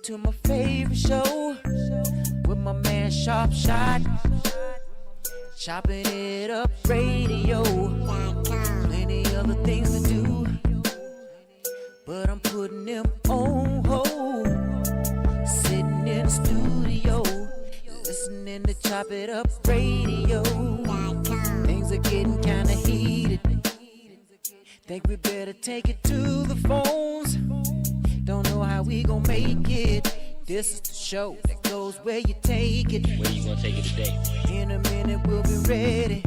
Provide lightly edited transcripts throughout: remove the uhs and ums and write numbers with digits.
to my favorite show with my man Sharp Shot. Chopping it up radio. Plenty other things to do, but I'm putting them on hold. Sitting in the studio, listening to Chop It Up Radio. Things are getting kinda heated. Think we better take it to the phones. Don't know how we gon' make it. This is the show that goes where you take it. Where you gonna take it today? In a minute we'll be ready,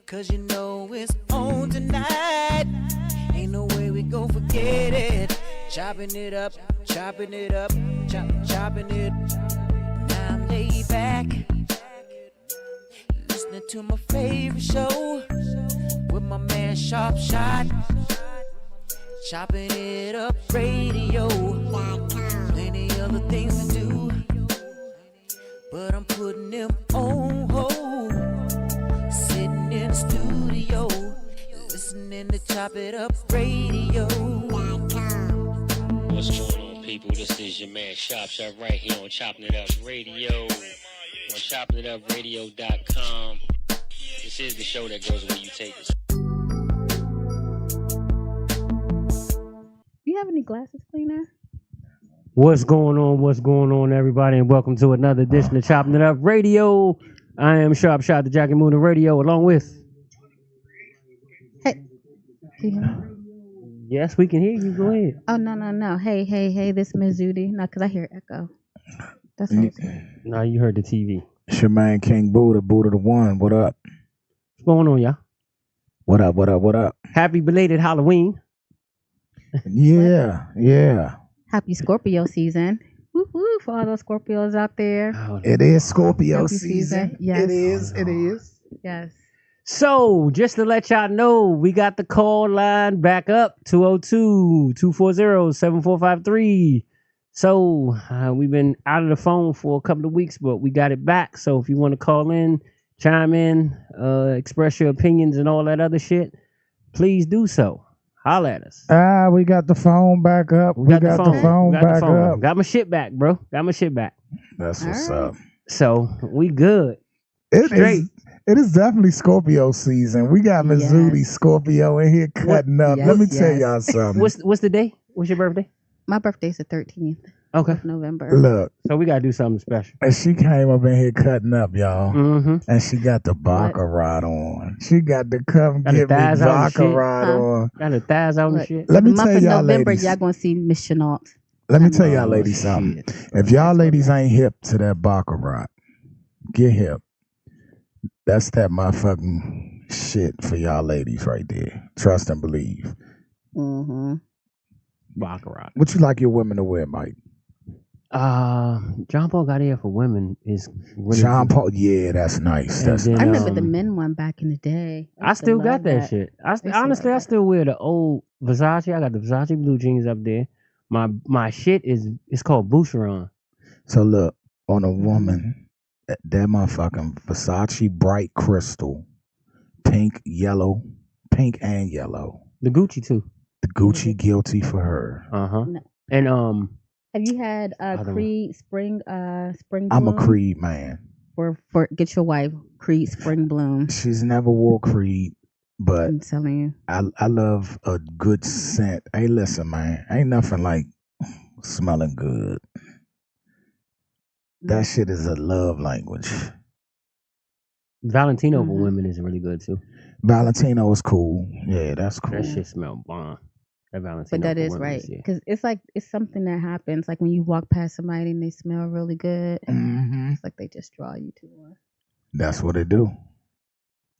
cause you know it's on tonight. Ain't no way we gon' forget it. Chopping it up, chopping it up, chopping it. Now I'm laid back, listening to my favorite show with my man Sharp Shot. Chopping it up radio. Plenty other things to do, but I'm putting them on hold. Sitting in the studio, listening to Chop It Up Radio. What's going on, people? This is your man Sharp Shot right here on Chopping It Up Radio. On ChoppinItUpradio.com. This is the show that goes where you take it. Do you have any glasses cleaner? What's going on, everybody, and welcome to another edition of Chopping It Up Radio. I am Sharp Shot, the Jackie Moon of Radio, along with... Hey. Yes, we can hear you. Go ahead. Oh, no. Hey, this is Ms. Judy. No, because I hear echo. That's what I'm saying. No, you heard the TV. It's your man King Buddha the One. What up? What's going on, y'all? What up? Happy belated Halloween. Yeah. Happy Scorpio season. Woo-hoo for all those Scorpios out there. It is Scorpio Happy season. Yes. It is. Yes. So, just to let y'all know, we got the call line back up, 202-240-7453. So, we've been out of the phone for a couple of weeks, but we got it back. So, if you want to call in, chime in, express your opinions and all that other shit, please do so. Holla at us. We got the phone back up. We got the phone back up. Got my shit back, bro. Got my shit back. That's what's up. So, we good. It is definitely Scorpio season. We got Missouri Scorpio in here cutting up. Yes, Let me tell y'all something. What's the day? What's your birthday? My birthday's the 13th Okay. of November. Look. So we got to do something special. And she came up in here cutting up, y'all. Mm-hmm. And she got the baccarat on. She got to come Got get the me thighs out and shit. baccarat on. Got the thighs out and Look, shit. Let me the month tell of y'all November, ladies. y'all gonna see Miss Chenault. Let me tell y'all Oh, ladies shit. something. If y'all ladies ain't hip to that baccarat, get hip. That's that motherfucking shit for y'all ladies right there. Trust and believe. Mm-hmm. Baccarat. What you like your women to wear, Mike? John Paul Gaultier for women is really John good. Paul. Yeah, that's nice. And That's then, I remember the um, men one back in the day. I still got that shit. Honestly, I love still wear the old Versace. I got the Versace blue jeans up there. My shit it's called Boucheron. So look, on a woman, that motherfucking Versace bright crystal, pink and yellow. The Gucci too. The Gucci guilty for her. Uh-huh. No. And Have you had don't know. Creed Spring Bloom? I'm a Creed man. For get your wife Creed Spring Bloom. She's never wore Creed, but I'm telling you. I love a good scent. Hey, listen, man, ain't nothing like smelling good. That shit is a love language. Valentino for Mhm. women is really good too. Valentino is cool. Yeah, that's cool. That shit smell bomb. That Valentino. But that for is women right. yeah. Because it's something that happens. Like when you walk past somebody and they smell really good. Hmm It's like they just draw you to one. That's what it do.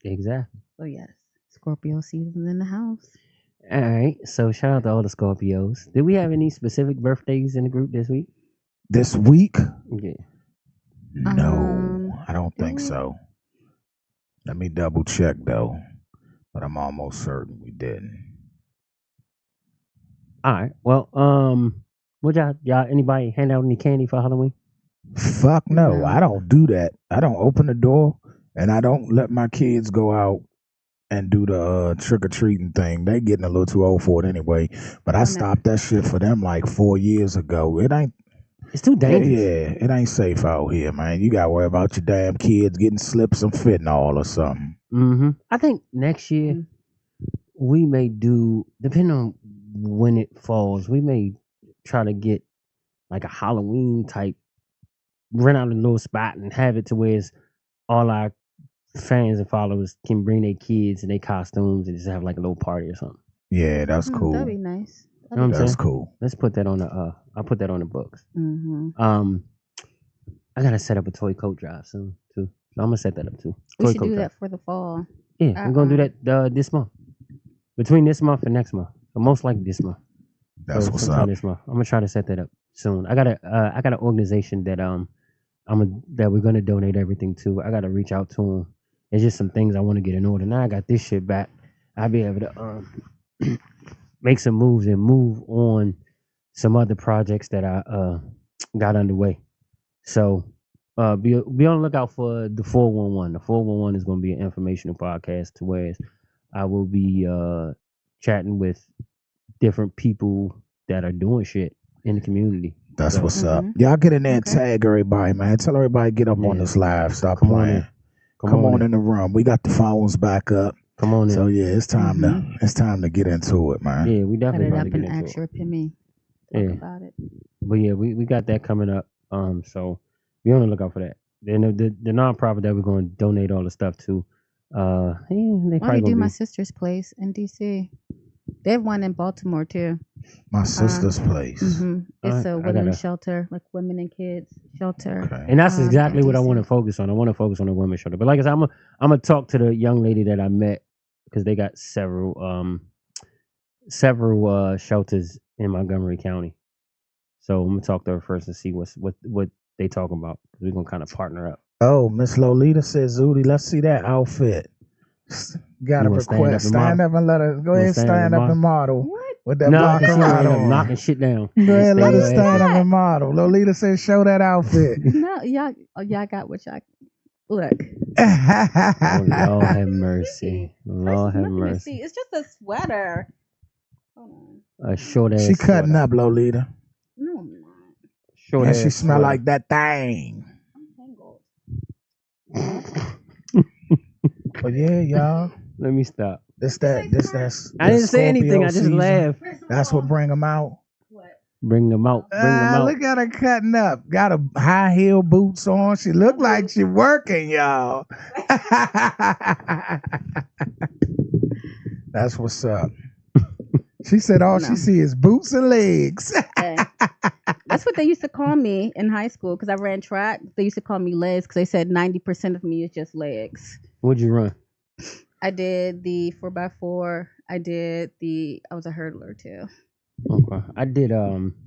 Exactly. So yes, Scorpio season in the house. All right. So shout out to all the Scorpios. Did we have any specific birthdays in the group this week? This week? Yeah. No, I don't think we? so. Let me double check though, but I'm almost certain we didn't. All right. Well, what y'all anybody hand out any candy for Halloween? Fuck no, No. I don't do that. I don't open the door and I don't let my kids go out and do the trick or treating thing. They getting a little too old for it anyway. But I no. stopped that shit for them like 4 years ago. It ain't. It's too dangerous. Yeah, it ain't safe out here, man. You gotta worry about your damn kids getting slips and fentanyl or something. Mm-hmm. I think next year we may do, depending on when it falls, we may try to get like a Halloween type, rent out a little spot and have it to where it's all our fans and followers can bring their kids and their costumes and just have like a little party or something. Yeah, that's cool. That'd be nice. You know what I'm saying? That's cool. Let's put that on the I'll put that on the books. Mm-hmm. I gotta set up a toy coat drive soon too. So I'm gonna set that up too. We Toy should coat do drive. that for the fall. Yeah, we're gonna do that this month. Between this month and next month. So most likely this month. That's So what's sometime up. This month. I'm gonna try to set that up soon. I got an organization that that we're gonna donate everything to. I gotta reach out to them. It's just some things I want to get in order. Now I got this shit back. I'll be able to make some moves and move on some other projects that I got underway. So be on the lookout for the 411. The 411 is going to be an informational podcast to where I will be chatting with different people that are doing shit in the community. That's So, what's up. Y'all get in there and tag everybody, man. Tell everybody get up on this live. Stop Come on playing. in. Come on in the room. We got the phones back up. Come on in. So yeah, it's time to get into it, man. Yeah, we Cut definitely it about up to get and into ask it. your opinion. Talk Yeah. about it. But yeah, we got that coming up. So be on the lookout for that. Then the nonprofit that we're going to donate all the stuff to. They Why probably don't you do gonna my be. sister's place in DC? They have one in Baltimore too. My sister's place. It's a I women's gotta- shelter, like women and kids shelter. Okay. And that's exactly what I DC. want to focus on. I want to focus on the women's shelter. But like I said, I'm gonna talk to the young lady that I met because they got several shelters in Montgomery County. So I'm gonna talk to her first and see what they talking about. We're gonna kind of partner up. Oh, Miss Lolita says, Zooty, let's see that outfit. Got a You wanna stand request. up and Stand up and let us go ahead and stand up and model. What? With that No, blocker she rod end up on. knocking shit down. Go ahead, let us Stay stand your up and model. Lolita says, show that outfit. No, y'all got what y'all look. Oh, Lord have mercy. Lord have Nothing to mercy. see. It's just a sweater. Hold on. A short ass. She cutting sweater. up, Lolita. No, I'm not. Short And ass she smell sweater. like that thing. I'm tangled. But yeah, y'all. Let me stop. That's I didn't say anything. I just season. laughed. That's what bring them out. Bring them out. Bring them out. Look at her cutting up. Got a high heel boots on. She look like she working, y'all. That's what's up. She said all she see is boots and legs. Okay. That's what they used to call me in high school because I ran track. They used to call me legs because they said 90% of me is just legs. What'd you run? I did the 4x4. I was a hurdler too. Okay. I did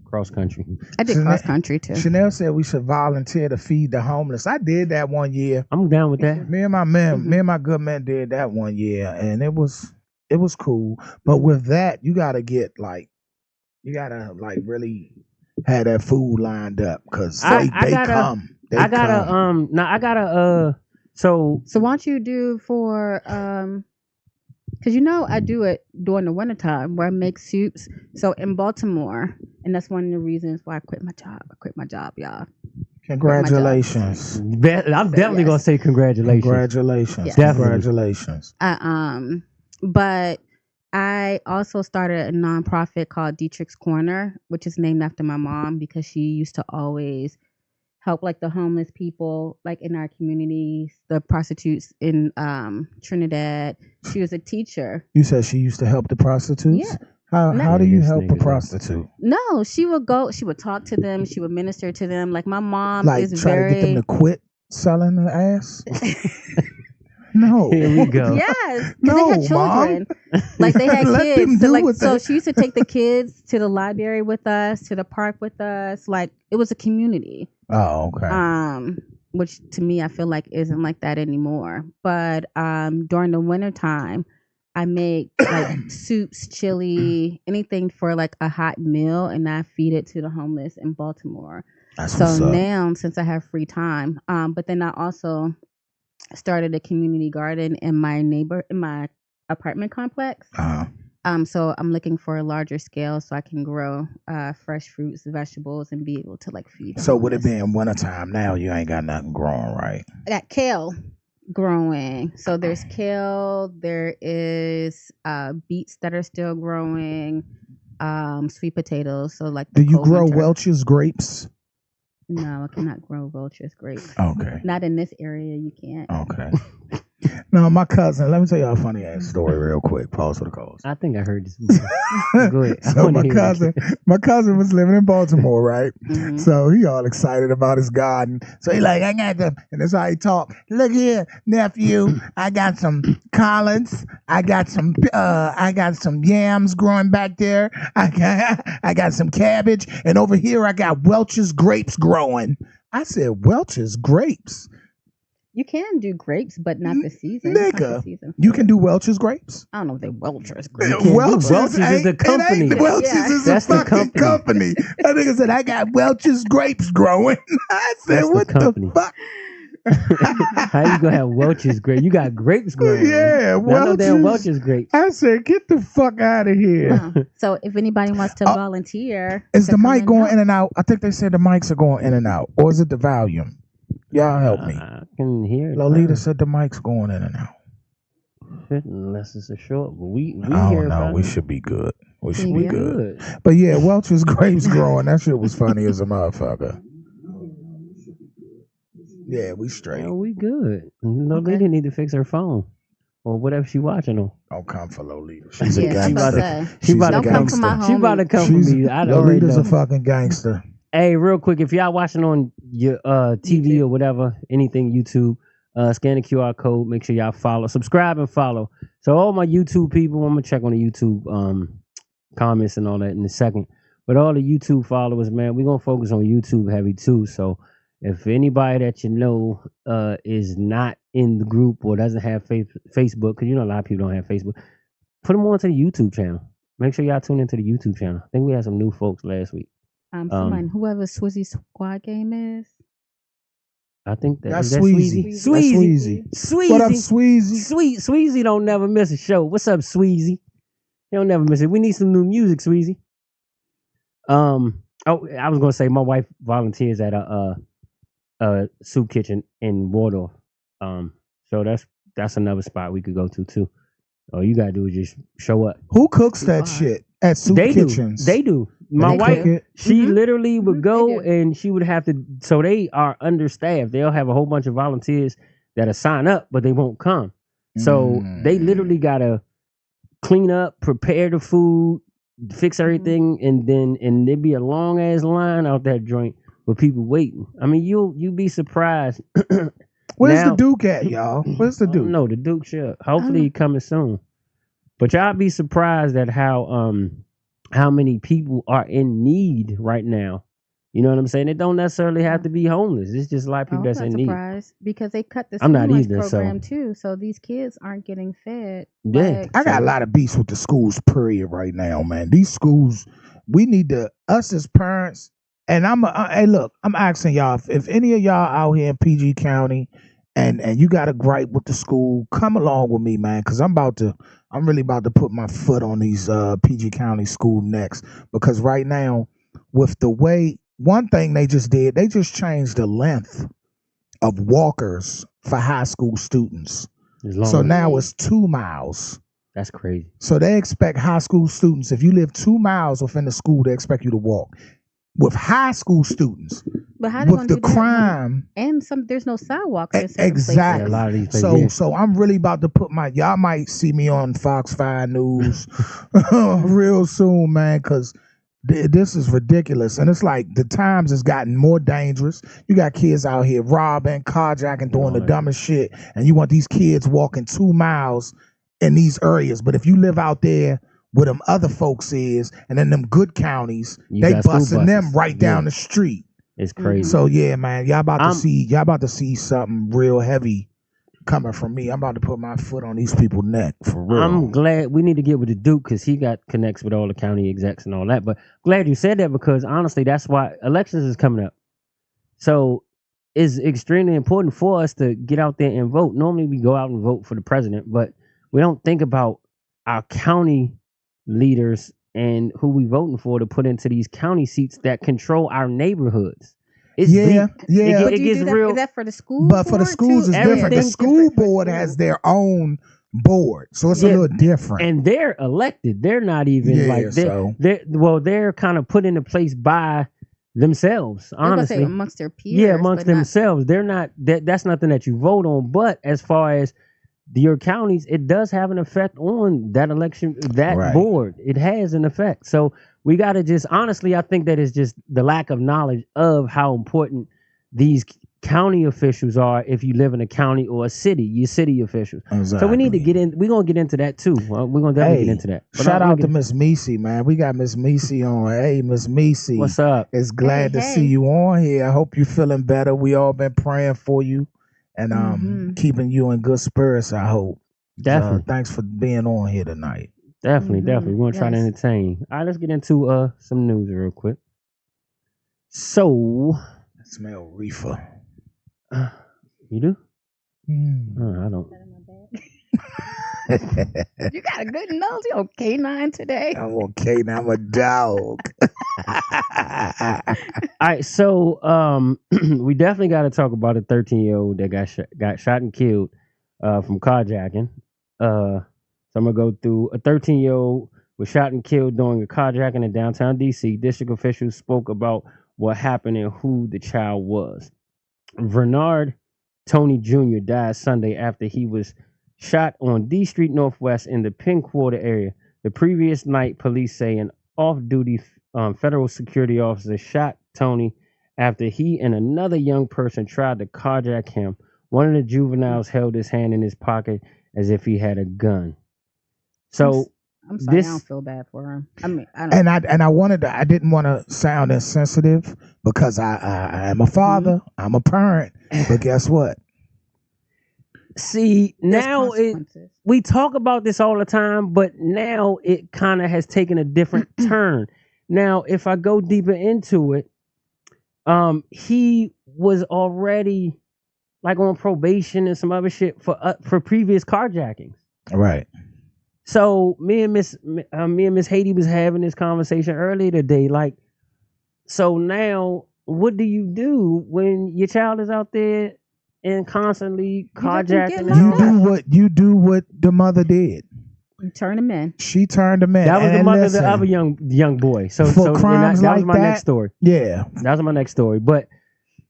cross country. I did cross country too. Chanel said we should volunteer to feed the homeless. I did that one year. I'm down with that. Me and my good man did that one year, and it was cool. But with that, you gotta really have that food lined up because they come. So why don't you do for because I do it during the wintertime where I make soups. So in Baltimore, and that's one of the reasons why I quit my job. Y'all. Congratulations. I'm definitely gonna say congratulations. Congratulations. Yes. Definitely. Congratulations. But I also started a nonprofit called Dietrich's Corner, which is named after my mom because she used to always help like the homeless people like in our communities, the prostitutes in Trinidad. She was a teacher. You said she used to help the prostitutes? Yeah. How do you This help a nigga. prostitute? No, she would talk to them, she would minister to them. Like my mom Like is try very to get them to quit selling the ass? No. Here we go. Yes, because No, they had children. Like they had Let them kids. do So, what so they- she used to take the kids to the library with us, to the park with us. Like it was a community. Oh, okay. Which to me I feel like isn't like that anymore. But during the wintertime, I make like soups, chili, anything for like a hot meal, and I feed it to the homeless in Baltimore. That's So what's up. now, since I have free time, but then I also started a community garden in my apartment complex. Uh-huh. So I'm looking for a larger scale so I can grow fresh fruits, vegetables, and be able to like feed. So would it homeless. be in wintertime now? You ain't got nothing growing, right? I got kale growing. So there's kale. There is beets that are still growing. Sweet potatoes. So like. Do you cold grow winter. Welch's grapes? No, I cannot grow Welch's grapes. Okay. Not in this area. You can't. Okay. No, my cousin. Let me tell y'all a funny ass story real quick. Pause for the cause. I think I heard this before. Go ahead. I So wanna my hear cousin was living in Baltimore, right? Mhm. So he all excited about his garden. So he like, I got them, and that's how he talk. Look here, nephew, I got some collards. I got some yams growing back there. I got some cabbage, and over here I got Welch's grapes growing. I said, Welch's grapes, You can do grapes, but not the season. It's not the nigga. season for You it. can do Welch's grapes. I don't know if they Welch's You grapes. can't do Welch's Welch's is ain't- the it company. ain't Welch's Yeah. is That's a the fucking company. That nigga said, I got Welch's grapes growing. I said, That's the what the company. fuck? How you gonna have Welch's grapes? You got grapes growing. Yeah, Not no damn Welch's. Welch's grapes. I said, get the fuck out of here. So if anybody wants to Oh, volunteer, Is to the come mic and going help. in and out? I think they said the mics are going in and out. Or is it the volume? Y'all help me. I can hear it. Lolita said the mic's going in and out. Unless it's a short, but we I hear don't know. about We it. should be good. We should We be good. Good. But yeah, Welch's grapes growing. That shit was funny as a motherfucker. Yeah, we straight. Yeah, we good. Lolita Okay. need to fix her phone or whatever she watching on. Don't come for Lolita. She's a Yeah, I'm about gangster. to say. She's a about to Don't come for gangster. my She about to homie. come for me. I already Lolita's know. a fucking gangster. Hey, real quick, if y'all watching on your TV or whatever, anything YouTube, scan the QR code. Make sure y'all follow, subscribe, and follow. So all my YouTube people, I'm gonna check on the YouTube comments and all that in a second. But all the YouTube followers, man, we're gonna focus on YouTube heavy too. So if anybody that you know is not in the group or doesn't have Facebook, because you know a lot of people don't have Facebook, put them onto the YouTube channel. Make sure y'all tune into the YouTube channel. I think we had some new folks last week. Somebody, whoever Swizzy Squad Game is. I think That's that Sweezy. Sweezy. That's Sweezy. Sweezy. What up, Sweezy? Sweezy don't never miss a show. What's up, Sweezy? He don't never miss it. We need some new music, Sweezy. Oh, I was gonna say my wife volunteers at a soup kitchen in Waldorf. So that's another spot we could go to too. All you gotta do is just show up. Who cooks that Fine. shit at soup They kitchens? do. They do. My They wife, cook it. she Mhm. literally would Mhm, go they do. and she would have to. So they are understaffed. They'll have a whole bunch of volunteers that'll sign up, but they won't come. So they literally gotta clean up, prepare the food, fix everything, and there'd be a long ass line out that joint with people waiting. I mean, you'll be surprised. Where's Now- the Duke at, y'all? Where's the Duke? No, the Duke shit. Hopefully he coming soon. But y'all be surprised at how many people are in need right now. You know what I'm saying? It don't necessarily have to be homeless. It's just a lot of people I'm that's not in need. surprised because they cut the I'm school not lunch either, so- program too, so these kids aren't getting fed. Yeah. Like, I got a lot of beefs with the schools, period, right now, man. These schools, we need to, us as parents, and hey, look, I'm asking y'all, if any of y'all out here in PG County and you got a gripe with the school, come along with me, man, because I'm really about to put my foot on these PG County school necks, because right now, with the way, one thing they just did, they just changed the length of walkers for high school students. As long So as- now it's 2 miles. that's crazy. So they expect high school students, if you live 2 miles within the school, they expect you to walk. With high school students, but how they with gonna the do that when- crime, and there's no sidewalks in certain Yeah, exactly. a lot of these places. So, yeah. so I'm really about to put y'all might see me on Fox 5 News real soon, man, because this is ridiculous. And it's like the times has gotten more dangerous. You got kids out here robbing, carjacking, doing the Right. dumbest shit. And you want these kids walking 2 miles in these areas. But if you live out there where them other folks is, and in them good counties, You they got school busting them buses. right down the street. It's crazy. So yeah, man, y'all about I'm- to see something real heavy coming from me. I'm about to put my foot on these people's neck for real. I'm glad we need to get with the Duke because he got connects with all the county execs and all that. But glad you said that because honestly, that's why elections is coming up. So it's extremely important for us to get out there and vote. Normally we go out and vote for the president, but we don't think about our county leaders and who we voting for to put into these county seats that control our neighborhoods. It's Yeah, deep. yeah. Would It you gets do that? real. Is that for the school? But for the board, schools, too? it's different. The Everything's school different for board school. has their own board, so it's a Yeah. little different. And they're elected. They're not even Yeah, like they're kind of put into place by themselves. I was gonna say Honestly, amongst their peers. yeah, amongst but not- themselves. They're not. That's nothing that you vote on. But as far as your counties, it does have an effect on that election, that Right. board. It has an effect. So we got to just honestly, I think that is just the lack of knowledge of how important these county officials are if you live in a county or a city, your city officials. So we need to get in. We're gonna get into that too. We're gonna definitely get into that. But Shout I'm out to gonna Miss Missy, man. We got Miss Missy on. Hey, Miss Missy. what's up? It's glad to Hey. see you on here. I hope you're feeling better. We all been praying for you and Mhm. keeping you in good spirits, I hope. Definitely. Thanks for being on here tonight. Definitely, Mhm, definitely. We're gonna try to yes. entertain. All right, let's get into some news real quick. So Smell reefer. you do? Mm. I don't. You got a good nose. You on K9 today? I'm okay now. I'm a dog. All right, so we definitely got to talk about a 13-year-old that got shot and killed from carjacking. So I'm gonna go through a 13-year-old was shot and killed during a carjacking in downtown DC. District officials spoke about what happened and who the child was. Bernard Tony Jr. died Sunday after he was shot on D Street Northwest in the Penn Quarter area. The previous night, police say an off-duty federal security officer shot Tony after he and another young person tried to carjack him. One of the juveniles held his hand in his pocket as if he had a gun. So I'm sorry, this- I don't feel bad for him. I mean, I don't. And I didn't want to sound insensitive because I am a father, I'm a parent, but guess what? see, There's now consequences. we talk about this all the time, but now it kind of has taken a different turn. Now, if I go deeper into it, he was already like on probation and some other shit for previous carjackings. Right. So me and Miss Haiti was having this conversation earlier today. Like, so now what do you do when your child is out there and constantly let them carjacking? get and locked all up. that? You do what the mother did. You turn them in. She turned him in. That was the And mother listen, of the other young boy. So For so crimes that was like my that? next story. Yeah. That was my next story. But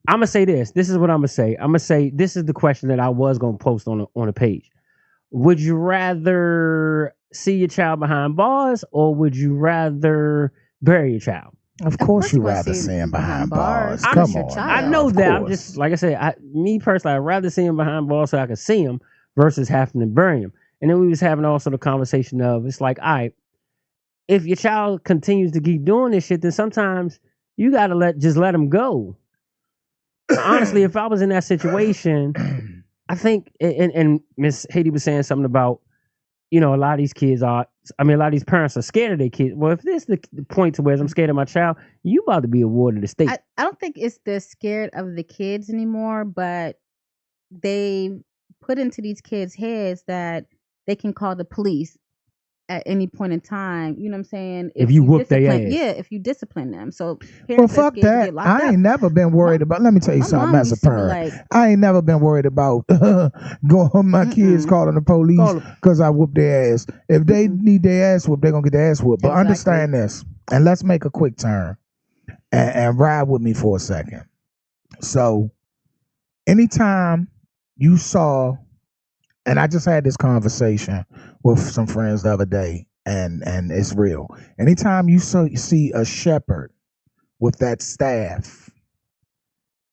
I'm gonna say this. This is what I'm gonna say. I'm gonna say this is the question that I was gonna post on a page. Would you rather see your child behind bars, or would you rather bury your child? Of course you you wanna rather see see him him behind behind bars. bars. Come Honest your on. child. I now, know of that. I'm course. just like I said. Me personally, I'd rather see him behind bars so I can see him versus having to bury him. And then we was having also the conversation of it's like, all right, if your child continues to keep doing this shit, then sometimes you gotta let him go. Honestly, if I was in that situation, I think, and Miss Haiti was saying something about, a lot of these kids a lot of these parents are scared of their kids. Well, if this is the point to where I'm scared of my child, you about to be awarded the state. I don't think it's the scared of the kids anymore, but they put into these kids' heads that they can call the police at any point in time. You know what I'm saying? If you whoop their discipline- ass. Yeah, if you discipline them. So Well, parents are fuck scared to that. get locked I up. ain't never been worried about. Let me tell you My something. mom As a used to be parent, like, I ain't never been worried about going my kids Mm-mm. calling the police Call 'em. because I whooped their ass. If they Mm-mm. need their ass whooped, they're gonna get their ass whooped. But Exactly. understand this, and let's make a quick turn and ride with me for a second. So, anytime you saw, and I just had this conversation with some friends the other day, and it's real. Anytime you see a shepherd with that staff,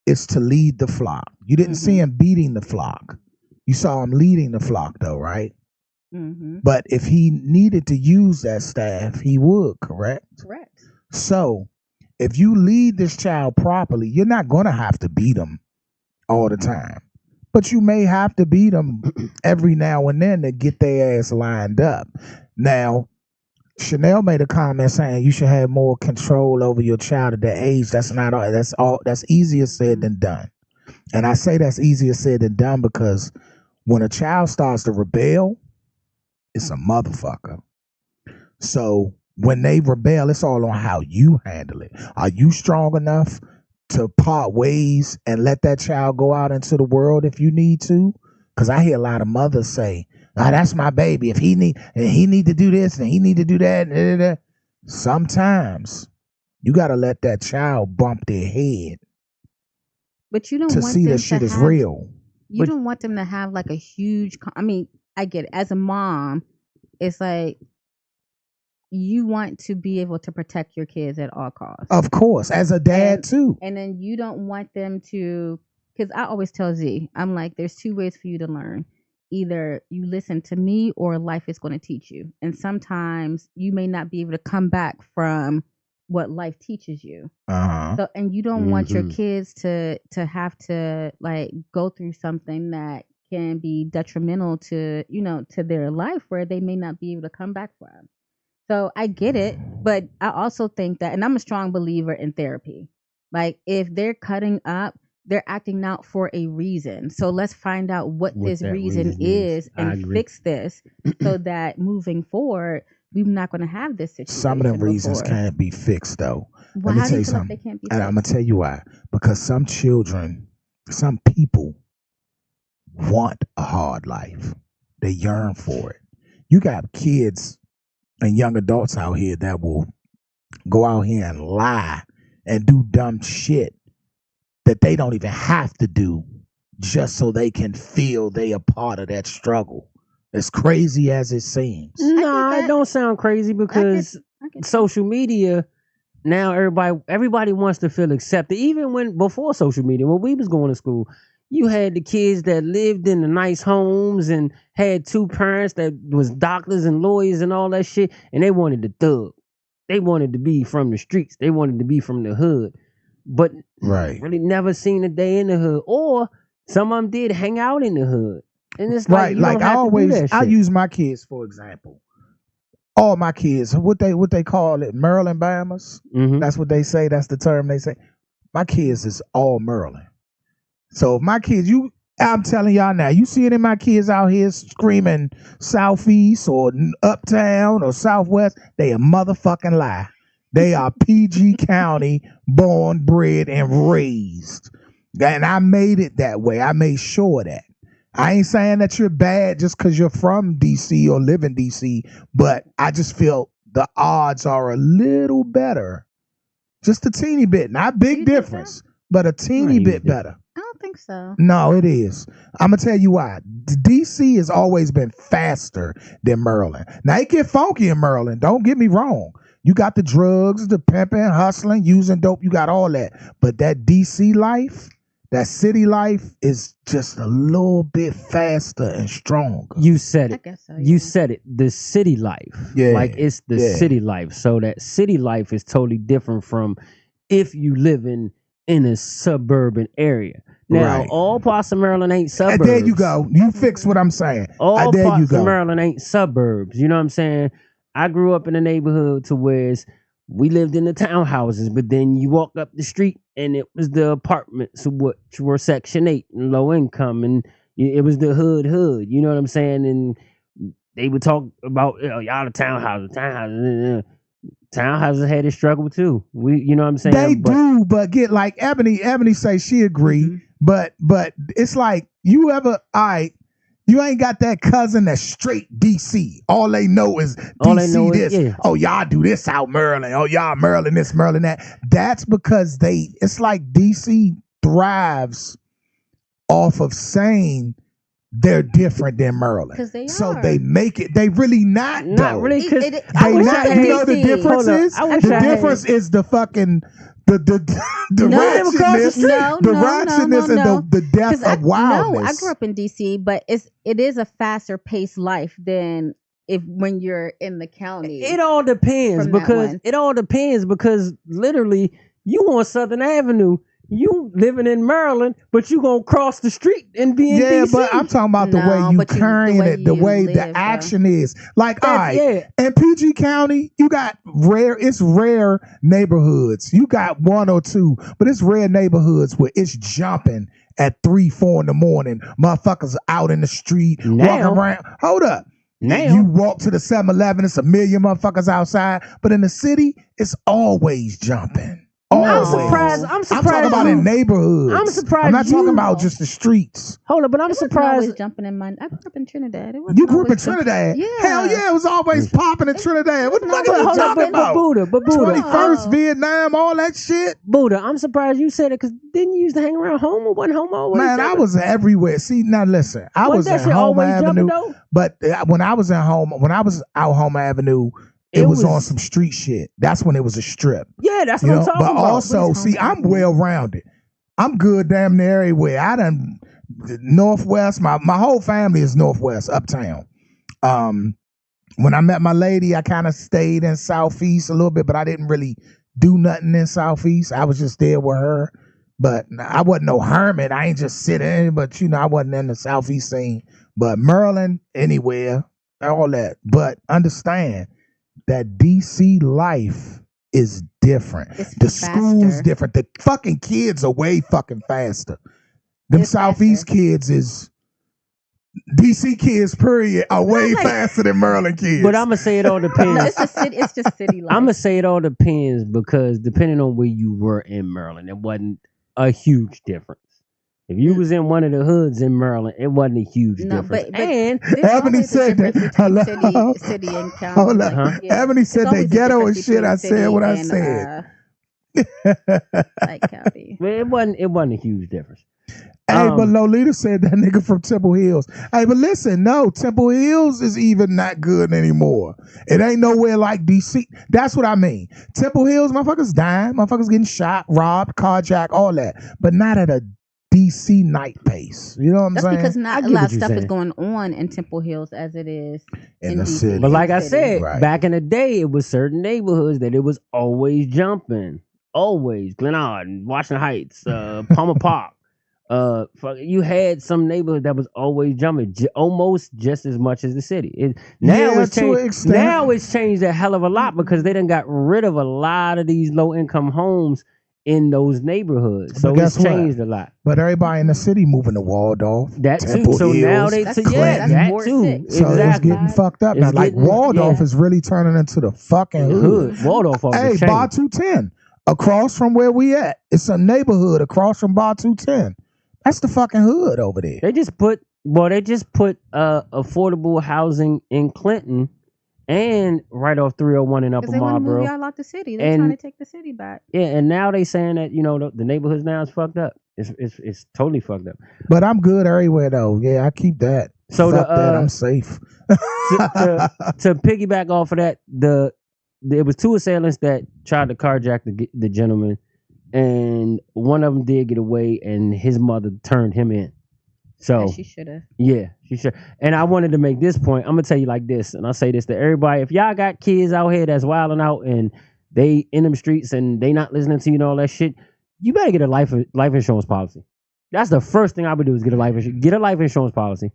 it's to lead the flock. You didn't see him beating the flock. You saw him leading the flock, though, right? mm-hmm. But if he needed to use that staff, he would, correct? Correct. So, if you lead this child properly, you're not going to have to beat him all the time. But you may have to beat them every now and then to get their ass lined up. Now, Chanel made a comment saying you should have more control over your child at that age. That's not all. That's easier said than done. And I say that's easier said than done because when a child starts to rebel, it's a motherfucker. So when they rebel, it's all on how you handle it. Are you strong enough to part ways and let that child go out into the world if you need to? Because I hear a lot of mothers say, "Oh, that's my baby. If he need to do this and he need to do that." Sometimes you got to let that child bump their head But you don't to want see them that shit to is have, real. You don't want them to have like a huge. I mean, I get it. As a mom, it's like you want to be able to protect your kids at all costs. Of course, as a dad too. And then you don't want them to, because I always tell Z, I'm like, there's two ways for you to learn. Either you listen to me or life is going to teach you. And sometimes you may not be able to come back from what life teaches you. So, and you don't want your kids to have to like go through something that can be detrimental to, to their life where they may not be able to come back from. So I get it, but I also think that, and I'm a strong believer in therapy. Like if they're cutting up, they're acting out for a reason. So let's find out what this reason is and fix this so that moving forward, we're not going to have this situation. Some of them reasons can't be fixed though. Well, Let me tell you something. And I'm going to tell you why. Because some people want a hard life. They yearn for it. You got kids and young adults out here that will go out here and lie and do dumb shit that they don't even have to do just so they can feel they a part of that struggle. As crazy as it seems. No, it don't sound crazy because social media, now everybody wants to feel accepted. Even before social media, when we was going to school, you had the kids that lived in the nice homes and had two parents that was doctors and lawyers and all that shit, and they wanted to thug. They wanted to be from the streets. They wanted to be from the hood. But really never seen a day in the hood. Or some of them did hang out in the hood. And it's like, like I use my kids for example. All my kids, what they call it, Maryland Bammers. That's what they say. That's the term they say. My kids is all Maryland. So my kids, I'm telling y'all now, you see any of my kids out here screaming Southeast or Uptown or Southwest, they a motherfucking lie. They are PG County born, bred, and raised. And I made it that way. I made sure of that. I ain't saying that you're bad just because you're from D.C. or live in D.C., but I just feel the odds are a little better. Just a teeny bit. Not big difference, but a teeny bit better. I don't think so. No, it is. I'm going to tell you why. D.C. has always been faster than Maryland. Now, it get funky in Maryland. Don't get me wrong. You got the drugs, the pimping, hustling, using dope. You got all that. But that D.C. life, that city life is just a little bit faster and stronger. You said it. I guess so, You said it. The city life. Yeah. Like it's the city life. So that city life is totally different from if you live in a suburban area. Now, all parts of Maryland ain't suburbs. And there you go. You fix what I'm saying. All parts of Maryland ain't suburbs. You know what I'm saying? I grew up in a neighborhood to where we lived in the townhouses, but then you walk up the street and it was the apartments, which were Section 8 and low income, and it was the hood. You know what I'm saying? And they would talk about, y'all the townhouses. Townhouses had a struggle too. You know what I'm saying? They do, but get like Ebony say she agree, but it's like you ain't got that cousin that's straight DC. All they know is DC this. Oh, y'all do this out Maryland. Oh, y'all Maryland this, Maryland that. That's because it's like DC thrives off of saying they're different than Maryland. Because they are. So they make it. They really not really. Because you know the difference is? The difference is the fucking the ratchetness, and the depth of wildness. No, I grew up in DC, but it is a faster paced life than when you're in the county. It all depends because literally you on Southern Avenue. You living in Maryland, but you gonna cross the street and be in DC. But I'm talking about the way you carrying it, the way the action is. Like, all right, in PG County, you got rare neighborhoods. You got one or two, but it's rare neighborhoods where it's jumping at 3-4 in the morning. Motherfuckers out in the street, walking around. Hold up. Now You walk to the 7-Eleven, it's a million motherfuckers outside. But in the city, it's always jumping. I'm Always. surprised. I'm talking about in neighborhoods. I'm surprised I'm not talking you- about just the streets. Hold on, but I'm It wasn't surprised. always jumping in my. I grew up in Trinidad. It wasn't You grew up in always jumping- Trinidad? Yeah. Hell yeah, it was always popping in Trinidad. What the fuck But are you Hold on, talking about? but Buddha, 21st, Vietnam, all that shit. Buddha, I'm surprised you said it because didn't you used to hang around home or wasn't home always? Man, I jumping? was everywhere. See, now listen, I Wasn't was that in shit Homer always Avenue, jumping though? but when I was out Homer Avenue, it was on some street shit. That's when it was a strip. Yeah, that's You what know, I'm talking but about. also, What is see, Homer I'm Avenue? well rounded. I'm good damn near everywhere. I done Northwest. My whole family is Northwest, uptown. When I met my lady, I kind of stayed in Southeast a little bit, but I didn't really do nothing in Southeast. I was just there with her. But I wasn't no hermit. I ain't just sitting, but I wasn't in the Southeast scene. But Maryland, anywhere, all that. But understand that DC life is different. It's The faster. school's different. The fucking kids are way fucking faster. Them It's Southeast faster. kids is DC kids, period, are way like- faster than Maryland kids. But I'm gonna say it all No, depends. it's just city. It's just city life. I'm gonna say it all depends because depending on where you were in Maryland, it wasn't a huge difference. If you was in one of the hoods in Maryland, it wasn't a huge No, difference. but And There's Ebony always a said that. difference between Hello? city and county. Hold like, up. yeah. Ebony It's said always that a ghetto difference and shit. between I said city what I and, said. like county. well, it wasn't a huge difference. Hey, but Lolita said that nigga from Temple Hills. Hey, but listen, no, Temple Hills is even not good anymore. It ain't nowhere like DC. That's what I mean. Temple Hills, motherfuckers dying, motherfuckers getting shot, robbed, carjacked, all that. But not at a DC night pace. You know what I'm That's saying? because I not a get lot what of you're stuff is saying. going on in Temple Hills as it is In the DC. city. But like I City. said, Right. back in the day, it was certain neighborhoods that it was always jumping. Always. Glenard, Washington Heights, Palmer Park. You had some neighborhood that was always jumping, almost just as much as the city. Now Yeah, it's to an changed. extent. Now it's changed a hell of a lot because they done got rid of a lot of these low income homes in those neighborhoods. So But it's guess what? changed a lot. But everybody in the city moving to Waldorf. That too. Temple So now Hills, they That's so correct. yeah, That's that Ward too. 6. So it's Exactly. getting fucked up. It's Now, like getting- Waldorf yeah. is really turning into the fucking hood. Hood. Waldorf off Hey, the chain. Bar 210, across from where we at. It's a neighborhood across from Bar 210. That's the fucking hood over there. They just put affordable housing in Clinton and right off 301 in Upper Because they want to move Marlboro. y'all out the city. They're And- trying to take the city back. Yeah, and now they saying that the neighborhoods now is fucked up. It's totally fucked up. But I'm good everywhere though. Yeah, I keep that. So Fuck the, that, I'm safe. To piggyback off of that, there was two assailants that tried to carjack the gentleman, and one of them did get away, and his mother turned him in. So As she should have. yeah, she should. And I wanted to make this point. I'm gonna tell you like this, and I'll say this to everybody: if y'all got kids out here that's wilding out and they in them streets and they not listening to you and all that shit, you better get a life insurance policy. That's the first thing I would do is get a life insurance policy.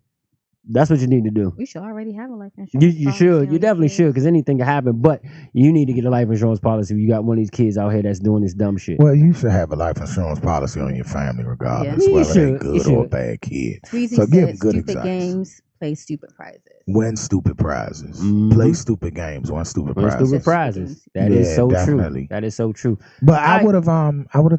That's what you need to do. We should already have a life insurance. You policy should. on You the definitely kids. should, because anything can happen. But you need to get a life insurance policy if you got one of these kids out here that's doing this dumb shit. Well, you should have a life insurance policy on your family regardless, Yeah. You whether they should, good you or should. bad kid. Tweezy So give said, good stupid advice. games, play stupid prizes. Win stupid prizes. Mhm. Play stupid games, win stupid Well, prizes. stupid prizes. That is Yeah, so definitely. true. That is so true. But I I- would have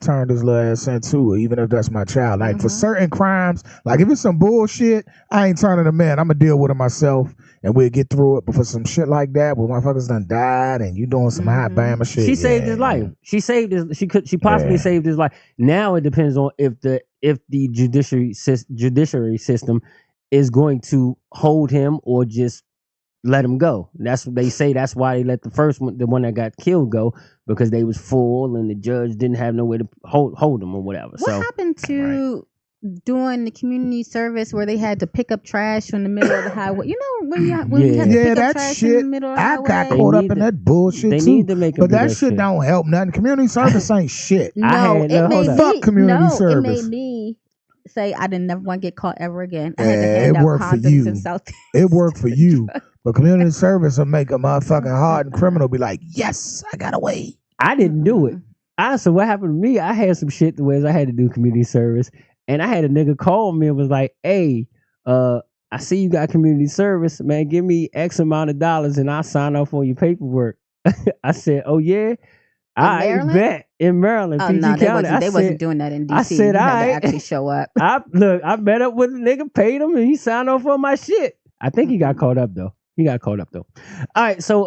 turned this little ass in too, even if that's my child. Like for Mhm. certain crimes, like if it's some bullshit, I ain't turning them in. I'm gonna deal with it myself and we'll get through it. But for some shit like that, where motherfuckers done died and you doing some hot Mhm. bama shit, She saved yeah, his life. She saved his. She possibly Yeah. saved his life. Now it depends on if the judiciary system is going to hold him or just let him go. That's what they say. That's why they let the first one, the one that got killed, go, because they was full and the judge didn't have no way to hold him or whatever. What So happened to doing the community service where they had to pick up trash in the middle of the highway? You know when you had to Yeah, pick up that trash in shit. the middle of the I highway? got They caught up need in to- that bullshit they too. need to make him But do that shit don't help nothing. Community service ain't shit. No, I had- it no, made hold me on. Fuck community no, service. It made me say I didn't never want to get caught ever again. I had to Yeah, hand it out worked for condoms you. in South. It worked for you. But community service will make a motherfucking hardened criminal be like, yes, I got away. I didn't do it. So what happened to me? I had some shit the ways I had to do community service, and I had a nigga call me and was like, "Hey, I see you got community service, man. Give me X amount of dollars and I'll sign off on your paperwork. I said, oh yeah, I Maryland? bet in Maryland, Oh PG no, County. they wasn't doing that in DC. I said, you had I to actually show up. I met up with a nigga, paid him, and he signed off on my shit. I think he got caught up though. All right, so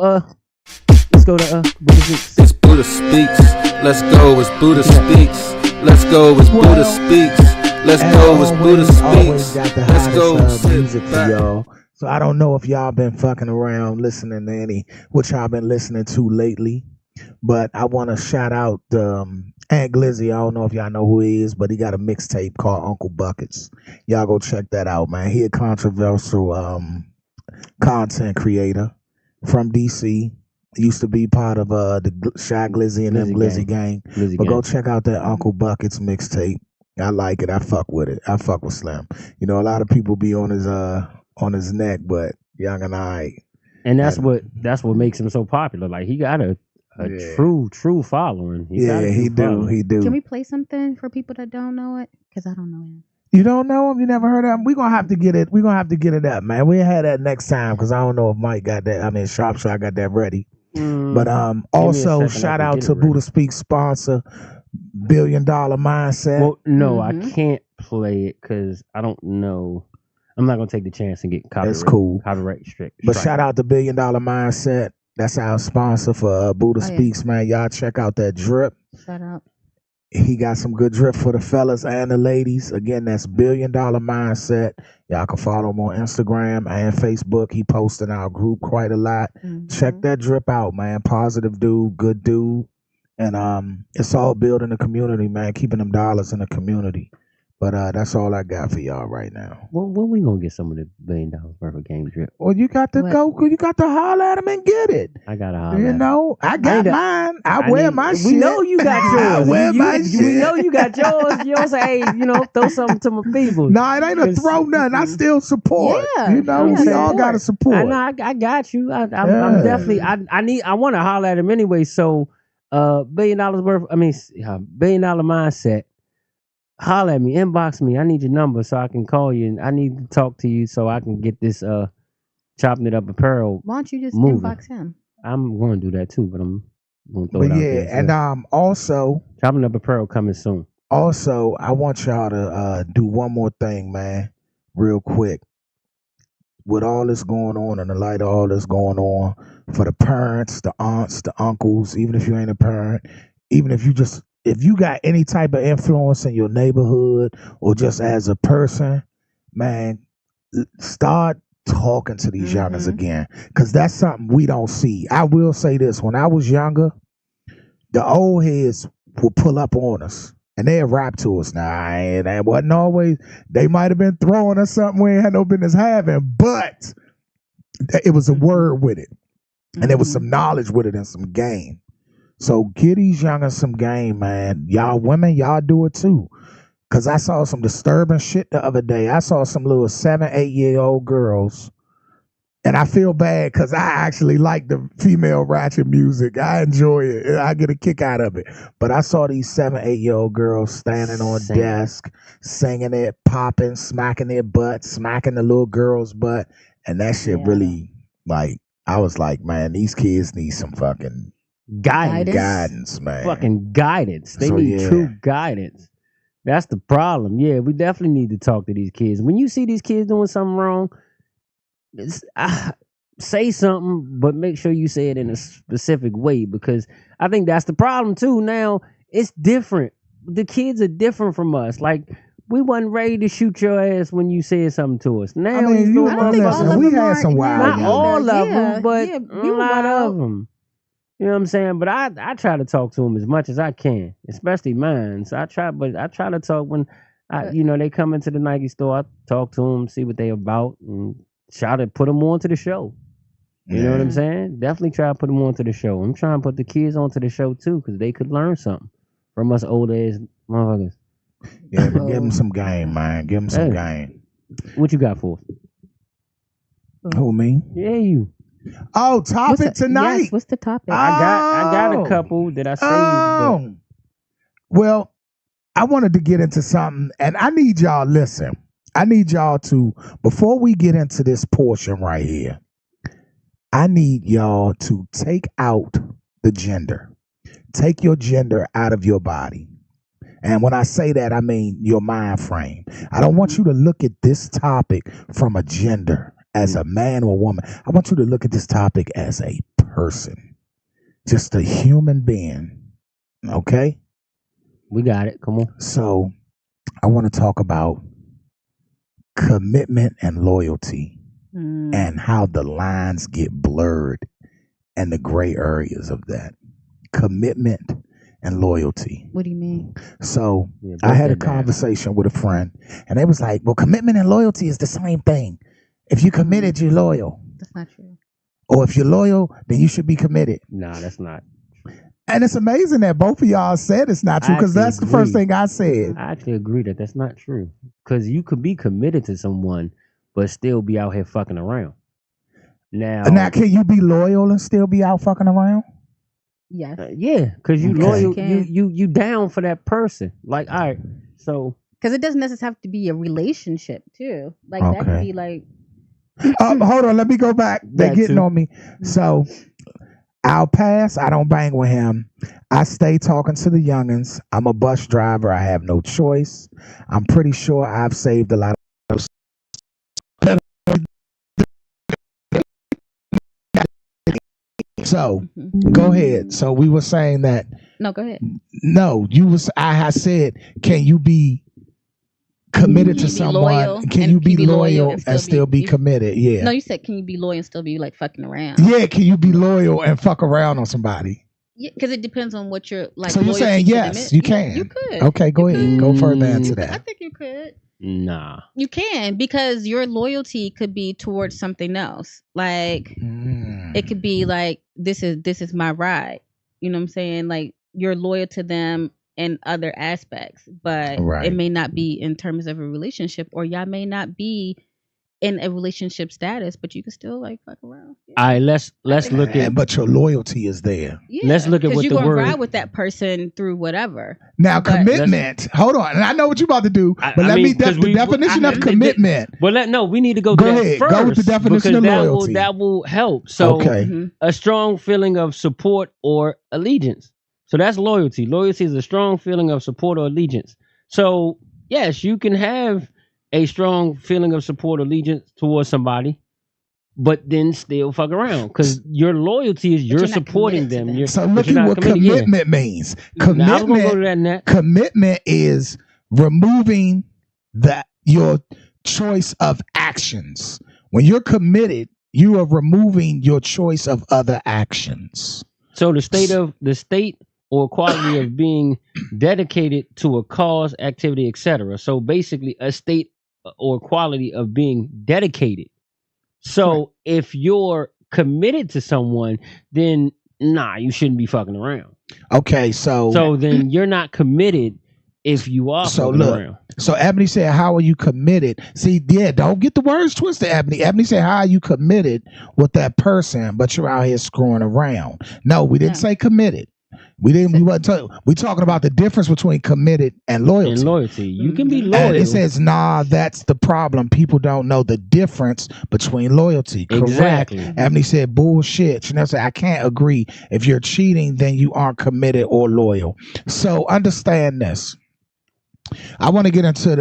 let's go to Buddha Speaks. It's Buddha Speaks. Let's go. It's Buddha Speaks. Let's go. It's Buddha Speaks. Let's go. It's Buddha Always got Speaks. the Let's go. hottest Sit music for back. y'all. So I don't know if y'all been fucking around listening to what y'all been listening to lately, but I want to shout out Aunt Glizzy. I don't know if y'all know who he is, but he got a mixtape called Uncle Buckets. Y'all go check that out, man. He a controversial content creator from DC. Used to be part of the Shy Glizzy and them Glizzy gang. But go check out that Uncle Buckets mixtape. I like it. I fuck with it. I fuck with Slim. You know, a lot of people be on his neck, but Young and I. And that's what makes him so popular. Like he got a true following. He do. Can we play something for people that don't know it? Because I don't know him. You don't know him? You never heard of him? We're gonna have to get it up, man. We'll have that next time because I don't know if Mike got that. I mean Sharpshot got that ready. But also shout out to Buddha Speaks sponsor, $1 Billion Mindset. Well, no, I can't play it because I don't know. I'm not gonna take the chance and get copyright. That's cool. Copyright strict. But shout out to $1 Billion Mindset. That's our sponsor for Buddha Speaks, man. Y'all check out that drip. Shout out. He got some good drip for the fellas and the ladies. Again, that's $1 Billion Mindset. Y'all can follow him on Instagram and Facebook. He posts in our group quite a lot. Check that drip out, man. Positive dude, good dude. And it's all building the community, man. Keeping them dollars in the community. But that's all I got for y'all right now. Well, when we gonna get some of the $1 billion worth of game drip? Well, you got to go. You got to holler at him and get it. I gotta holler. You know, I got mine. I wear my shit. We know you got yours. I wear my shit. We know you got yours. You don't say, hey, throw something to my people. No, it ain't a throw nothing. I still support. Yeah, we all gotta support. I know. I got you. I'm definitely. I want to holler at him anyway. So, $1 billion worth. $1 Billion Mindset. Holler at me, inbox me. I need your number so I can call you, and I need to talk to you so I can get this Chopping It Up apparel. Why don't you just moving. inbox him? I'm going to do that too, but I'm going to throw it out there. And also Chopping Up apparel coming soon. Also, I want y'all to do one more thing, man, real quick. With all this going on, in the light of all this going on, for the parents, the aunts, the uncles, even if you ain't a parent, even if you got any type of influence in your neighborhood or just as a person, man, start talking to these youngers again, because that's something we don't see. I will say this: when I was younger, the old heads would pull up on us and they'd rap to us. Now, it wasn't always. They might have been throwing us something we ain't had no business having, but it was a word with it, and there was some knowledge with it and some game. So get these youngers some game, man. Y'all women, y'all do it too. Cause I saw some disturbing shit the other day. I saw some little 7-8-year-old girls, and I feel bad because I actually like the female ratchet music. I enjoy it. I get a kick out of it. But I saw these 7-8-year-old girls standing on desk, singing it, popping, smacking their butt, smacking the little girl's butt, and that shit really, like, I was like, man, these kids need some fucking guidance, man. Fucking guidance. They need true guidance. That's the problem. Yeah, we definitely need to talk to these kids. When you see these kids doing something wrong, say something, but make sure you say it in a specific way, because I think that's the problem too. Now it's different. The kids are different from us. Like, we wasn't ready to shoot your ass when you said something to us. Now we had some wild. Not all of them, but a lot of them. You know what I'm saying? But I try to talk to them as much as I can, especially mine. So I try to talk when they come into the Nike store. I talk to them, see what they about, and try to put them onto the show. You know what I'm saying? Definitely try to put them onto the show. I'm trying to put the kids onto the show too, because they could learn something from us old ass motherfuckers. Yeah, but give them some game, man. Give them some game. What you got for us? Who, me? Yeah, you. Oh, topic tonight. Yes, what's the topic? I got a couple that I saved. Well, I wanted to get into something, and I need y'all listen. I need y'all to, before we get into this portion right here, I need y'all to take out the gender. Take your gender out of your body. And when I say that, I mean your mind frame. I don't want you to look at this topic from a gender, as a man or a woman. I want you to look at this topic as a person, just a human being. Okay? We got it. Come on. So I want to talk about commitment and loyalty and how the lines get blurred and the gray areas of that. Commitment and loyalty. What do you mean? So Yeah, I had a break that down. conversation with a friend, and they was like, well, commitment and loyalty is the same thing. If you committed, you're loyal. That's not true. Or if you're loyal, then you should be committed. Nah, that's not. And it's amazing that both of y'all said it's not true, because I that's the first agree. thing I said. I actually agree that that's not true. Because you could be committed to someone, but still be out here fucking around. Now, Can you be loyal and still be out fucking around? Yes. yeah, because you Okay. loyal, Can. you down for that person. Like, all right, so Because it doesn't necessarily have to be a relationship too. Like that could Okay. be like Hold on, let me go back. They're That getting too. on me. So I'll pass. I don't bang with him. I stay talking to the youngins. I'm a bus driver. I have no choice. I'm pretty sure I've saved a lot of. So go ahead. So we were saying that no. Go ahead. no, I had said, can you be committed Can to you be someone? loyal Can and you be be loyal loyal and still be you- committed? Yeah. No, you said can you be loyal and still be like fucking around? Yeah, can you be loyal and fuck around on somebody? Yeah, because it depends on what you're like. So you're loyalty saying to yes, them is. you Yeah, can. you could. Okay, go You ahead. could. Go further into I that. think you could. nah. You can, because your loyalty could be towards something else. Like it could be like this is my ride. You know what I'm saying? Like you're loyal to them in other aspects, but Right. it may not be in terms of a relationship, or y'all may not be in a relationship status, but you can still like fuck around. Yeah. All right, let's look at But your loyalty is there. Yeah, let's look at 'cause what you're the gonna word- ride with that person through whatever. Now, But- commitment. Hold on, and I know what you're about to do, I- but I let mean, me. 'cause The we- definition I- of commitment. Well, we need to go Go to that ahead. first. Go with the definition because of that loyalty. that will help. So, Okay. Mhm. a strong feeling of support or allegiance. So that's loyalty. Loyalty is a strong feeling of support or allegiance. So yes, you can have a strong feeling of support or allegiance towards somebody, but then still fuck around, because your loyalty is you're you're not supporting committed to them. them. You're, So but look you're at not what committed. Yeah. commitment means. Now, I was gonna go to Commitment. that net. Commitment is removing your choice of actions. When you're committed, you are removing your choice of other actions. So the state or quality of being dedicated to a cause, activity, etc. So basically, a state or quality of being dedicated. So if you're committed to someone, then nah, you shouldn't be fucking around. Okay, so then you're not committed if you are So fucking look, around. So Ebony said, how are you committed? See, yeah, don't get the words twisted, Ebony. Ebony said, how are you committed with that person, but you're out here screwing around? No, we didn't No. say committed. We wasn't we talking about the difference between committed and loyalty. And loyalty, you can be Mhm. loyal. And it says, nah, that's the problem. People don't know the difference between loyalty. Correct. Exactly. Ebony said, bullshit. Chanel said, I can't agree. If you're cheating, then you aren't committed or loyal. So understand this. I want to get into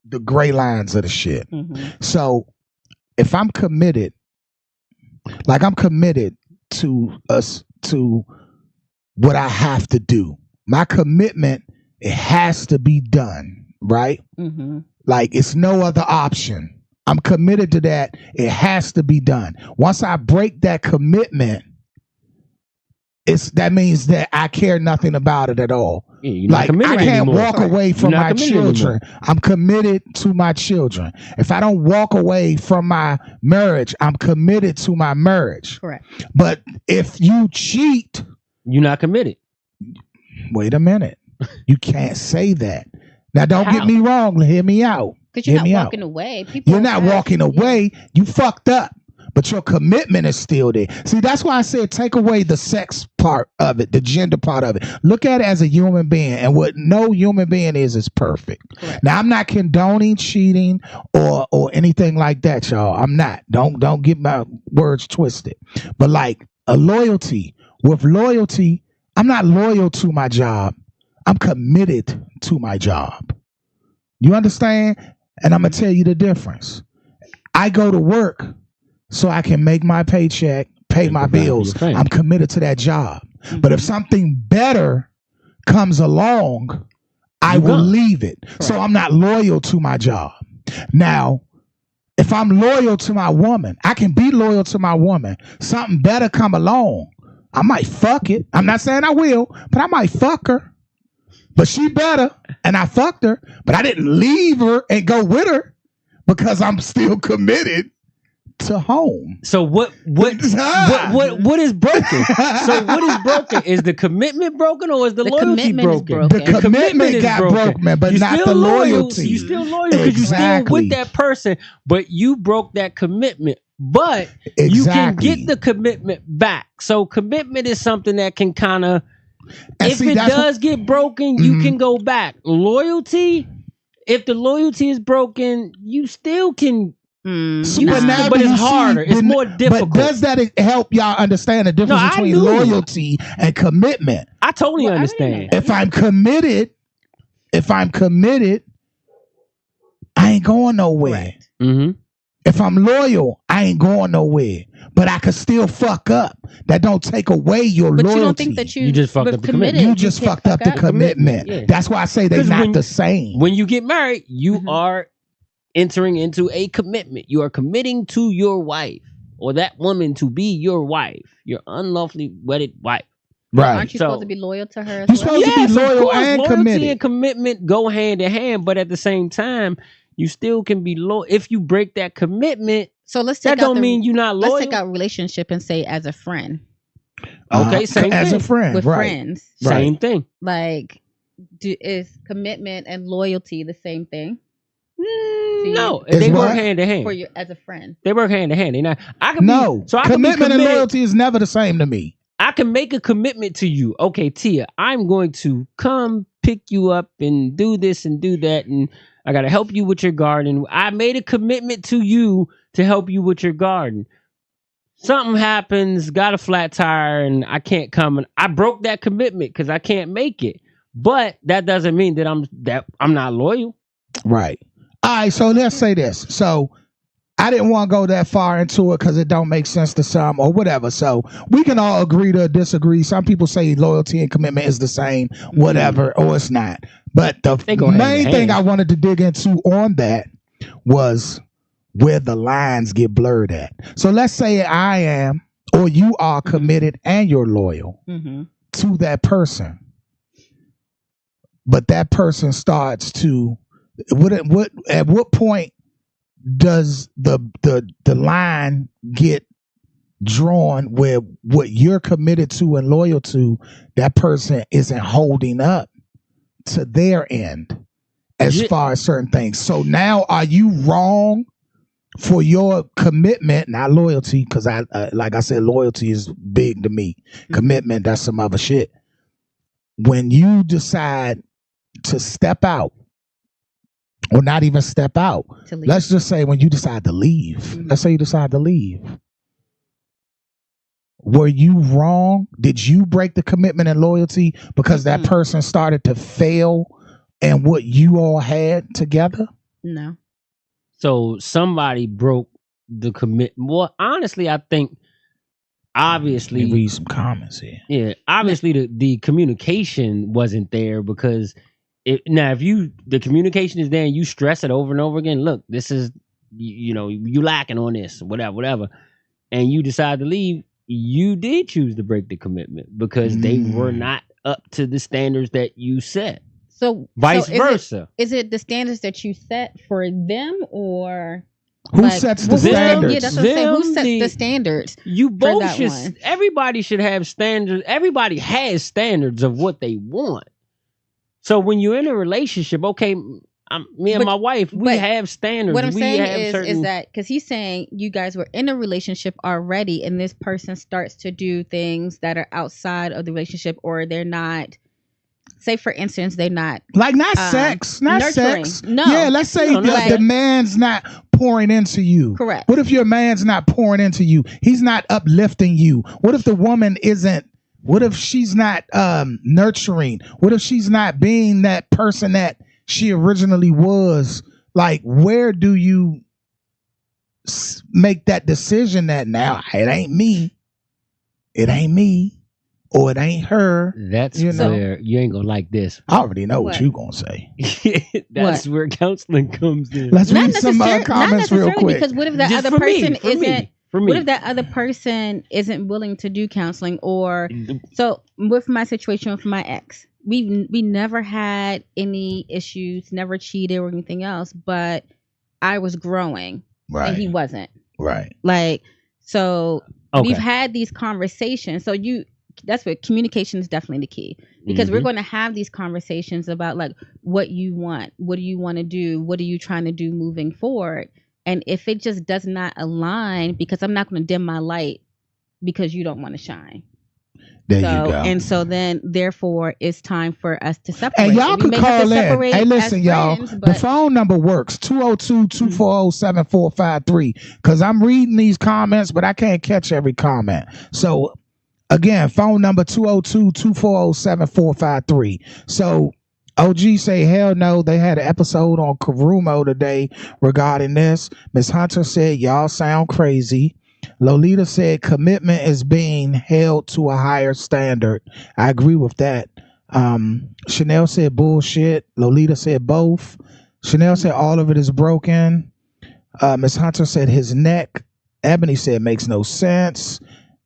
the gray lines of the shit. Mhm. So if I'm committed, like I'm committed to what I have to do. My commitment, it has to be done, right? Mhm. Like it's no other option. I'm committed to that. It has to be done. Once I break that commitment, that means that I care nothing about it at all. Yeah, you're not Like committed I can't anymore. walk away from You're not my committed children. I'm committed to my children. If I don't walk away from my marriage, I'm committed to my marriage. Correct. But if you cheat, You're not committed. wait a minute. You can't say that. Now don't How? get me wrong. Hear me out. Because you're Hear not me out. walking away. People You're not have- walking away. You fucked up. but your commitment is still there. See, that's why I said take away the sex part of it, the gender part of it. Look at it as a human being, and what no human being is perfect. Correct. Now, I'm not condoning cheating or anything like that, y'all. I'm not. Don't get my words twisted. But like a loyalty, with loyalty, I'm not loyal to my job. I'm committed to my job. You understand? And I'm going to tell you the difference. I go to work so I can make my paycheck, pay my bills. I'm committed to that job. Mm-hmm. But if something better comes along, I will leave it. Correct. So I'm not loyal to my job. Now, if I'm loyal to my woman, I can be loyal to my woman. Something better come along, I might fuck it. I'm not saying I will, but I might fuck her. But she better, and I fucked her, but I didn't leave her and go with her because I'm still committed to home. So what is broken? So what is broken? Is the commitment broken or is the loyalty broken? The commitment got broken, but not the loyalty. You still loyal because you still with that person, but you broke that commitment. But you can get the commitment back. So commitment is something that can kind of, if it does get broken, you can go back. Loyalty, if the loyalty is broken, you still can. But it's harder. It's more difficult. But does that help y'all understand the difference between loyalty and commitment? I totally understand. If I'm committed, I ain't going nowhere. Right. Mm-hmm. If I'm loyal, I ain't going nowhere. But I could still fuck up. That don't take away your loyalty. But you don't think that you just fucked up the commitment. You just fucked up the commitment. Yeah. That's why I say they're not the same. When you get married, you are entering into a commitment. You are committing to your wife or that woman to be your wife, your unlawfully wedded wife. Right. Aren't you supposed to be loyal to her? You're supposed to be loyal and committed. Loyalty and commitment go hand in hand, but at the same time, you still can be loyal. If you break that commitment, so let's take that don't mean you're not loyal. Let's take out relationship and say as a friend. Okay, same thing. As a friend, with friends, same thing. Like, is commitment and loyalty the same thing? No, they work hand in hand. For you as a friend, they work hand in hand. Commitment and loyalty is never the same to me. I can make a commitment to you. Okay, Tia, I'm going to come pick you up and do this and do that, and I got to help you with your garden. I made a commitment to you to help you with your garden. Something happens, got a flat tire, and I can't come. And I broke that commitment because I can't make it. But that doesn't mean that I'm not loyal. Right. All right. So let's say this. So I didn't want to go that far into it because it don't make sense to some or whatever. So we can all agree to disagree. Some people say loyalty and commitment is the same, whatever, or it's not. But the main thing I wanted to dig into on that was where the lines get blurred at. So let's say I am or you are committed and you're loyal to that person. But that person starts to at what point does the line get drawn where what you're committed to and loyal to, that person isn't holding up to their end as far as certain things? So now are you wrong for your commitment, not loyalty? Because I like I said, loyalty is big to me. Commitment, that's some other shit. When you decide to step out, or not even step out, let's just say when you decide to leave, let's say you decide to leave. Were you wrong? Did you break the commitment and loyalty because that person started to fail in what you all had together? No. So somebody broke the commitment. Well, honestly, I think obviously. Let me read some comments here. Yeah, obviously the communication wasn't there because if the communication is there and you stress it over and over again, look, this is, you lacking on this, whatever, and you decide to leave, you did choose to break the commitment because they were not up to the standards that you set. So vice versa. Is it the standards that you set for them or who sets the standards? Yeah, that's what I'm saying. Who sets the standards? You both should. Everybody should have standards. Everybody has standards of what they want. So when you're in a relationship, okay, me and But- my wife, we but have standards. What I'm we saying have is certain... that because he's saying you guys were in a relationship already, and this person starts to do things that are outside of the relationship, or they're not. Say, for instance, they're not Like not sex, not nurturing. sex. No. Yeah, let's say No, the, like- the man's not pouring into you. Correct. What if your man's not pouring into you? He's not uplifting you. What if the woman isn't? What if she's not nurturing? What if she's not being that person that she originally was? Like, where do you make that decision that now it ain't me? It ain't me. Or it ain't her. That's you know. where you ain't gonna like this. I already know what What? you gonna say. That's where counseling comes in. Let's not read some necessarily, not comments real necessarily quick. because what if that Just other for me, person for me, isn't? for me. What if that other person isn't willing to do counseling? Or so with my situation with my ex, we never had any issues, never cheated or anything else, but I was growing and he wasn't. Right. Like, so Okay. we've had these conversations. So that's what communication is definitely the key, because we're going to have these conversations about like what you want, what do you want to do, what are you trying to do moving forward, and if it just does not align, because I'm not going to dim my light because you don't want to shine. There So you go. and so then therefore it's time for us to separate. And y'all We could may have to call in. separate Hey, listen, as y'all. friends, The but phone number works 202-240-7453. Because I'm reading these comments, but I can't catch every comment. So, again, phone number 202-240-7453. So, OG say, hell no. They had an episode on Karumo today regarding this. Miss Hunter said, y'all sound crazy. Lolita said commitment is being held to a higher standard. I agree with that. Chanel said bullshit. Lolita said both. Chanel said all of it is broken. Miss Hunter said his neck. Ebony said makes no sense.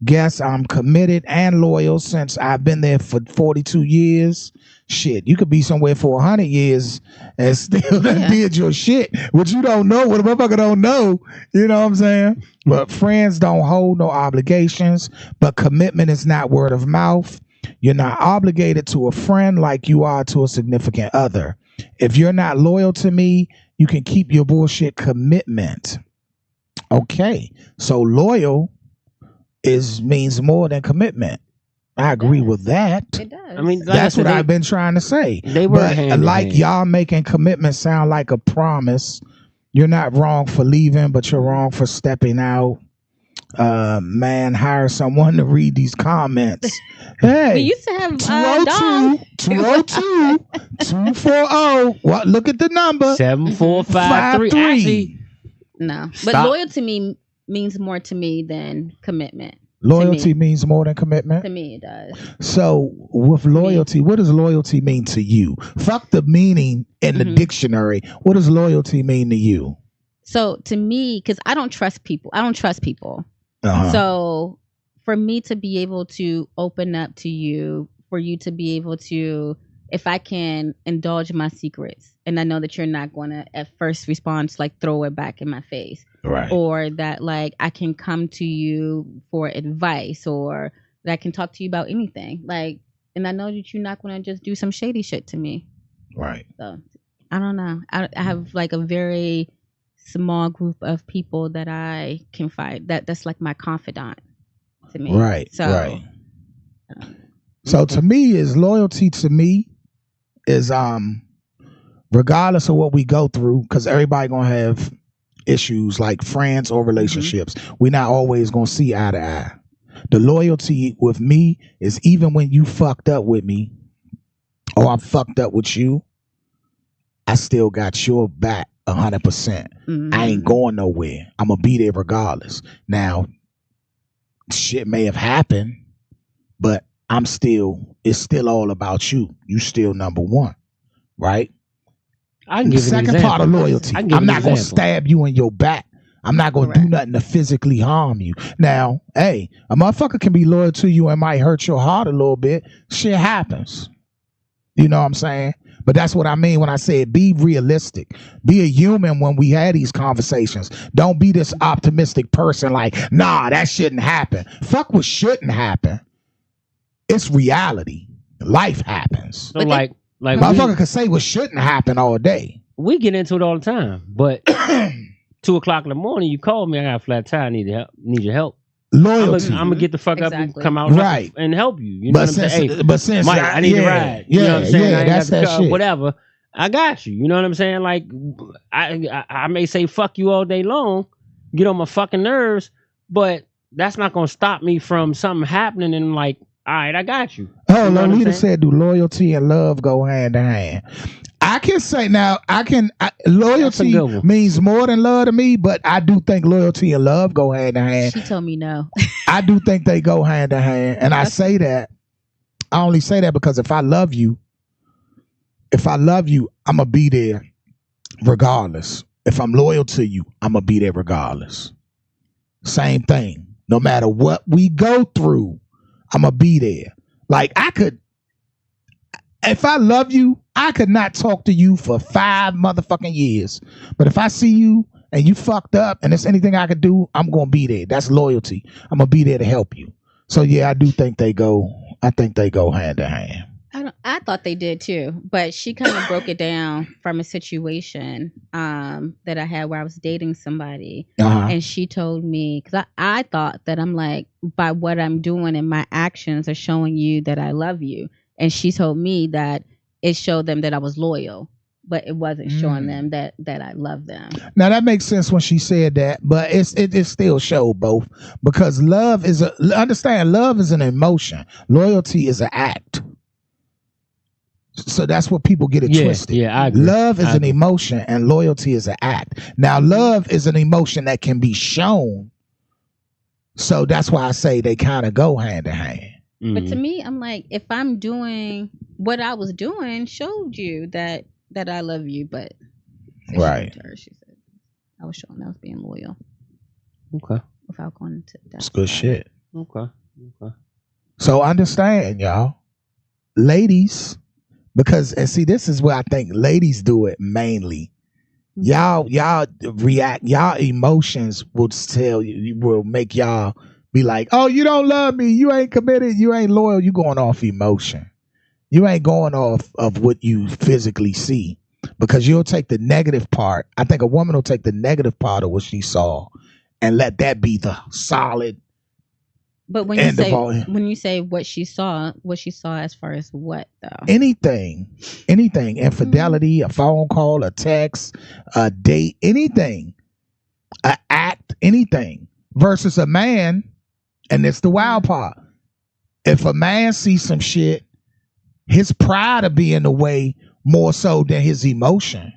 Guess I'm committed and loyal since I've been there for 42 years. Shit, you could be somewhere for 100 years and still done did your shit, which you don't know, what a motherfucker don't know. You know what I'm saying? But friends don't hold no obligations, but commitment is not word of mouth. You're not obligated to a friend like you are to a significant other. If you're not loyal to me, you can keep your bullshit commitment. Okay, so loyal means more than commitment. I agree with that. it does. I mean, like That's I said, what I've been trying to say. They were But hand in like hand. y'all making commitment sound like a promise. You're not wrong for leaving, but you're wrong for stepping out. Man, hire someone to read these comments. Hey, we used to have 202 240. What? Look at the number. 7453. 53. Actually, No, but Stop. loyal to me means more to me than commitment. Loyalty me. means more than commitment. To me, it does. So with loyalty, what does loyalty mean to you? Fuck the meaning in the dictionary. What does loyalty mean to you? So to me, because I don't trust people. Uh-huh. So for me to be able to open up to you, for you to be able to, if I can indulge my secrets, and I know that you're not going to at first respond to like throw it back in my face. Right. Or that like I can come to you for advice, or that I can talk to you about anything. Like, and I know that you're not going to just do some shady shit to me. Right. So I don't know. I have like a very small group of people that I confide. That's like my confidant to me. Right. So, right. So to me, loyalty to me is regardless of what we go through, because everybody gonna have issues like friends or relationships. We're not always gonna see eye to eye. The loyalty with me is even when you fucked up with me or I'm fucked up with you, I still got your back 100%. I ain't going nowhere. I'm gonna be there regardless. Now, shit may have happened, but it's still all about you. You still number one, right? I can give you an Second part of example. loyalty. I can give I'm you an not going to example. stab you in your back. I'm not going to do nothing to physically harm you. Now, hey, a motherfucker can be loyal to you and might hurt your heart a little bit. Shit happens. You know what I'm saying? But that's what I mean when I say be realistic. Be a human when we had these conversations. Don't be this optimistic person like, nah, that shouldn't happen. Fuck what shouldn't happen. It's reality. Life happens. So like Motherfucker can say what shouldn't happen all day. we get into it all the time. But 2:00 in the morning, you call me. I got a flat tire. I need your help. Loyalty. I'm gonna get the fuck up and Exactly. come out Right. and help you. You know what I'm saying? Hey, but since Mike, I need to ride. You know what I'm saying? I ain't that's got the that car, shit. whatever. I got you. You know what I'm saying? Like, I may say fuck you all day long, get on my fucking nerves, but that's not gonna stop me from something happening and like, all right, I got you. Oh, You know what I'm Lolita saying? said, do loyalty and love go hand in hand? I can say now, loyalty good one. means more than love to me, but I do think loyalty and love go hand in hand. She told me no. I do think they go hand in hand. And I say that, I only say that because if I love you, I'm going to be there regardless. If I'm loyal to you, I'm going to be there regardless. Same thing. No matter what we go through, I'm going to be there. Like if I love you, I could not talk to you for 5 motherfucking years. But if I see you and you fucked up and there's anything I could do, I'm going to be there. That's loyalty. I'm going to be there to help you. So yeah, I think they go hand in hand. I thought they did too, but she kind of broke it down from a situation that I had where I was dating somebody, and she told me, because I thought that I'm like, by what I'm doing and my actions are showing you that I love you, and she told me that it showed them that I was loyal, but it wasn't showing them that I love them. Now that makes sense when she said that, but it still showed both, because love is an emotion, loyalty is an act. So that's what people get it twisted. Yeah, I agree. Love is an emotion and loyalty is an act. Now, love is an emotion that can be shown. So that's why I say they kind of go hand in hand. But to me, I'm like, if I'm doing what I was doing, showed you that I love you, but right. She said I was showing I was being loyal. Okay. Without going into that. That's good shit. Okay. So understand, y'all, ladies. Because, and see, this is where I think ladies do it mainly. Y'all react, y'all emotions will make y'all be like, oh, you don't love me, you ain't committed, you ain't loyal, you going off emotion. You ain't going off of what you physically see. Because you'll take the negative part. I think a woman will take the negative part of what she saw and let that be the solid. But when you say what she saw as far as what though? Anything, infidelity, a phone call, a text, a date, anything, an act, anything, versus a man, and it's the wild part. If a man sees some shit, his pride will be in the way more so than his emotion.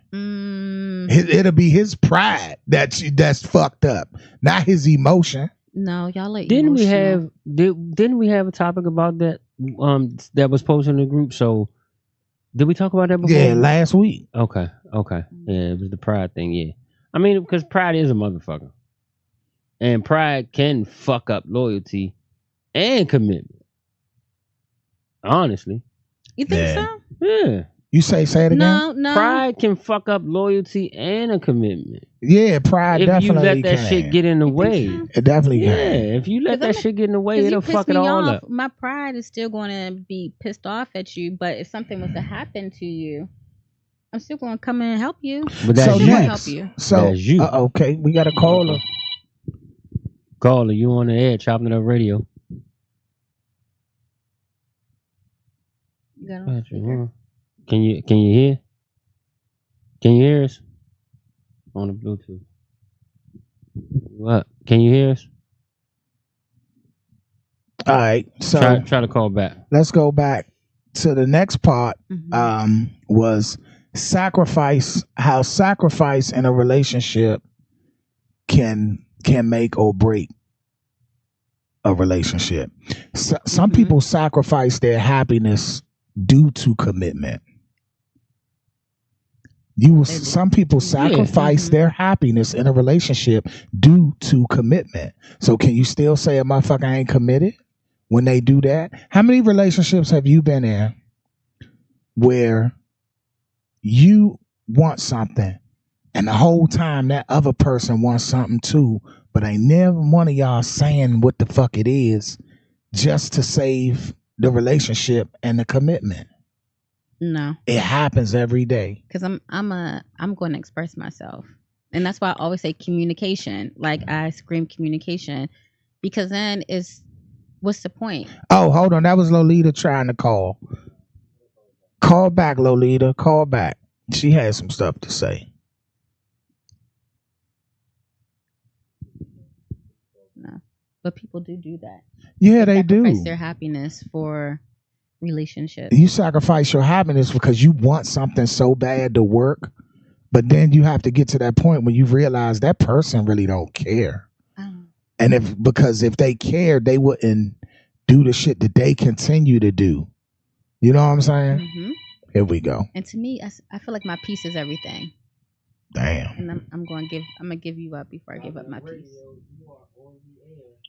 It'll be his pride that's fucked up, not his emotion. No, y'all like didn't we have a topic about that that was posted in the group? So did we talk about that before? Yeah, last week. Okay. Yeah, it was the pride thing, yeah. I mean, because pride is a motherfucker. And pride can fuck up loyalty and commitment. Honestly. You think so? Yeah. You say it again? No. Pride can fuck up loyalty and a commitment. Yeah, pride definitely can. If you let that shit get in the way. It definitely can. Yeah, if you let that shit get in the way, it'll fuck it all up. My pride is still going to be pissed off at you, but if something was to happen to you, I'm still going to come in and help you. But that's you. Help you. So, that's you. Okay, we got a caller. Caller, you on the air, Chopping It Up Radio. You got on speaker? Can you hear? Can you hear us? On the Bluetooth. What? Can you hear us? All right. So try to call back. Let's go back to the next part. Was sacrifice. How sacrifice in a relationship can make or break a relationship. Some people sacrifice their happiness due to commitment. Some people sacrifice their happiness in a relationship due to commitment. So can you still say a motherfucker ain't committed when they do that? How many relationships have you been in where you want something and the whole time that other person wants something too, but ain't never one of y'all saying what the fuck it is just to save the relationship and the commitment? No, It happens every day. because I'm going to express myself, and that's why I always say communication. Like I scream communication, because then what's the point? Oh, hold on. That was Lolita trying to call. Call back, Lolita. Call back. She had some stuff to say. No, but people do that. Yeah, they do. Sacrifice their happiness for relationships. You sacrifice your happiness because you want something so bad to work, but then you have to get to that point when you realize that person really don't care. And because if they cared, they wouldn't do the shit that they continue to do. You know what I'm saying? Mm-hmm. Here we go. And to me, I feel like my peace is everything. Damn. And I'm gonna give you up before I give up my peace.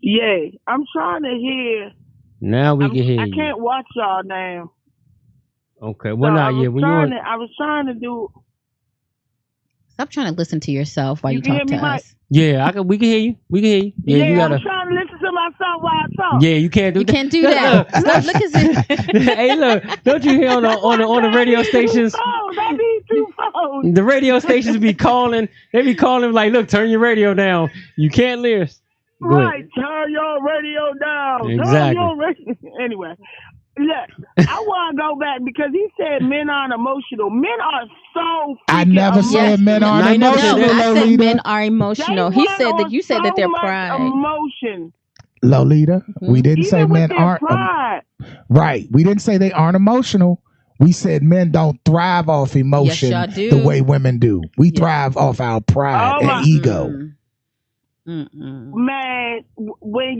Yeah, I'm trying to hear. Now we can hear you. I can't watch y'all now. Okay, well, not yet. I was trying to do. Stop trying to listen to yourself while you can talk hear to me, us. Yeah, we can hear you. We can hear you. Yeah, you gotta. I'm trying to listen to myself while I talk. Yeah, you can't do You that. can't do that. Look at this. Hey, look! Don't you hear on the radio stations? I need 2 phones. The radio stations be calling. They be calling like, "Look, turn your radio down. You can't listen." Go ahead. Right, turn your radio down. Exactly. Turn your radio. Anyway, look, I want to go back because he said men aren't emotional. Men are so. I never said men aren't I never emotional, said I said Lolita. men are emotional. He said that you said that they're pride. Emotion. Lolita, we didn't say Even with men their aren't. pride. Right. We didn't say they aren't emotional. We said men don't thrive off emotion Yes, y'all do. the way women do. We Yeah. thrive off our pride Oh, my- and ego. Man, when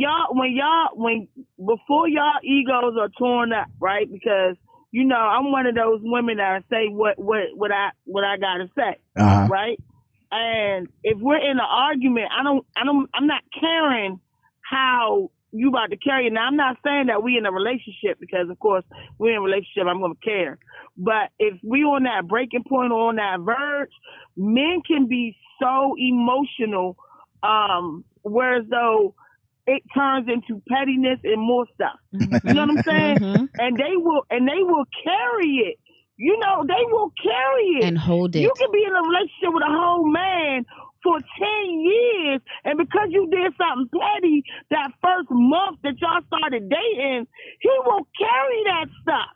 before y'all egos are torn up, right? Because you know I'm one of those women that say what I gotta say, Uh-huh. right? And if we're in an argument, I'm not caring how you about to carry it. Now I'm not saying that we in a relationship because of course we're in a relationship. I'm gonna care, but if we on that breaking point or on that verge, men can be so emotional. Whereas though it turns into pettiness and more stuff. You know what I'm saying? Mm-hmm. And they will carry it. You know, they will carry it. And hold it. You can be in a relationship with a whole man for 10 years, and because you did something petty that first month that y'all started dating, he will carry that stuff.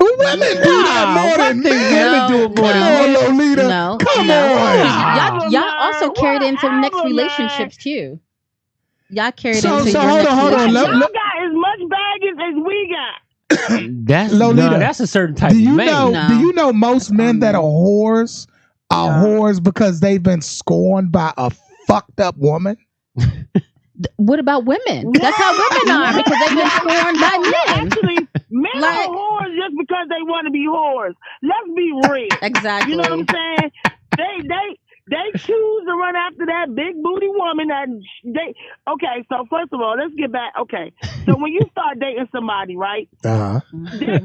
Women do that more than men. No, do it more than Come men. on, Lolita. No, Come no. on. Y'all also carried into the next Whatever, man. relationships too. Y'all carried So into your hold next on. relationship. Y'all got as much baggage as we got. That's Lolita, that's a certain type Do of you man. know? No. Do you know most men that are whores are whores because they've been scorned by a fucked up woman? What about women? That's how women are because they've been scorned by men. Actually, men Like- are whores just because they want to be whores. Let's be real. Exactly. You know what I'm saying? They choose to run after that big booty woman that they. Okay, so first of all, let's get back. Okay, so when you start dating somebody, right? Uh-huh.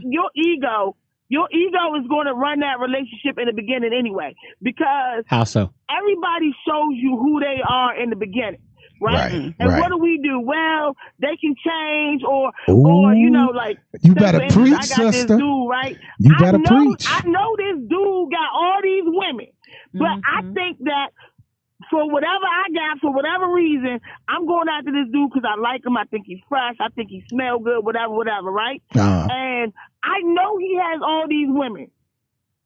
Your ego is going to run that relationship in the beginning anyway, because How so? everybody shows you who they are in the beginning. Right. And right. what do? Well, they can change or Ooh. you know, like You say, better for instance, preach, I got sister. this dude, right? You better preach. I know this dude got all these women, but I think that for whatever I got, for whatever reason, I'm going after this dude because I like him. I think he's fresh. I think he smells good, whatever, right? Uh-huh. And I know he has all these women.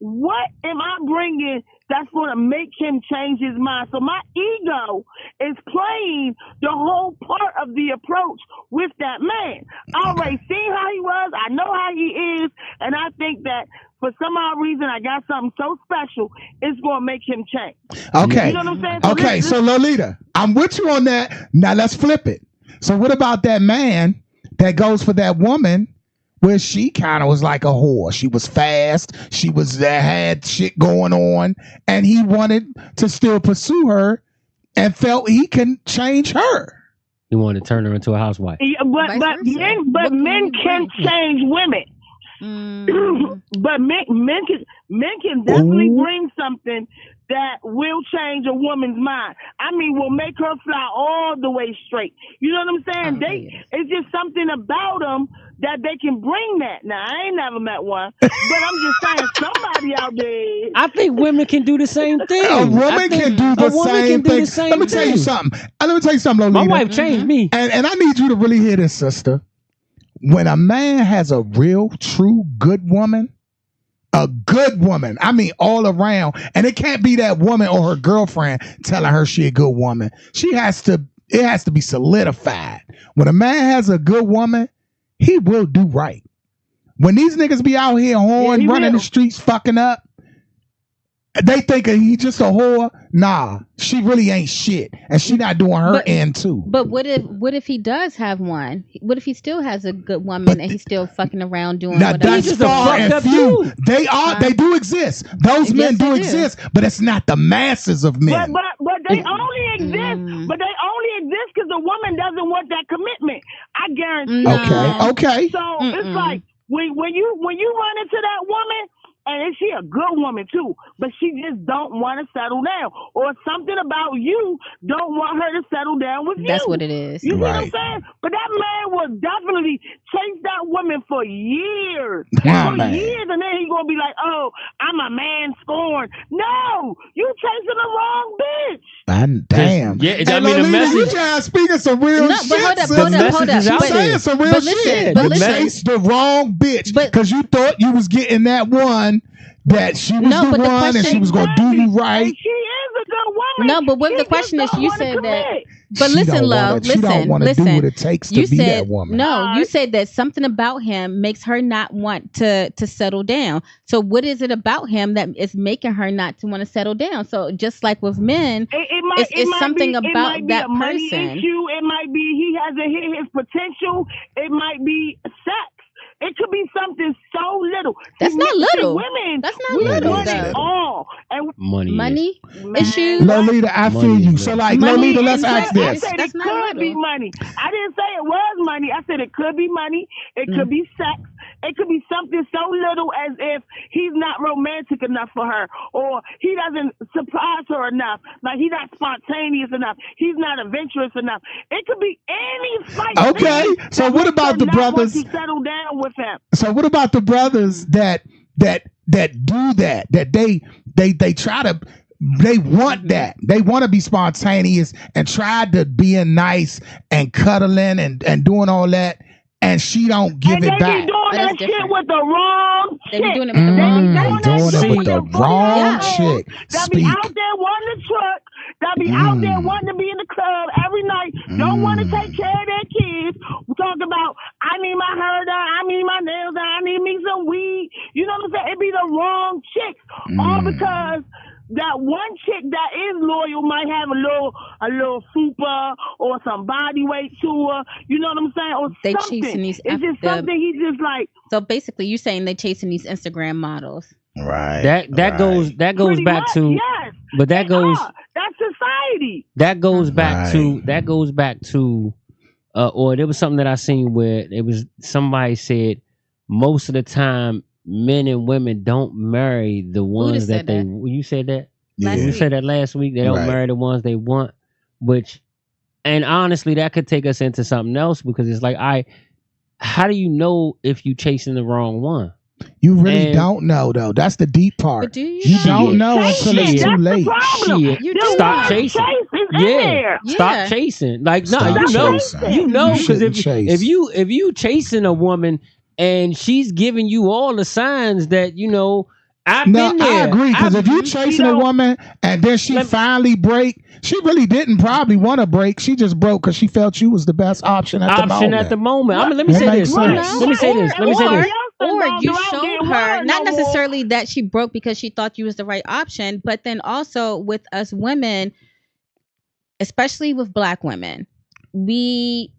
What am I bringing that's going to make him change his mind? So my ego is playing the whole part of the approach with that man. I already seen how he was. I know how he is. And I think that for some odd reason, I got something so special, it's going to make him change. Okay. You know what I'm saying? Okay, so Lolita, I'm with you on that. Now let's flip it. So what about that man that goes for that woman where she kind of was like a whore? She was fast. She was had shit going on, and he wanted to still pursue her and felt he can change her. He wanted to turn her into a housewife. Yeah, but Vice versa. men What can men you can bring? change women. But men can definitely bring something that will change a woman's mind. I mean, will make her fly all the way straight. You know what I'm saying? It's just something about them that they can bring that. Now, I ain't never met one, but I'm just saying somebody out there. I think women can do the same thing. A woman can do the same thing. Let me tell you something. Lolita. My wife changed me. And I need you to really hear this, sister. When a man has a real, true, good woman, I mean all around, and it can't be that woman or her girlfriend telling her she a good woman. It has to be solidified. When a man has a good woman, he will do right. When these niggas be out here running the streets fucking up, they think he just a whore. Nah, she really ain't shit, and she not doing her end too. But what if he does have one? What if he still has a good woman and he's still fucking around doing now whatever? that's far and few. They do exist. Those men do exist, but it's not the masses of men. But they only exist. But they only exist because the woman doesn't want that commitment. I guarantee. Okay. So it's like when you run into that woman. And she a good woman too, but she just don't want to settle down, or something about you don't want her to settle down with you. That's what it is. You see what I'm saying? But that man will definitely chase that woman for years, and then he gonna be like, "Oh, I'm a man scorned." No, you chasing the wrong bitch. Damn. Yeah, I mean the message. You just speaking some real shit. But hold up. You saying some real shit. You chased the wrong bitch because you thought you was getting that one. That she was the one and she was going to do you right. And she is a good woman. No, but what the question is, you said that. But she listen, love, she don't want to do what it takes to be that woman. No, you said that something about him makes her not want to settle down. So what is it about him that is making her not to want to settle down? So just like with men, it's something about that person. It might be he hasn't hit his potential. It might be sex. It could be something so little. That's not little. Women, that's not little. Want it all. And money issues. Lolita, I feel you. So like, Lolita, let's ask this. I said it could be money. I didn't say it was money. I said it could be money. It could be sex. It could be something so little as if he's not romantic enough for her, or he doesn't surprise her enough. Like he's not spontaneous enough. He's not adventurous enough. It could be any fight. Okay. So what about the brothers? To settle down with him. So what about the brothers that do that? That they try to. They want that. They want to be spontaneous and try to being nice and cuddling and doing all that. And she don't give it back. They be doing that shit with the wrong chick. They be doing it with the wrong chick. Doing it with the wrong chick. That be out there wanting the truck. That be out there wanting to be in the club every night. Don't want to take care of their kids. We talk about, I need my hair done. I need my nails done. I need me some weed. You know what I'm saying? It be the wrong chicks. All because that one chick that is loyal might have a little fupa or some body weight to her. You know what I'm saying? Or they something. Chasing these it's just something he's just like. So basically, you're saying they chasing these Instagram models. Right. That goes back much, to. Yes, but that goes. That's society. That goes back to. Or there was something that I seen where it was somebody said most of the time men and women don't marry the ones that they. You said that. Yeah. You said that last week. They don't marry the ones they want, and honestly, that could take us into something else because it's like, how do you know if you chasing the wrong one? You really don't know though. That's the deep part. But do you don't know until it's too late. Stop chasing. Stop chasing. Like no, you know, because if you chasing a woman and she's giving you all the signs that I've been there. I agree because if you chasing a woman and then she finally break, she really didn't probably want to break. She just broke because she felt you was the best option at the moment. I mean, let me say this. Or you showed her, not necessarily that she broke because she thought you was the right option, but then also with us women, especially with Black women, you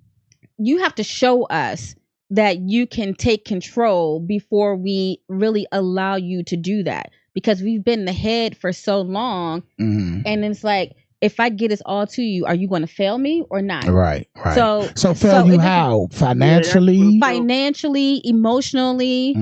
have to show us that you can take control before we really allow you to do that, because we've been in the head for so long. And it's like, if I get this all to you, are you going to fail me or not? Right. So fail you it how? Financially? Financially, emotionally,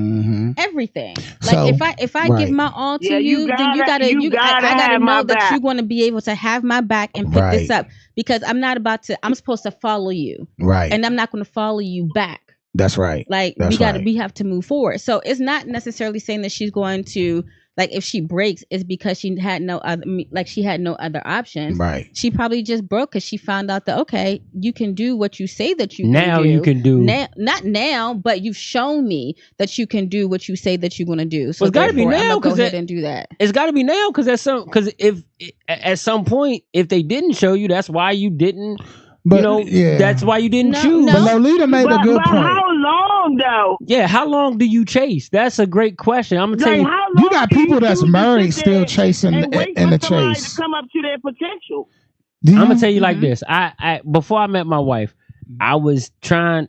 everything. Like So, if I give my all to you, then I gotta know that you're going to be able to have my back and pick this up, because I'm supposed to follow you. Right. And I'm not going to follow you back. That's right. Like we have to move forward. So it's not necessarily saying that she's going to, like, if she breaks, it's because she had no other options. Right. She probably just broke because she found out that, okay, you can do what you say that you now can do. You can do not now, but you've shown me that you can do what you say that you're going to do. So it's got to be now, go ahead and do that. It's got to be now, because if at some point, if they didn't show you, that's why you didn't. But, that's why you didn't choose. But Lolita made a good point. How long though? Yeah, how long do you chase? That's a great question. I'm gonna tell you. You got people that's married still chasing in the chase. To come up to their potential. I'm gonna tell you like this. I before I met my wife, I was chasing.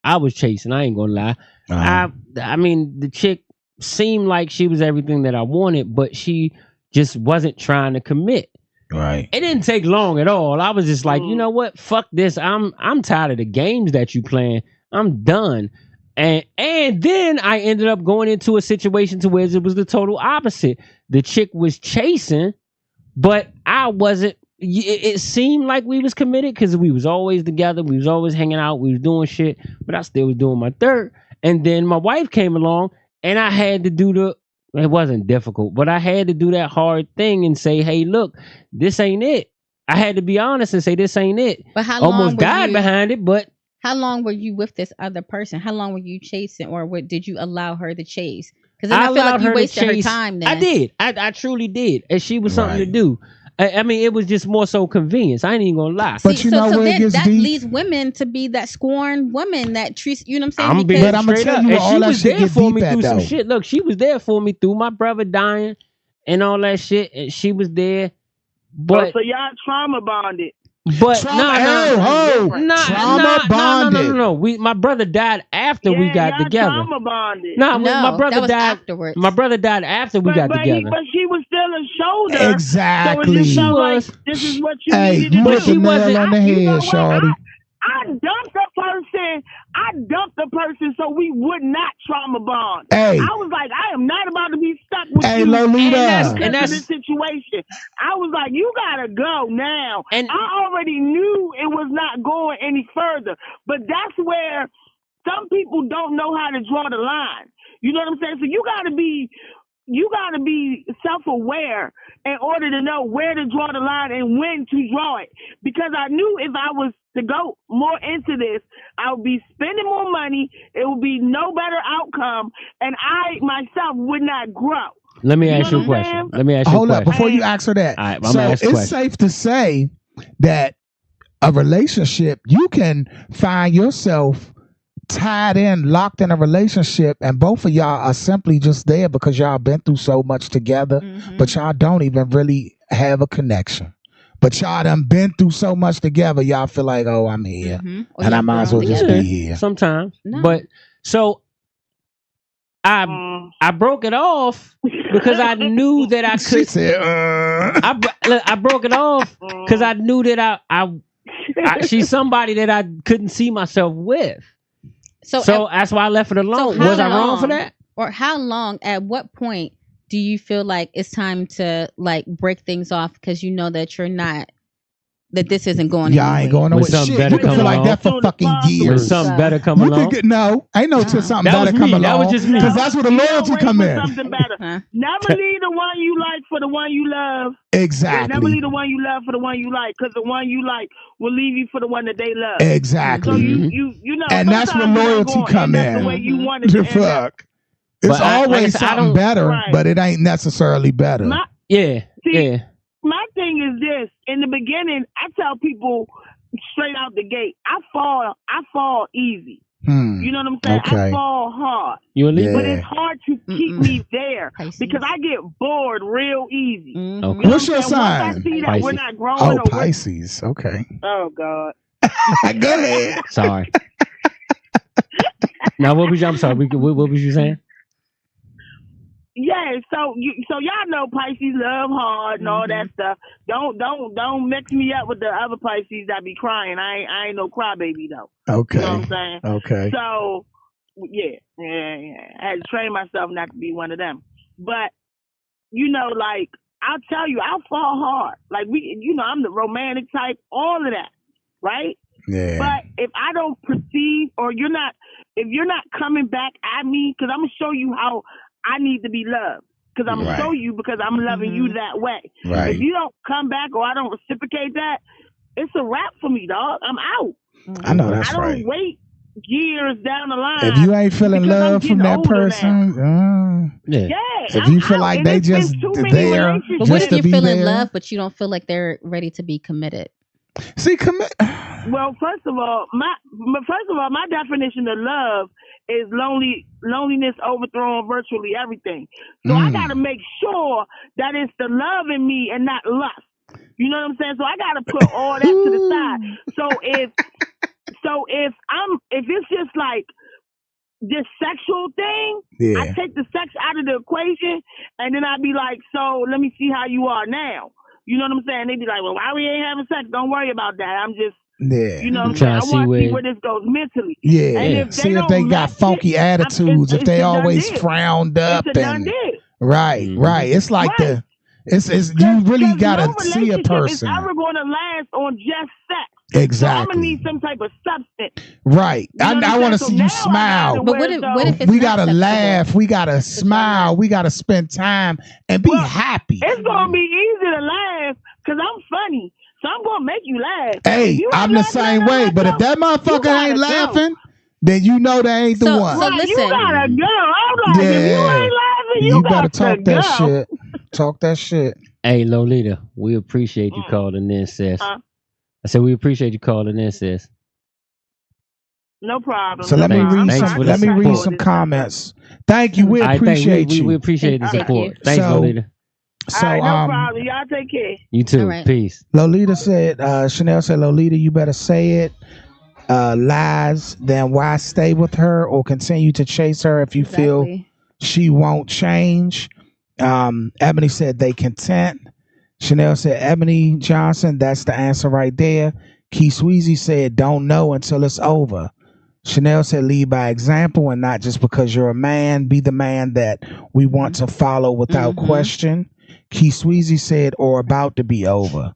I ain't gonna lie. I mean, the chick seemed like she was everything that I wanted, but she just wasn't trying to commit. Right. It didn't take long at all. I was just like, you know what? Fuck this. I'm tired of the games that you playing. I'm done. And then I ended up going into a situation to where it was the total opposite. The chick was chasing, but I wasn't. It seemed like we was committed because we was always together. We was always hanging out. We was doing shit, but I still was doing my dirt. And then my wife came along, and I had to do it wasn't difficult, but I had to do that hard thing and say, hey, look, this ain't it. I had to be honest and say, this ain't it. But how long almost died behind it, but. How long were you with this other person? How long were you chasing, or did you allow her to chase? Because I feel like you wasted her time then. I did. I truly did. And she was something to do. I mean, it was just more so convenience. I ain't even gonna lie. But that leads women to be that scorned woman that treats, you know what I'm saying? But I'm gonna tell you, all that shit get deep at though. Some shit. Look, she was there for me through my brother dying and all that shit, and she was there. But so y'all trauma bonded. But no. My brother died after we got together. Trauma bonded. My brother died afterwards. My brother died after we got together. But she was still a shoulder. Exactly. So like, this is what you needed to do. But she wasn't on the head, shorty. I dumped the person so we would not trauma bond. Hey. I was like, I am not about to be stuck with you. Lolita. And that's this situation. I was like, you gotta go now. And I already knew it was not going any further. But that's where some people don't know how to draw the line. You know what I'm saying? So you gotta be self-aware in order to know where to draw the line and when to draw it. Because I knew if I was to go more into this, I would be spending more money. It would be no better outcome, and I myself would not grow. Let me ask you a question. Hold up before you ask her that. All right, so it's safe to say that a relationship, you can find yourself tied in, locked in a relationship, and both of y'all are simply just there because y'all been through so much together, but y'all don't even really have a connection. But y'all done been through so much together, y'all feel like, oh, I'm here. And I might as well just be here. Sometimes. No. But so I broke it off because I knew that I could. She said, I broke it off because I knew that she's somebody that I couldn't see myself with. So that's why I left it alone. Was I wrong for that? Or how long, at what point do you feel like it's time to like break things off because you know that you're not, that this isn't going anywhere? I ain't going nowhere. Shit, we feel like that for fucking years. When something better come along? Ain't no till something better come along. That was just me. Because that's where the loyalty come in. Something better. Never leave the one you like for the one you love. Exactly. Never leave the one you love for the one you like, because the one you like will leave you for the one that they love. Exactly. So you know, and that's where loyalty come in. The way you want it to fuck. It's always something better, but it ain't necessarily better. My thing is this: in the beginning, I tell people straight out the gate, I fall easy. You know what I'm saying? Okay. I fall hard. But it's hard to keep me there because I get bored real easy. Okay. What's your sign? Once I see that we're not growing. Pisces. Okay. Oh God. Go ahead. Sorry. Now, I'm sorry. What was you saying? Yeah, so y'all know Pisces love hard and all that stuff. Don't mix me up with the other Pisces that be crying. I ain't no crybaby though. Okay. You know what I'm saying? Okay. So yeah. I had to train myself not to be one of them. But like I'll tell you, I'll fall hard. Like I'm the romantic type, all of that, right? Yeah. But if I don't perceive, or if you're not coming back at me, because I'm gonna show you how I need to be loved, because I'm gonna show you, because I'm loving you that way. Right. If you don't come back or I don't reciprocate that, it's a wrap for me, dog. I'm out. I know that's right. I don't wait years down the line. If you ain't feeling love from that person, if you feel like they just there, but what if you're feeling love, but you don't feel like they're ready to be committed? See, commit. Well, first of all, my definition of love is loneliness overthrowing virtually everything. So I got to make sure that it's the love in me and not lust. You know what I'm saying? So I got to put all that to the side. So if it's just like this sexual thing, I take the sex out of the equation, and then I'd be like, so let me see how you are now. You know what I'm saying? They'd be like, well, why we ain't having sex? Don't worry about that. I'm just, you know what I'm saying? I want to see where this goes mentally. Yeah. And see if they got funky attitudes, if they always frowned up. Right. It's like you really got to see a person. It's ever going to last on just sex. Exactly. So I'm gonna need some type of substance. Right. I want to see you smile. But what if it's we gotta laugh? We gotta smile. We gotta spend time and be happy. It's gonna be easy to laugh because I'm funny, so I'm gonna make you laugh. Hey, I'm the same way. But if that motherfucker ain't laughing, then you know that ain't the one. So listen, you gotta go. I'm like, if you ain't laughing, you better talk that go. shit. Talk that shit. Hey, Lolita, we appreciate you calling in, sis. I said we appreciate you calling in, sis. No problem. So let me read some comments. Thank you. We appreciate you. We appreciate the support. Thanks, Lolita. So no problem. Y'all take care. You too. Right. Peace. Lolita said, Chanel said, Lolita, you better say it. Lies, then why stay with her or continue to chase her if you feel she won't change? Ebony said they content. Chanel said, Ebony Johnson, that's the answer right there. Key Sweezy said, don't know until it's over. Chanel said, lead by example and not just because you're a man. Be the man that we want to follow without question. Key Sweezy said, or about to be over.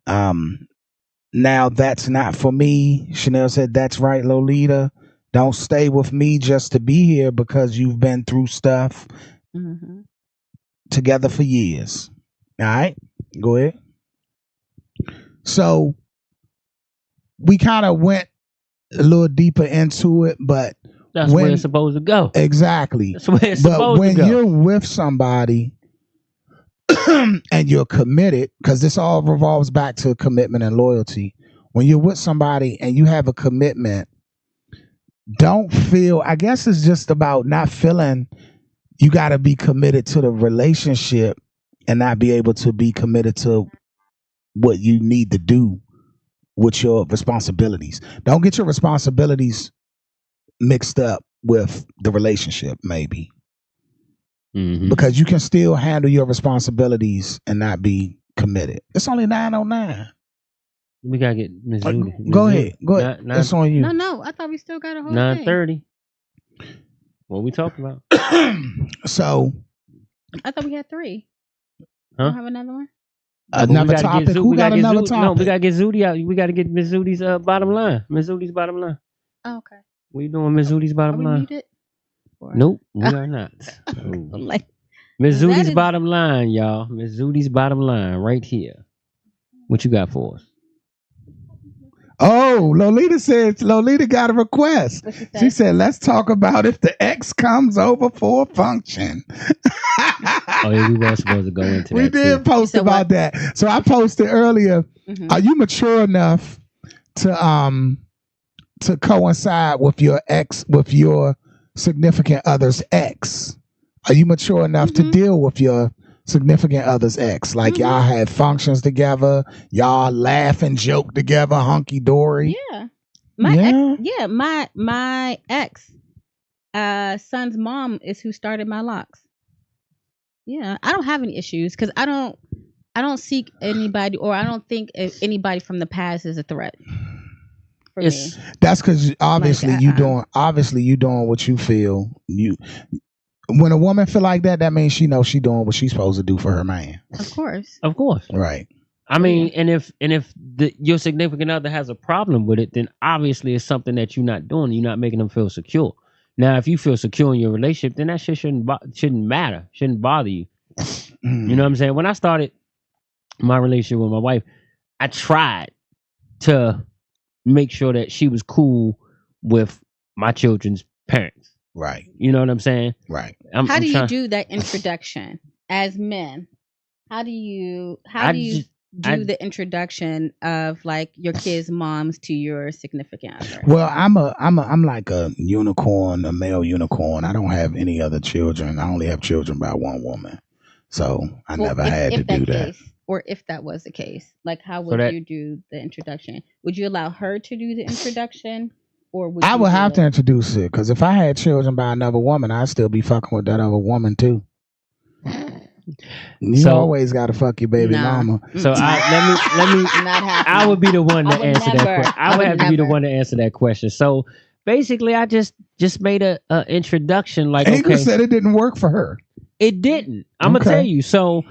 Now that's not for me. Chanel said, that's right, Lolita. Don't stay with me just to be here because you've been through stuff together for years. All right, go ahead. So we kind of went a little deeper into it, but that's where it's supposed to go. Exactly. That's where it's supposed to go. But when you're with somebody and you're committed, because this all revolves back to commitment and loyalty. When you're with somebody and you have a commitment, don't feel, I guess it's just about not feeling you got to be committed to the relationship and not be able to be committed to what you need to do with your responsibilities. Don't get your responsibilities mixed up with the relationship, maybe. Because you can still handle your responsibilities and not be committed. It's only 9:09. We gotta get Ms. Judy. Go ahead. It's on you. No. I thought we still got a whole 9:30. What we talking about? So I thought we had 3. Huh? Don't have another one? Another topic? Who got another topic? No, we gotta get Zudi out. We gotta get Ms. Zudi's bottom line. Ms. Zudi's bottom line. Oh, okay. What you doing, Ms. Zudi's bottom line? Muted? Nope, we are not. I'm like, Ms. Zudi's bottom line, y'all. Ms. Zudi's bottom line right here. What you got for us? Oh, Lolita got a request. She said, let's talk about if the ex comes over for a function. Oh, yeah, we were supposed to go into that. We did post about that. So I posted earlier, are you mature enough to coincide with your ex, with your significant other's ex? Are you mature enough to deal with your significant other's ex? Like y'all had functions together, y'all laugh and joke together, hunky dory. Yeah. My ex son's mom is who started my locks. Yeah, I don't have any issues because I don't seek anybody, or I don't think anybody from the past is a threat for me. That's because obviously Like, you doing what you feel. When a woman feel like that, that means she knows she doing what she's supposed to do for her man. Of course. Right. I mean, and if your significant other has a problem with it, then obviously it's something that you're not doing. You're not making them feel secure. Now, if you feel secure in your relationship, then that shit shouldn't matter, shouldn't bother you. You know what I'm saying? When I started my relationship with my wife, I tried to make sure that she was cool with my children's parents. Right. You know what I'm saying? Right. How do you do that introduction as men? How do you do the introduction of like your kids' moms to your significant other? Well, I'm like a unicorn, a male unicorn. I don't have any other children. I only have children by one woman. So I never had to do that. Or if that was the case, like how would you do the introduction? Would you allow her to do the introduction? Or would I would have to introduce it, because if I had children by another woman, I'd still be fucking with that other woman too. You always gotta fuck your baby mama. So let me. I would be the one to answer that question. I would have to be the one to answer that question. So basically, I just made a introduction. Like, Ingrid said it didn't work for her. It didn't. I'm gonna tell you. So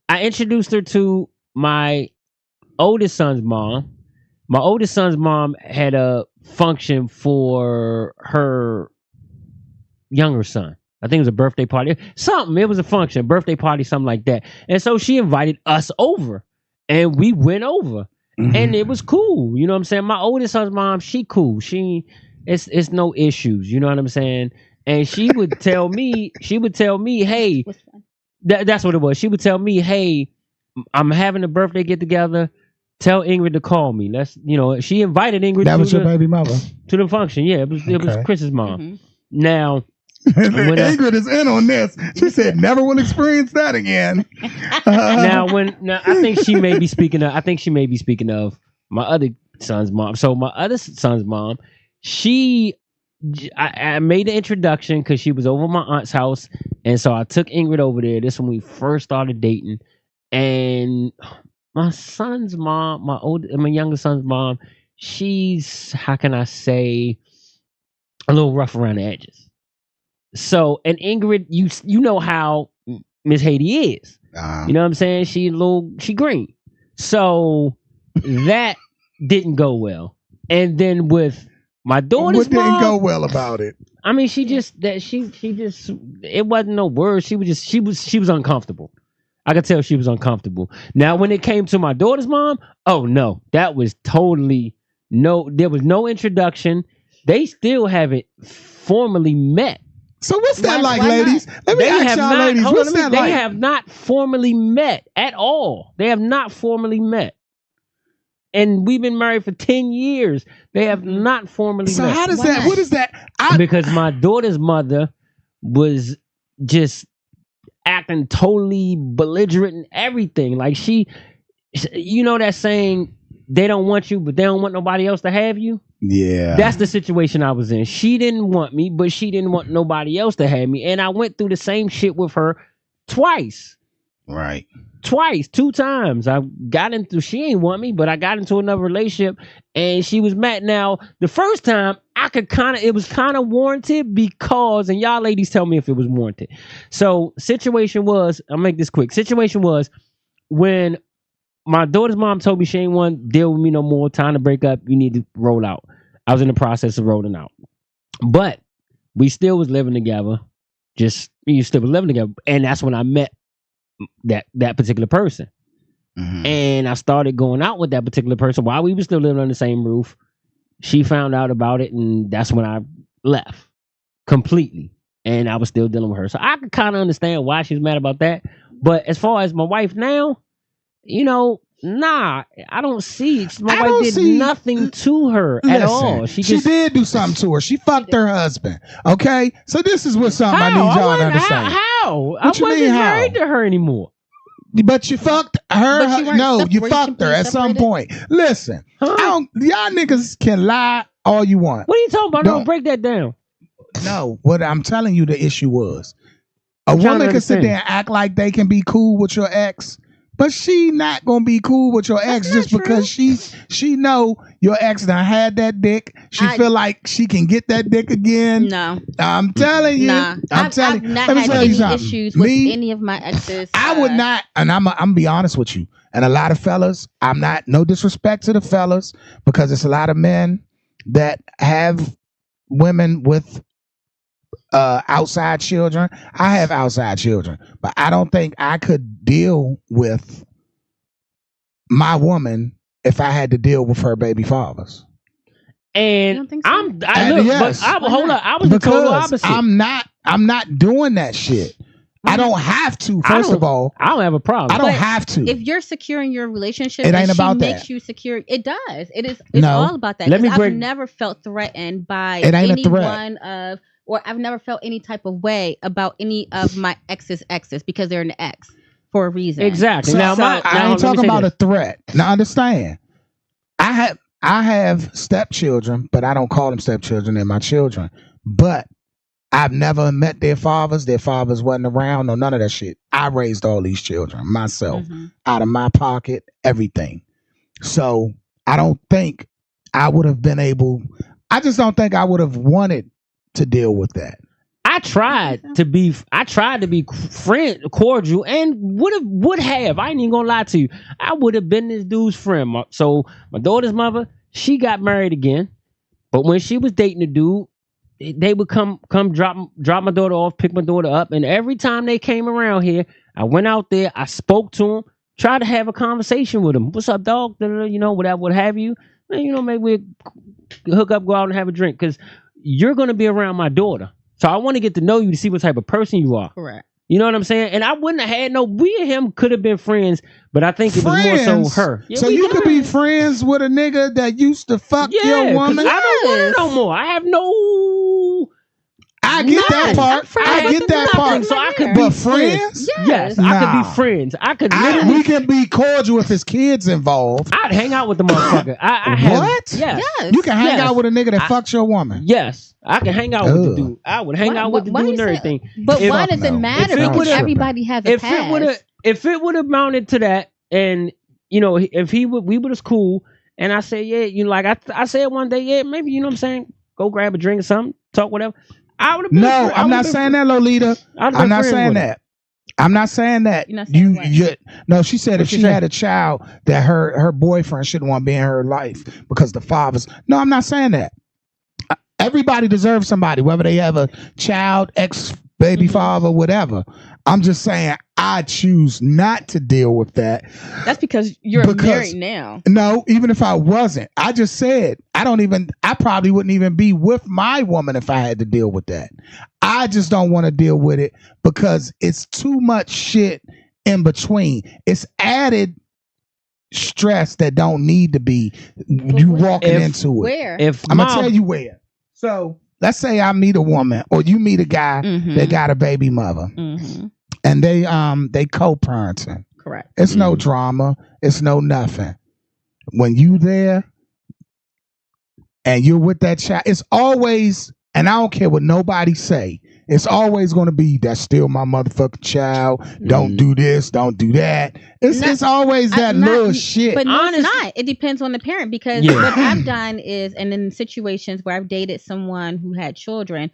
I introduced her to my oldest son's mom. My oldest son's mom had a function for her younger son. I think it was a birthday party. Something. It was a function, birthday party, something like that. And so she invited us over. And we went over. Mm-hmm. And it was cool. You know what I'm saying? My oldest son's mom, she cool. It's no issues. You know what I'm saying? And she would tell me, hey, that's what it was. She would tell me, hey, I'm having a birthday get together. Tell Ingrid to call me. She invited Ingrid. That was your baby mother to the function. Yeah, it was Chris's mom. Mm-hmm. Now, Ingrid is in on this. She said, "Never will experience that again." Now, I think she may be speaking of my other son's mom. So my other son's mom, I made the introduction because she was over at my aunt's house, and so I took Ingrid over there. This when we first started dating, and my son's mom, my younger son's mom, she's, how can I say, a little rough around the edges. So, and Ingrid, you know how Miss Haiti is. You know what I'm saying? She green. So that didn't go well. And then with my daughter's mom, what didn't go well about it? I mean, she just it wasn't no words. She was uncomfortable. I could tell she was uncomfortable. Now, when it came to my daughter's mom, oh no, that was totally there was no introduction. They still haven't formally met. So what's that like, ladies? Let me ask y'all, ladies, what's that like? They have not formally met at all. They have not formally met. And we've been married for 10 years. They have not formally met. So how does that, what is that? Because my daughter's mother was just acting totally belligerent and everything. Like you know that saying, they don't want you, but they don't want nobody else to have you? Yeah. That's the situation I was in. She didn't want me, but she didn't want nobody else to have me. And I went through the same shit with her twice. Right. Twice, 2 times. She ain't want me, but I got into another relationship and she was mad. Now, the first time it was kind of warranted because, and y'all ladies tell me if it was warranted. So situation was, I'll make this quick. Situation was when my daughter's mom told me she ain't want to deal with me no more. Time to break up. You need to roll out. I was in the process of rolling out. But we still was living together. We still was living together. And that's when I met that particular person. Mm-hmm. And I started going out with that particular person while we were still living on the same roof. She found out about it, and that's when I left completely. And I was still dealing with her. So I could kind of understand why she's mad about that. But as far as my wife now, nah, I don't see. My wife did nothing to her at all. She did do something to her. She fucked her husband. Okay? So this is something I need y'all to understand. How? I wasn't married to her anymore. But you fucked her. No, you fucked her at some point. Listen, y'all niggas can lie all you want. What are you talking about? Don't break that down. No, what I'm telling you the issue was. A woman can sit there and act like they can be cool with your ex, but she not gonna be cool with your ex just because she know your ex done had that dick. She feel like she can get that dick again. No, I'm telling you. Nah. I've not had any issues with any of my exes. I would not, and I'm gonna be honest with you. And a lot of fellas, I'm not, no disrespect to the fellas, because it's a lot of men that have women with outside children. I have outside children, but I don't think I could deal with my woman if I had to deal with her baby fathers. And don't think so? hold up. I was the total opposite. I'm not doing that shit. I don't have to. First of all, I don't have a problem. I don't have to. If you're securing your relationship, it ain't about makes that. you secure. It does. It's all about that. I've never felt threatened by anyone or I've never felt any type of way about any of my exes because they're an ex for a reason. Exactly. So, I ain't talking about a threat. Now understand, I have stepchildren, but I don't call them stepchildren. They're my children. But I've never met their fathers. Their fathers wasn't around or none of that shit. I raised all these children myself, out of my pocket, everything. So I don't think I would have been able. I just don't think I would have wanted to deal with that. I tried to be cordial, and would have. I ain't even gonna lie to you. I would have been this dude's friend. So my daughter's mother, she got married again, but when she was dating the dude, they would come drop my daughter off, pick my daughter up, and every time they came around here, I went out there, I spoke to him, tried to have a conversation with him. What's up, dog? You know, whatever, what have you. You know, maybe we hook up, go out and have a drink, because you're gonna be around my daughter. So I want to get to know you to see what type of person you are. Correct. You know what I'm saying? And I wouldn't have had we and him could have been friends, but I think it was more so her. Yeah, so you could be friends with a nigga that used to fuck your woman? I don't want it no more. I have no... I get that part. I get that part. So I could be friends? Yes, I could be friends. We can be cordial if his kid's involved. I'd hang out with the motherfucker. What? Yes. You can hang out with a nigga that fucks your woman. Yes. I can hang out with the dude. I would hang out with the dude and everything. But why does it matter? Because everybody has a past. If it would have mounted to that, and you know, if we was cool, and I said, yeah, you know, like I said one day, yeah, maybe, you know what I'm saying, go grab a drink or something, talk whatever. I would have been. No, I'm not saying that, Lolita. I'm not saying that. I'm not saying that. No, she said if she had a child that her boyfriend shouldn't want to be in her life because the fathers. No, I'm not saying that. Everybody deserves somebody, whether they have a child, ex-baby father, whatever. I'm just saying I choose not to deal with that. That's because you're married now. No, even if I wasn't. I just said I probably wouldn't even be with my woman if I had to deal with that. I just don't want to deal with it because it's too much shit in between. It's added stress that don't need to be. You walking into it. Where? I'm going to tell you where. So let's say I meet a woman or you meet a guy that got a baby mother and they co-parenting. Correct. It's no drama. It's no nothing. When you there and you're with that child, it's always, and I don't care what nobody say, it's always going to be, that's still my motherfucking child. Don't do this. Don't do that. It's always that little shit. But no, it's not. It depends on the parent because what I've done is, and in situations where I've dated someone who had children,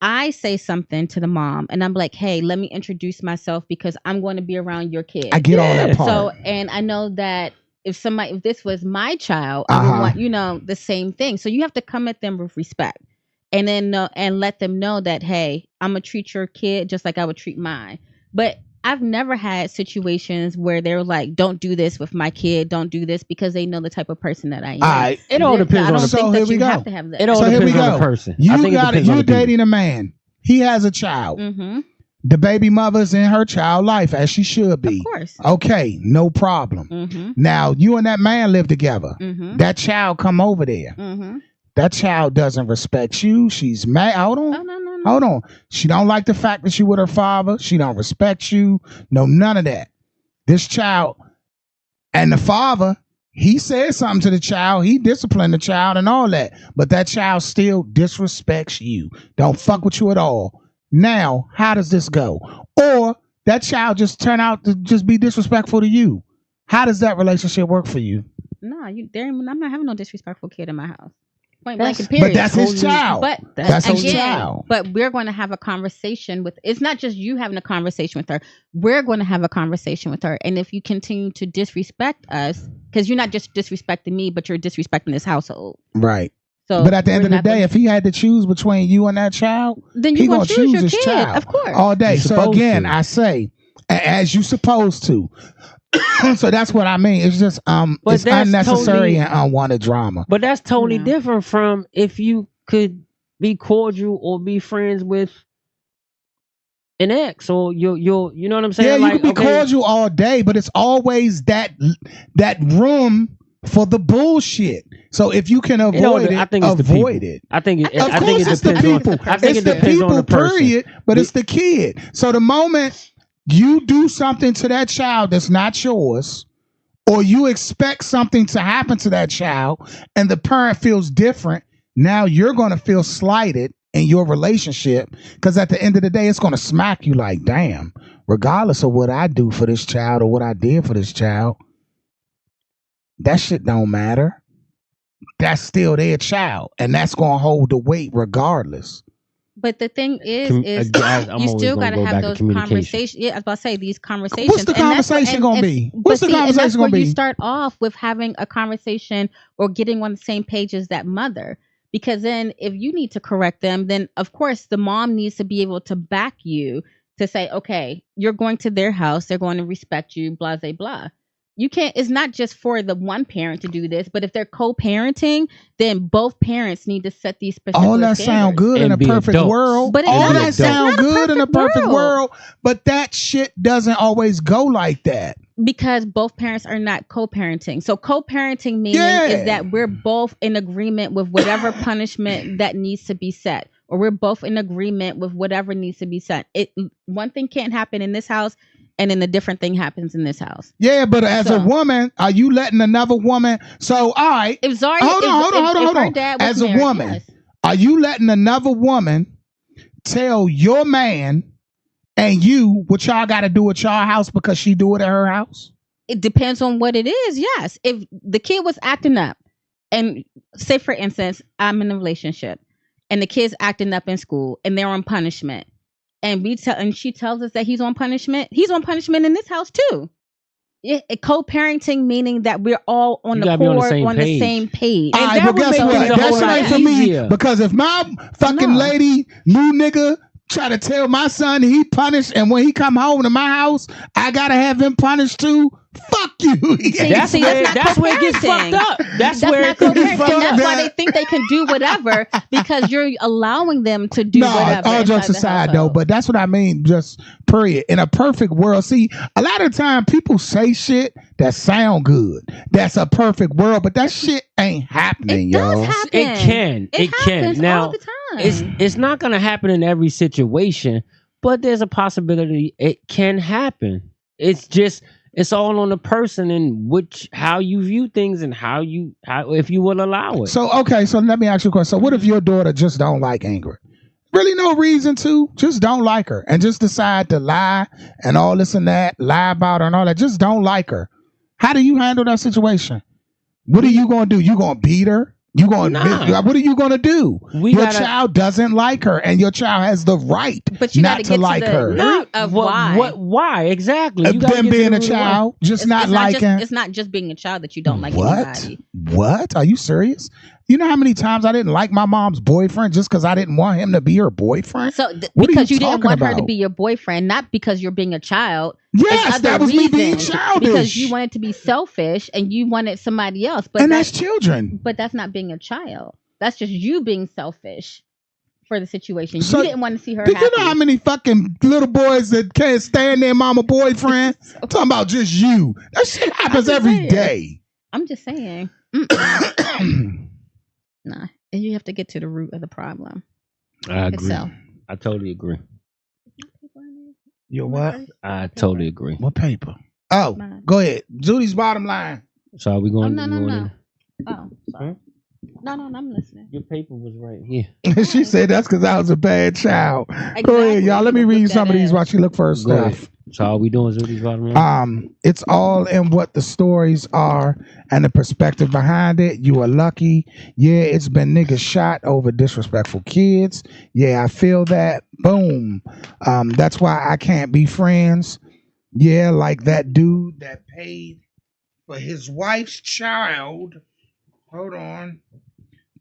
I say something to the mom and I'm like, hey, let me introduce myself because I'm going to be around your kid. I get all that part. So, and I know that if this was my child, I would want, the same thing. So you have to come at them with respect. And then and let them know that, hey, I'm going to treat your kid just like I would treat mine. But I've never had situations where they're like, don't do this with my kid. Don't do this because they know the type of person that I am. It all depends on the person. So here we go. It all depends on the person. You're dating a man. He has a child. The baby mother's in her child life as she should be. Of course. Okay, no problem. Now, you and that man live together. That child come over there. That child doesn't respect you. She's mad. Hold on. No. Hold on. She don't like the fact that you with her father. She don't respect you. No, none of that. This child and the father, he said something to the child. He disciplined the child and all that. But that child still disrespects you. Don't fuck with you at all. Now, how does this go? Or that child just turn out to just be disrespectful to you. How does that relationship work for you? No, I'm not having no disrespectful kid in my house. Point That's- blank, period. But that's his child. But That's his again, child. but we're going to have a conversation with. It's not just you having a conversation with her. We're going to have a conversation with her. And if you continue to disrespect us, because you're not just disrespecting me, but you're disrespecting this household. Right. So, But at the end we're of the not day, gonna- if he had to choose between you and that child, then he you're going to choose your his kid, child of course. all day. You're So supposed again, to. I say, as you supposed to. So that's what I mean. It's just But it's that's unnecessary totally- and unwanted drama. But that's totally No. different from if you could be cordial or be friends with an ex or you know what I'm saying? Yeah, you like, can be okay, cordial all day, but it's always that room for the bullshit. So if you can avoid it, I think it's the avoid people. it. I think it. Of I think course, it it's the depends people. on. I think It's it the depends on people, the person. period. But it's the kid. So the moment you do something to that child that's not yours, or you expect something to happen to that child, and the parent feels different, now you're going to feel slighted in your relationship, because at the end of the day, it's going to smack you like, damn, regardless of what I do for this child or what I did for this child, that shit don't matter. That's still their child, and that's going to hold the weight regardless. But the thing is I'm you always still gonna got to go have back to those communication. conversations. Yeah, I was about to say these conversations. What's the And that's what- conversation gonna be? but What's the see, and conversation that's gonna where be? You start off with having a conversation or getting on the same page as that mother. Because then if you need to correct them, then of course the mom needs to be able to back you to say, okay, you're going to their house, they're going to respect you, blah, blah, blah. You can't, it's not just for the one parent to do this, but if they're co-parenting, then both parents need to set these specific All that sound good in And a be perfect adults. world. But it All doesn't- that it's sound not a good in a perfect perfect world. world. But that shit doesn't always go like that. Because both parents are not co-parenting. So co-parenting meaning Yeah. is that we're both in agreement with whatever punishment that needs to be set, or we're both in agreement with whatever needs to be set. One thing can't happen in this house, and then a different thing happens in this house. Yeah, but as a So- woman, are you letting another woman? So, all right, If Zari, hold if her on. dad was As a married, woman, yes. are you letting another woman tell your man and you what y'all got to do at y'all house because she do it at her house? It depends on what it is. Yes, if the kid was acting up, and say for instance, I'm in a relationship, and the kid's acting up in school, and they're on punishment, and she tells us that he's on punishment. He's on punishment in this house too. Co-parenting meaning that we're all on You the gotta be on the board same on the page. same page. All right, that but would guess make what? things a That's whole lot right for me. easier. Because if my fucking No. lady, new nigga, try to tell my son he punished, and when he come home to my house, I gotta have him punished too. Fuck you. That's See, where that's not where it gets co-parenting. fucked up. That's where not it gets co-parenting. fucked That's up. why they think they can do whatever because you're allowing them to do No, whatever. all jokes inside the aside though, household. but that's what I mean. Just period. In a perfect world, see, a lot of time people say shit that sound good. That's a perfect world, but that shit ain't happening, it does yo. happen. It can. It can. happens Now, all the time. It's not gonna happen in every situation, but there's a possibility it can happen. It's all on the person and how you view things and how if you will allow it. So okay, so let me ask you a question. So what if your daughter just don't like Ingrid? Really no reason to, just don't like her and just decide to lie and all this and that, lie about her and all that, just don't like her. How do you handle that situation? What are you gonna do? You gonna beat her? You gonna what are you gonna do? Your child doesn't like her, and your child has the right But you not gotta to get like to the her. root of why. Why exactly? You gotta Them get to being the a root of why. child, just not liking. It's not just being a child that you don't like What? anybody. What? Are you serious? You know how many times I didn't like my mom's boyfriend just because I didn't want him to be her boyfriend? So What are because you you didn't talking want her to about? be your boyfriend, not because you're being a child. Yes, It's other that was me being reasons, childish. because you wanted to be selfish and you wanted somebody else. But And that's children. But that's not being a child. That's just you being selfish for the situation. So, you didn't want to see her Do happy. you know how many fucking little boys that can't stand their mama boyfriend? Talking about just you. That shit happens just every saying. day. I'm just saying. Nah, and you have to get to the root of the problem. I agree. itself. I totally agree. You what? I totally agree. What paper? Oh, Mine. go ahead. Judy's bottom line. So are we Oh, going? no. Oh, sorry. No, I'm listening. Your paper was right here. She said that's because I was a bad child. Exactly. Go ahead, y'all. Let me read some of these That while she look for her Go ahead. stuff. So all we doing is Zooty's bottom line? It's all in what the stories are and the perspective behind it. You are lucky. Yeah, it's been niggas shot over disrespectful kids. Yeah, I feel that. Boom. That's why I can't be friends. Yeah, like that dude that paid for his wife's child. Hold on.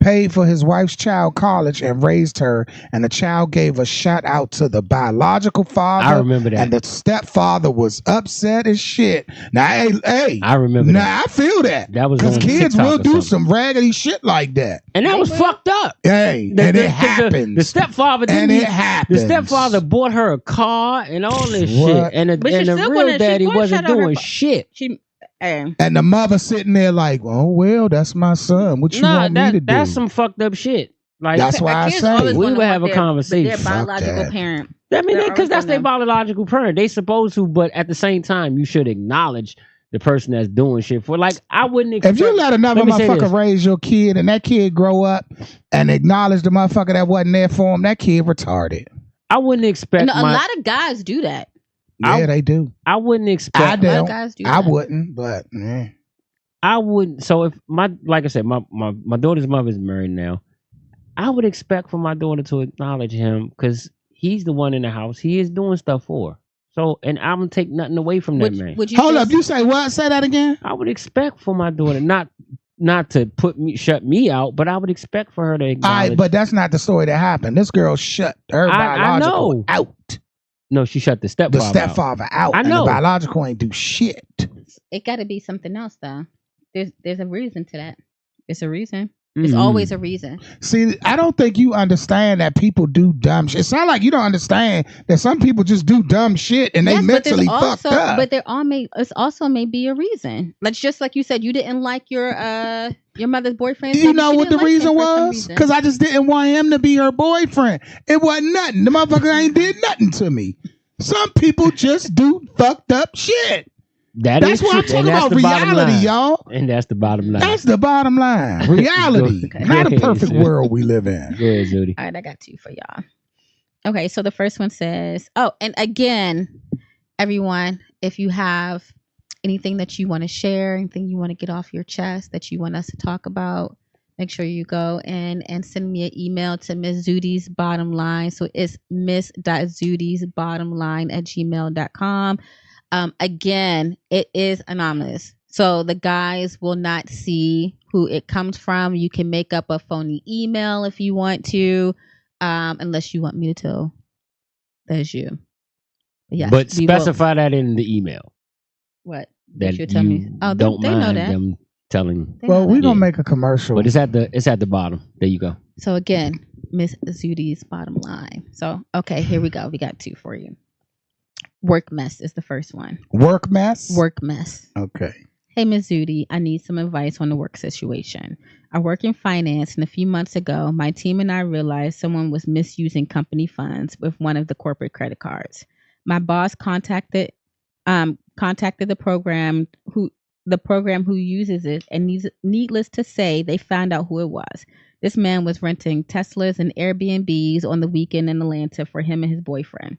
Paid for his wife's child college and raised her, and the child gave a shout out to the biological father. I remember that. And the stepfather was upset as shit. Now, hey, I remember that. I feel that. That was because on kids TikTok will or do something. some raggedy shit like that. And that was fucked up. Hey, and it happens. The stepfather and didn't. it happens. The stepfather bought her a car and all this What? shit, and But she the still real wanna- she daddy wanna wasn't shout out her doing fa- shit. And the mother sitting there like, oh well, that's my son. What you want me to do? That's some fucked up shit. Like That's why I kids say always we wanna would have a want conversation. Their Fuck biological that. parent. I mean, They're because that's always their gonna- biological parent. They supposed to, but at the same time, you should acknowledge the person that's doing shit for. Like, I wouldn't expect. If you let another Let me say this. motherfucker raise your kid and that kid grow up and acknowledge the motherfucker that wasn't there for him, that kid retarded. I wouldn't expect. No, a lot of guys do that. Yeah, they do. I wouldn't I expect. A lot of don't. guys do I that. wouldn't, but I wouldn't. So if like I said, my daughter's mother is married now. I would expect for my daughter to acknowledge him because he's the one in the house. He is doing stuff for her. So, and I don't take nothing away from that man. Would you hold say- up. You say what? Say that again. I would expect for my daughter not to shut me out, but I would expect for her to All acknowledge. right, but that's not the story that happened. This girl shut her I biological know. out. No, she shut the The stepfather out. stepfather out. I And know. the biological ain't do shit. It got to be something else, though. There's a reason to that. It's a reason. It's Mhm. always a reason. See, I don't think you understand that people do dumb shit. It sounds like you don't understand that some people just do dumb shit and they Yes, but there's mentally also, fucked up. but it's also may be a reason. Like just like you said, you didn't like your mother's boyfriend. You know what the reason was? Because Because I just didn't want him to be her boyfriend. It wasn't nothing. The motherfucker ain't did nothing to me. Some people just do fucked up shit. That's why I'm talking about reality, y'all. And that's the bottom line. That's the bottom line. Reality. Okay. Not a Go ahead, perfect Zooty. world we live in. Go ahead, Zooty. All right, I got two for y'all. Okay, so the first one says, oh, and again, everyone, if you have anything that you want to share, anything you want to get off your chest that you want us to talk about, make sure you go and send me an email to Miss Zooty's Bottom Line. So it's miss.zootysbottomline@gmail.com. Again, it is anonymous. So the guys will not see who it comes from. You can make up a phony email if you want to, unless you want me to tell that's you. Yes, But we will- specify that in the email. what? That you'll tell me. you Oh, don't they know mind that. them telling. They Well, know we're that. going to Yeah. make a commercial. But it's at the bottom. There you go. So again, Miss Zooty's Bottom Line. So, okay, here we go. We got two for you. Work mess is the first one. Work mess? Work mess. Okay. Hey, Ms. Zooty, I need some advice on the work situation. I work in finance, and a few months ago, my team and I realized someone was misusing company funds with one of the corporate credit cards. My boss contacted the program who uses it, and needless to say, they found out who it was. This man was renting Teslas and Airbnbs on the weekend in Atlanta for him and his boyfriend.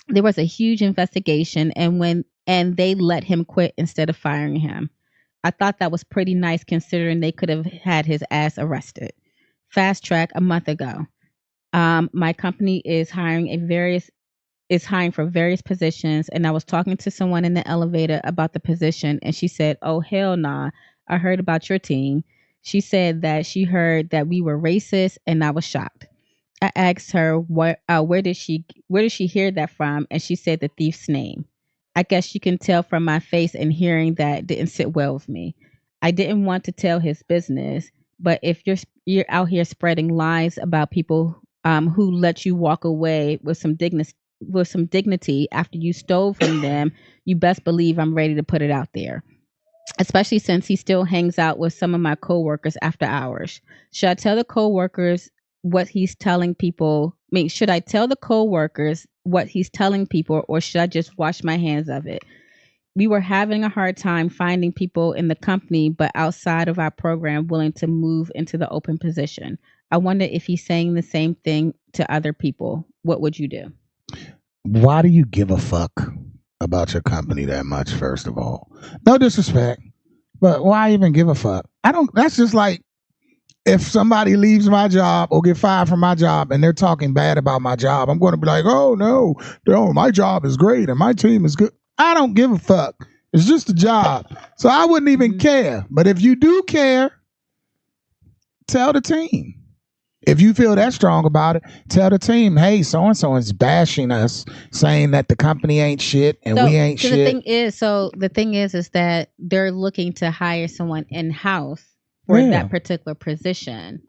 There was a huge investigation, and they let him quit instead of firing him. I thought that was pretty nice considering they could have had his ass arrested. Fast track a month ago. My company is hiring for various positions, and I was talking to someone in the elevator about the position, and she said, "Oh hell nah, I heard about your team." She said that she heard that we were racist, and I was shocked. I asked her where did she hear that from, and she said the thief's name. I guess you can tell from my face and hearing that didn't sit well with me. I didn't want to tell his business, but if you're out here spreading lies about people who let you walk away with some dignity after you stole from them, you best believe I'm ready to put it out there. Especially since he still hangs out with some of my coworkers after hours. Should I tell the coworkers what he's telling people? Should I tell the coworkers what he's telling people, or should I just wash my hands of it? we were having a hard time finding people in the company, but outside of our program, willing to move into the open position. I wonder if he's saying the same thing to other people. What would you do? Why do you give a fuck about your company that much, first of all? No disrespect, but why even give a fuck? That's just like if somebody leaves my job or get fired from my job and they're talking bad about my job, I'm going to be like, oh, no, my job is great and my team is good. I don't give a fuck. It's just a job. So I wouldn't even care. But if you do care, tell the team. If you feel that strong about it, tell the team, hey, so-and-so is bashing us, saying that the company ain't shit and we ain't shit. The thing is that they're looking to hire someone in-house for that particular position.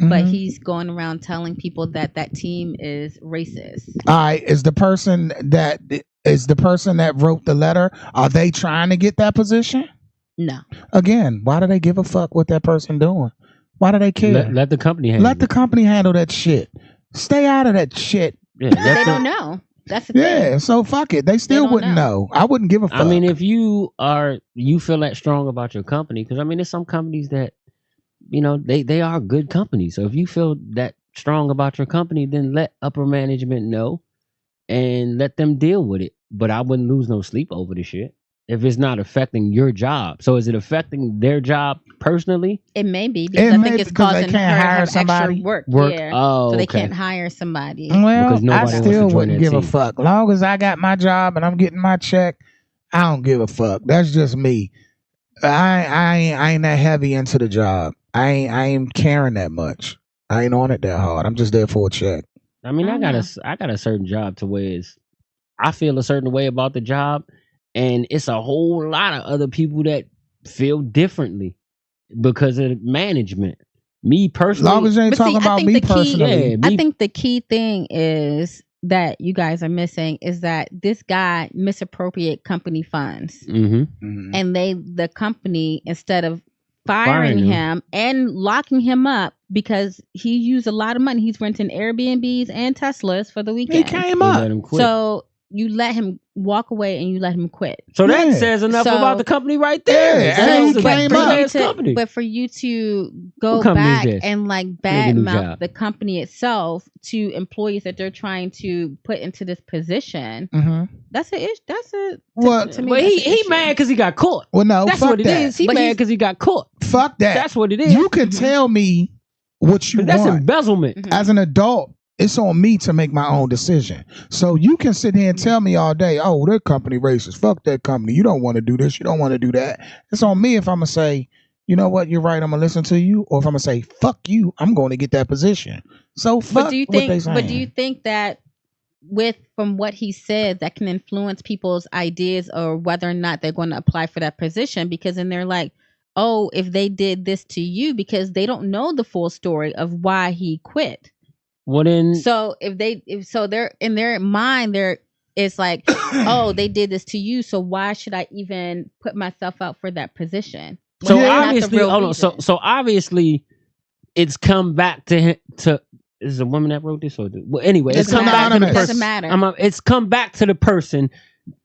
Mm-hmm. But he's going around telling people that team is racist. All right, is the person that wrote the letter, are they trying to get that position? No. Again, why do they give a fuck what that person doing? Why do they care? Let the company handle the company handle that shit. Stay out of that shit. Yeah, they don't know. That's the thing. Yeah, so fuck it. They still wouldn't know. I wouldn't give a fuck. I mean, if you feel that strong about your company, because I mean, there's some companies that, they are good companies. So if you feel that strong about your company, then let upper management know and let them deal with it. But I wouldn't lose no sleep over the shit if it's not affecting your job. So is it affecting their job personally? It may be, because I think it's causing her to have extra work. Yeah. Oh, so they can't hire somebody. Well, I still wouldn't give a fuck. Long as I got my job and I'm getting my check, I don't give a fuck. That's just me. I ain't that heavy into the job. I ain't caring that much. I ain't on it that hard. I'm just there for a check. I mean, I got a certain job to where I feel a certain way about the job, and it's a whole lot of other people that feel differently because of management. Me personally, as long as you ain't talking about me personally. I think the key thing is that you guys are missing is that this guy misappropriate company funds, and the company, instead of firing him and locking him up because he used a lot of money, he's renting Airbnbs and Teslas for the weekend. He came up, so you let him walk away and you let him quit. So that says enough about the company right there. But for you to go back and like badmouth the company itself to employees that they're trying to put into this position, that's a issue. To me, he mad because he got caught. Well, no, that's what it is. He mad because he got caught. Fuck that. That's what it is. You can tell me what you want. That's embezzlement. As an adult, it's on me to make my own decision. So you can sit here and tell me all day, oh, that company racist. Fuck that company. You don't want to do this. You don't want to do that. It's on me if I'm going to say, you know what, you're right, I'm going to listen to you. Or if I'm going to say, fuck you, I'm going to get that position. So fuck what they saying. But do you think that from what he said, that can influence people's ideas or whether or not they're going to apply for that position? Because then they're like, oh, if they did this to you, because they don't know the full story of why he quit. So they're in their mind, it's like, oh, they did this to you, so why should I even put myself out for that position? So obviously, so obviously, it's come back to him. Is it a woman that wrote this, or anyway, it's come back to the person. It doesn't matter. It's come back to the person.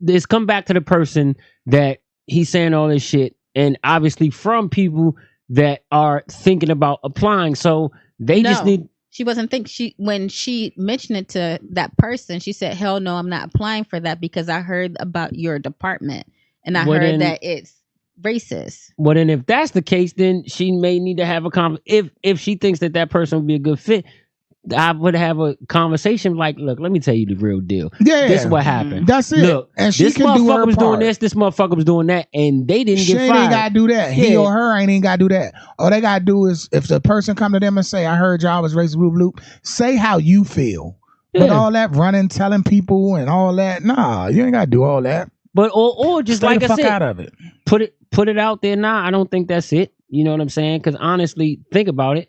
It's come back to the person that he's saying all this shit, and obviously from people that are thinking about applying. So they just need. She wasn't when she mentioned it to that person, she said, hell no, I'm not applying for that because I heard about your department and I heard that it's racist. Well, then if that's the case, then she may need to have a if she thinks that person would be a good fit, I would have a conversation like, look, let me tell you the real deal. Yeah. This is what happened. That's it. Look, and this motherfucker was doing this motherfucker was doing that, and they didn't get fired. She ain't got to do that. He or her ain't even got to do that. All they got to do is, if the person come to them and say, I heard y'all was racist, bloop, bloop, say how you feel. Yeah. But all that running, telling people and all that, nah, you ain't got to do all that. But or just stay like the fuck I said, out of it. Put it out there. Nah, I don't think that's it. You know what I'm saying? Because honestly, think about it.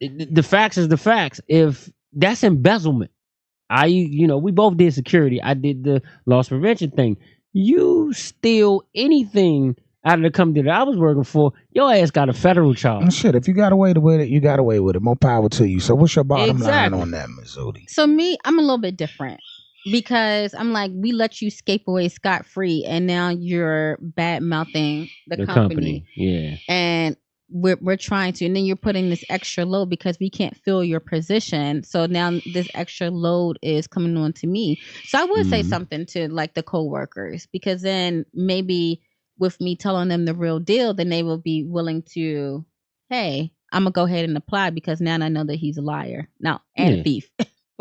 The facts is the facts. If that's embezzlement, we both did security. I did the loss prevention thing. You steal anything out of the company that I was working for, your ass got a federal charge. Shit, if you got away with it, you got away with it. More power to you. So what's your bottom line on that, Ms. Odi? So me, I'm a little bit different. because I'm like, we let you escape away scot free, and now you're bad mouthing the company. Yeah. And we're trying to, and then you're putting this extra load because we can't fill your position. So now this extra load is coming on to me. So I would say something to like the coworkers, because then maybe with me telling them the real deal, then they will be willing to, hey, I'm gonna go ahead and apply because now I know that he's a liar now and a thief.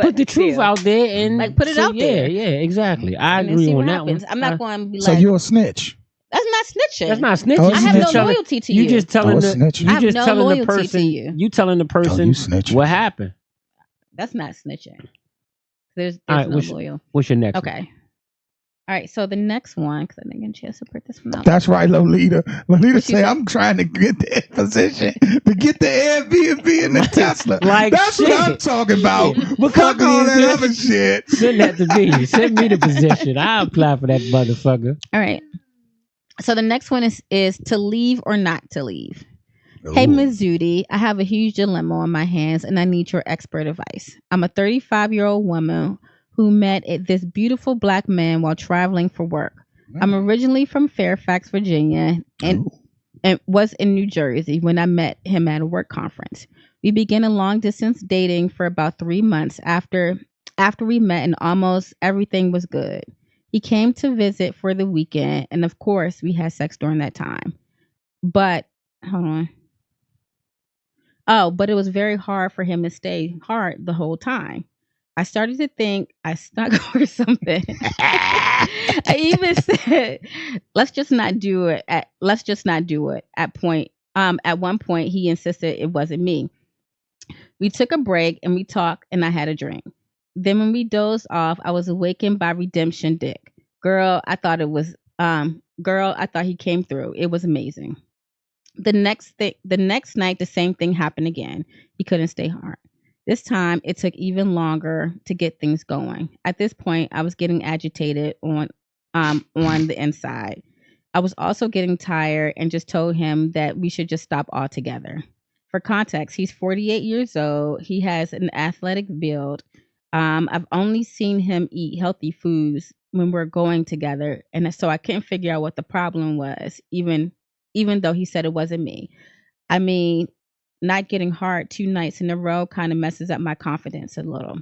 Put the truth out there and like put it out there. Yeah, exactly. I agree on that one. I'm not going to be so like, you're a snitch. That's not snitching. That's not snitching. I have no loyalty to you. You just telling the person. You telling the person what happened. That's not snitching. There's no loyalty. What's your next? Okay. All right. So the next one, because I didn't get a chance to print this one out. That's right, Lolita. Lolita say, I'm trying to get the position to get the Airbnb and the Tesla. Like that's shit. what I'm talking about. But fuck all that other shit. Send that to me. Send me the position. I'll apply for that motherfucker. All right. So the next one is to leave or not to leave. Ooh. Hey, Ms. Zudi, I have a huge dilemma on my hands and I need your expert advice. I'm a 35-year-old woman who met this beautiful black man while traveling for work. I'm originally from Fairfax, Virginia, and was in New Jersey when I met him at a work conference. We began a long-distance dating for about 3 months after we met, and almost everything was good. He came to visit for the weekend, and of course, we had sex during that time. But, hold on. Oh, but it was very hard for him to stay hard the whole time. I started to think I snuck or something. I even said, let's just not do it. At one point, he insisted it wasn't me. We took a break and we talked and I had a drink. Then when we dozed off, I was awakened by redemption dick. Girl, I thought he came through. It was amazing. The next night, the same thing happened again. He couldn't stay hard. This time, it took even longer to get things going. At this point, I was getting agitated on the inside. I was also getting tired and just told him that we should just stop altogether. For context, he's 48 years old. He has an athletic build. I've only seen him eat healthy foods when we're going together, and so I couldn't figure out what the problem was, even though he said it wasn't me. I mean, not getting hard 2 nights in a row kind of messes up my confidence a little.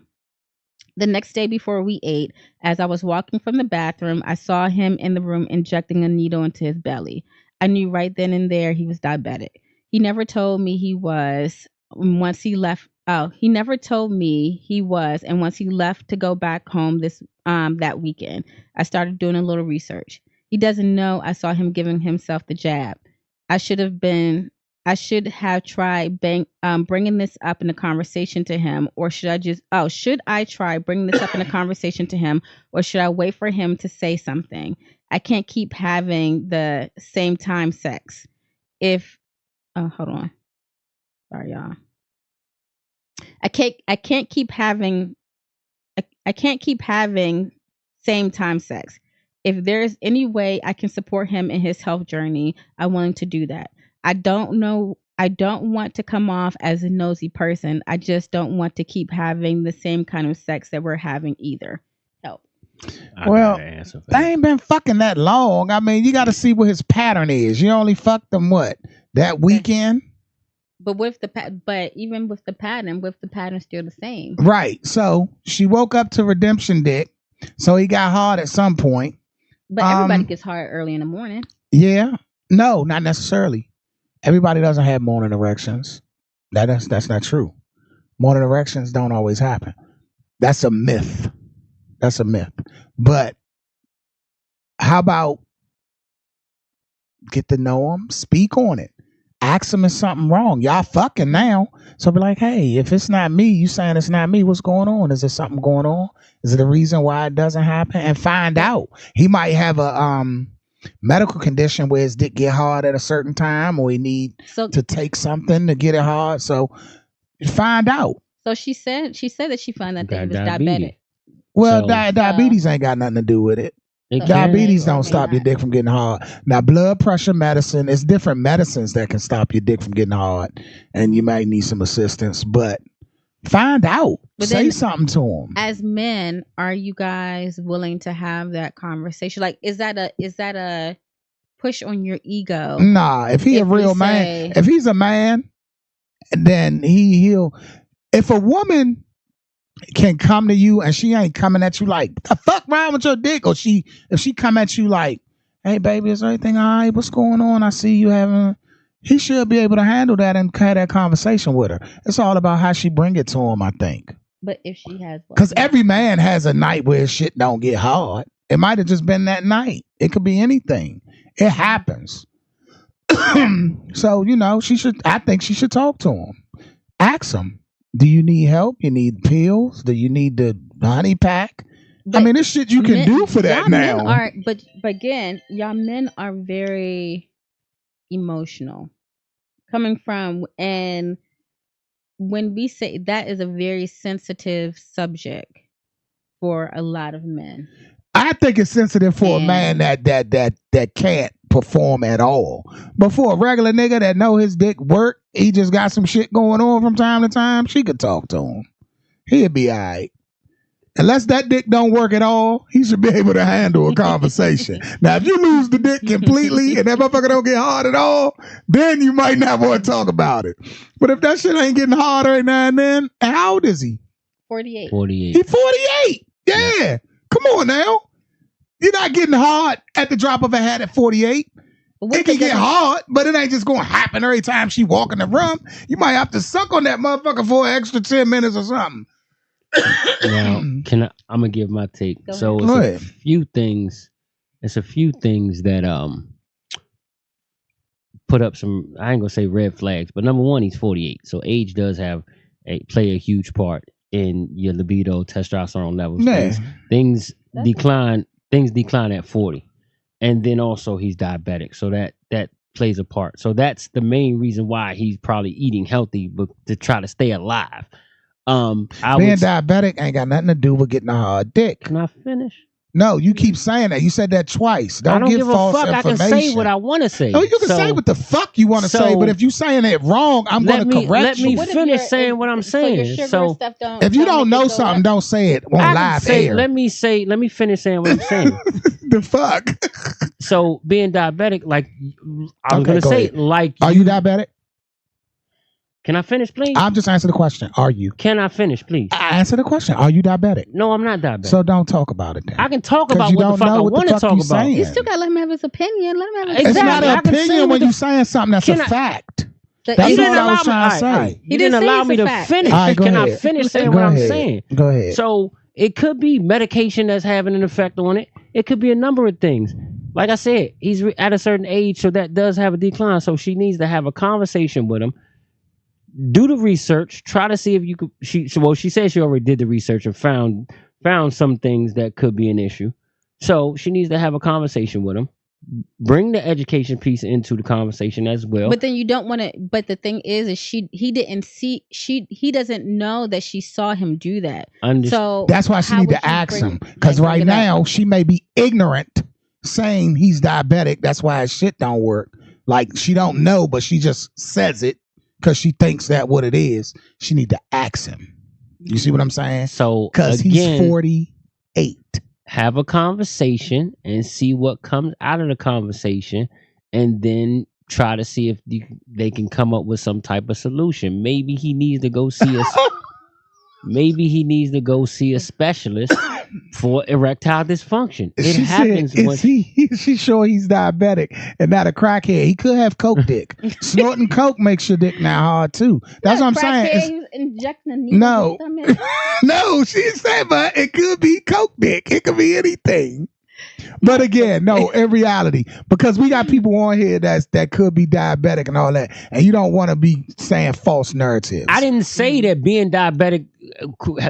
The next day before we ate, as I was walking from the bathroom, I saw him in the room injecting a needle into his belly. I knew right then and there he was diabetic. He never told me he was. Once he left, he never told me he was. And once he left to go back home that weekend, I started doing a little research. He doesn't know I saw him giving himself the jab. I should have tried bringing this up in a conversation to him, or should I try bringing this up in a conversation to him, or should I wait for him to say something? I can't keep having the same time sex. Hold on. Sorry, y'all. I can't keep having same time sex. If there's any way I can support him in his health journey, I'm willing to do that. I don't want to come off as a nosy person. I just don't want to keep having the same kind of sex that we're having either. Help. Well, they ain't been fucking that long. I mean, you got to see what his pattern is. You only fucked them that weekend? But even with the pattern still the same. Right. So she woke up to redemption dick. So he got hard at some point. But everybody gets hard early in the morning. Yeah. No, not necessarily. Everybody doesn't have morning erections. That's not true. Morning erections don't always happen. That's a myth. But how about get to know them, speak on it, ask them if something wrong. Y'all fucking now. So be like, hey, if it's not me, you saying it's not me, what's going on? Is there something going on? Is it a reason why it doesn't happen? And find out. He might have a medical condition where his dick get hard at a certain time, or he need to take something to get it hard. So find out. So she said that she found out that he was diabetic. Well, diabetes ain't got nothing to do with it. Diabetes don't stop your dick from getting hard. Now, blood pressure medicine, it's different medicines that can stop your dick from getting hard, and you might need some assistance. But Find out. But Say then- something to him. As men, are you guys willing to have that conversation? Like, is that a push on your ego? Nah, if he a If we real man, say- if he's a man, then he'll. If a woman can come to you and she ain't coming at you like the fuck wrong with your dick, or if she come at you like, hey baby, is everything all right? What's going on? I see you having. He should be able to handle that and have that conversation with her. It's all about how she bring it to him, I think. But if she has, Because every man has a night where his shit don't get hard. It might have just been that night. It could be anything. It happens. So, I think she should talk to him. Ask him, do you need help? You need pills? Do you need the honey pack? I mean, this shit you can do for that y'all now. Men are, but again, y'all men are very emotional. Coming from, and when we say that is a very sensitive subject for a lot of men. I think it's sensitive for a man that can't perform at all. But for a regular nigga that know his dick work, he just got some shit going on from time to time, she could talk to him. He'll be all right. Unless that dick don't work at all, he should be able to handle a conversation. Now, if you lose the dick completely and that motherfucker don't get hard at all, then you might not want to talk about it. But if that shit ain't getting hard right now and then, and how old is he? 48. 48. He 48. Yeah. Come on now. You're not getting hard at the drop of a hat at 48. It can get hard, but it ain't just going to happen every time she walk in the room. You might have to suck on that motherfucker for an extra 10 minutes or something. Now, I'm gonna give my take. So Go it's a few things. It's a few things that put up some. I ain't gonna say red flags, but number one, he's 48, so age does play a huge part in your libido, testosterone levels. Yeah. Things decline. Things decline at 40, and then also he's diabetic, so that plays a part. So that's the main reason why he's probably eating healthy, but to try to stay alive. Being diabetic ain't got nothing to do with getting a hard dick. Can I finish? No, you keep saying that. You said that twice. I don't give a information. fuck. I can say what I want to say. No, you can say what the fuck you want to say, but if you saying it wrong, I'm going to correct you. Let me finish saying what I'm saying. So if you don't know something, don't say it on live air. Let me finish saying what I'm saying. The fuck? So being diabetic, like I was going to say, like, are you diabetic? Can I finish, please? I'm just answering the question. Are you? Can I finish, please? I answer the question. Are you diabetic? No, I'm not diabetic. So don't talk about it then. I can talk about what the fuck I want to talk about. Saying. You still gotta let him have his opinion. Let him have his It's not an Exactly. opinion when you're saying something that's a fact. That's You all I was trying to say. You didn't allow me to finish. All right, go Can I ahead. finish saying Go what I'm ahead. saying? Go ahead. So it could be medication that's having an effect on it. It could be a number of things. Like I said, he's at a certain age, so that does have a decline. So she needs to have a conversation with him. Do the research. Try to see if you could. She said she already did the research and found some things that could be an issue. So she needs to have a conversation with him. Bring the education piece into the conversation as well. But then you don't want to. But the thing is he doesn't know that she saw him do that. So that's why she need to ask him, because right now she may be ignorant, saying he's diabetic. That's why his shit don't work. Like she don't know, but she just says it because she thinks that what it is. She need to ask him. You see what I'm saying? So because he's 48. Have a conversation and see what comes out of the conversation, and then try to see if they can come up with some type of solution. Maybe he needs to go see us. Maybe he needs to go see a specialist for erectile dysfunction. It she happens said, when she's sure he's diabetic and not a crackhead. He could have coke dick. Snorting coke makes your dick now hard too. That's what I'm saying. He was injecting a needle in his stomach. No, she said, but it could be coke dick. It could be anything. But again, no, in reality, because we got people on here that could be diabetic and all that, and you don't want to be saying false narratives. I didn't say that being diabetic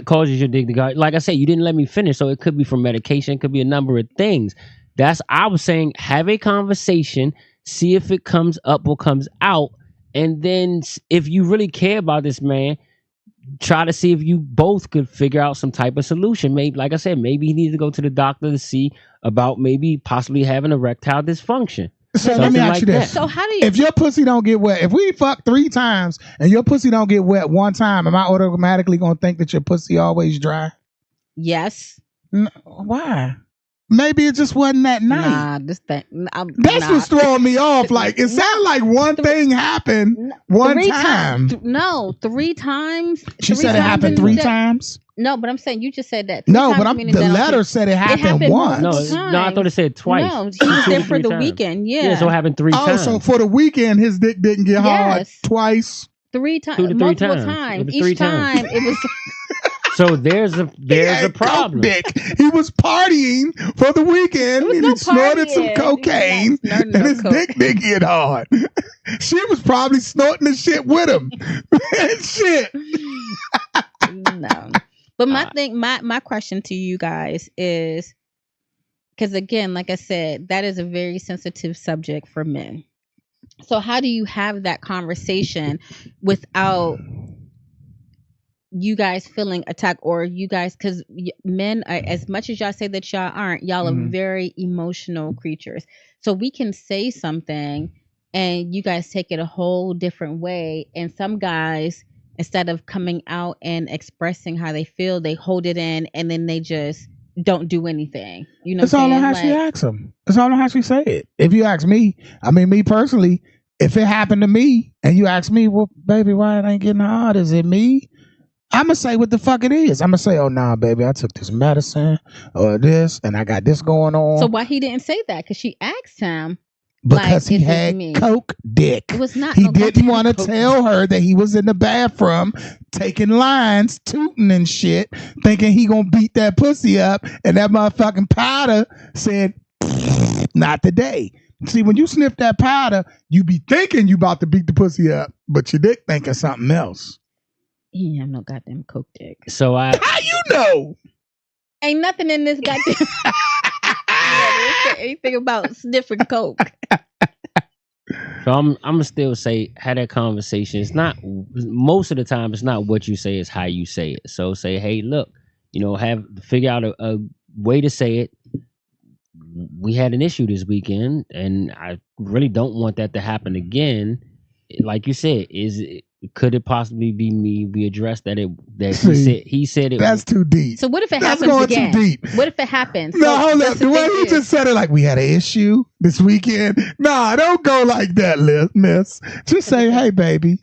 causes your dick to go. Like I said, you didn't let me finish, so it could be from medication, it could be a number of things. I was saying, have a conversation, see if it comes up or comes out, and then if you really care about this man, try to see if you both could figure out some type of solution. Maybe, like I said, maybe he needs to go to the doctor to see about maybe possibly having erectile dysfunction. So let me ask you this. So how do you? If your pussy don't get wet, if we fuck 3 times and your pussy don't get wet one time, am I automatically gonna think that your pussy always dry? Yes. Why? Maybe it just wasn't that night. Nah, this thing. That's what's throwing me off. Like it sounded like one thing happened one time. 3 times. She said it happened 3 times. No, but I'm saying you just said that. No, but the letter said it happened once. No, I thought it said twice. No, he was there for the weekend. Yeah. So it happened 3 times. Oh, so for the weekend, his dick didn't get hard twice. 3 times. 2 to 3 multiple times. Each time it was. So there's a problem. Dick. He was partying for the weekend and he snorted some cocaine and his dick didn't get hard. She was probably snorting the shit with him. Shit. No. But my question to you guys is, because again, like I said, that is a very sensitive subject for men. So how do you have that conversation without you guys feeling attacked, or you guys, because men are, as much as y'all say that y'all aren't, y'all are very emotional creatures. So we can say something and you guys take it a whole different way. And some guys, instead of coming out and expressing how they feel, they hold it in and then they just don't do anything. You know, it's all on how she asks them. It's all on how she say it. If you ask me, I mean, me personally, if it happened to me and you ask me, well, baby, why it ain't getting hard? Is it me? I'm going to say what the fuck it is. I'm going to say, oh, nah, baby, I took this medicine or this and I got this going on. So why he didn't say that? Because she asked him. Because he had coke dick. It was not. He didn't want to tell her that he was in the bathroom taking lines, tooting and shit, thinking he going to beat that pussy up. And that motherfucking powder said, not today. See, when you sniff that powder, you be thinking you about to beat the pussy up, but your dick thinking something else. He ain't have no goddamn coke dick. So how you know? Ain't nothing in this goddamn anything about sniffing coke. So I'm gonna still say, have that conversation. It's not, most of the time it's not what you say, it's how you say it. So say, hey, look, figure out a way to say it. We had an issue this weekend and I really don't want that to happen again. Like you said, could it possibly be me? We addressed that he said it. That's too deep. So what if it That's happens going again? too deep. What if it happens? No, hold up. The way he just said it, like we had an issue this weekend. Nah, don't go like that, miss. Just say, hey, baby,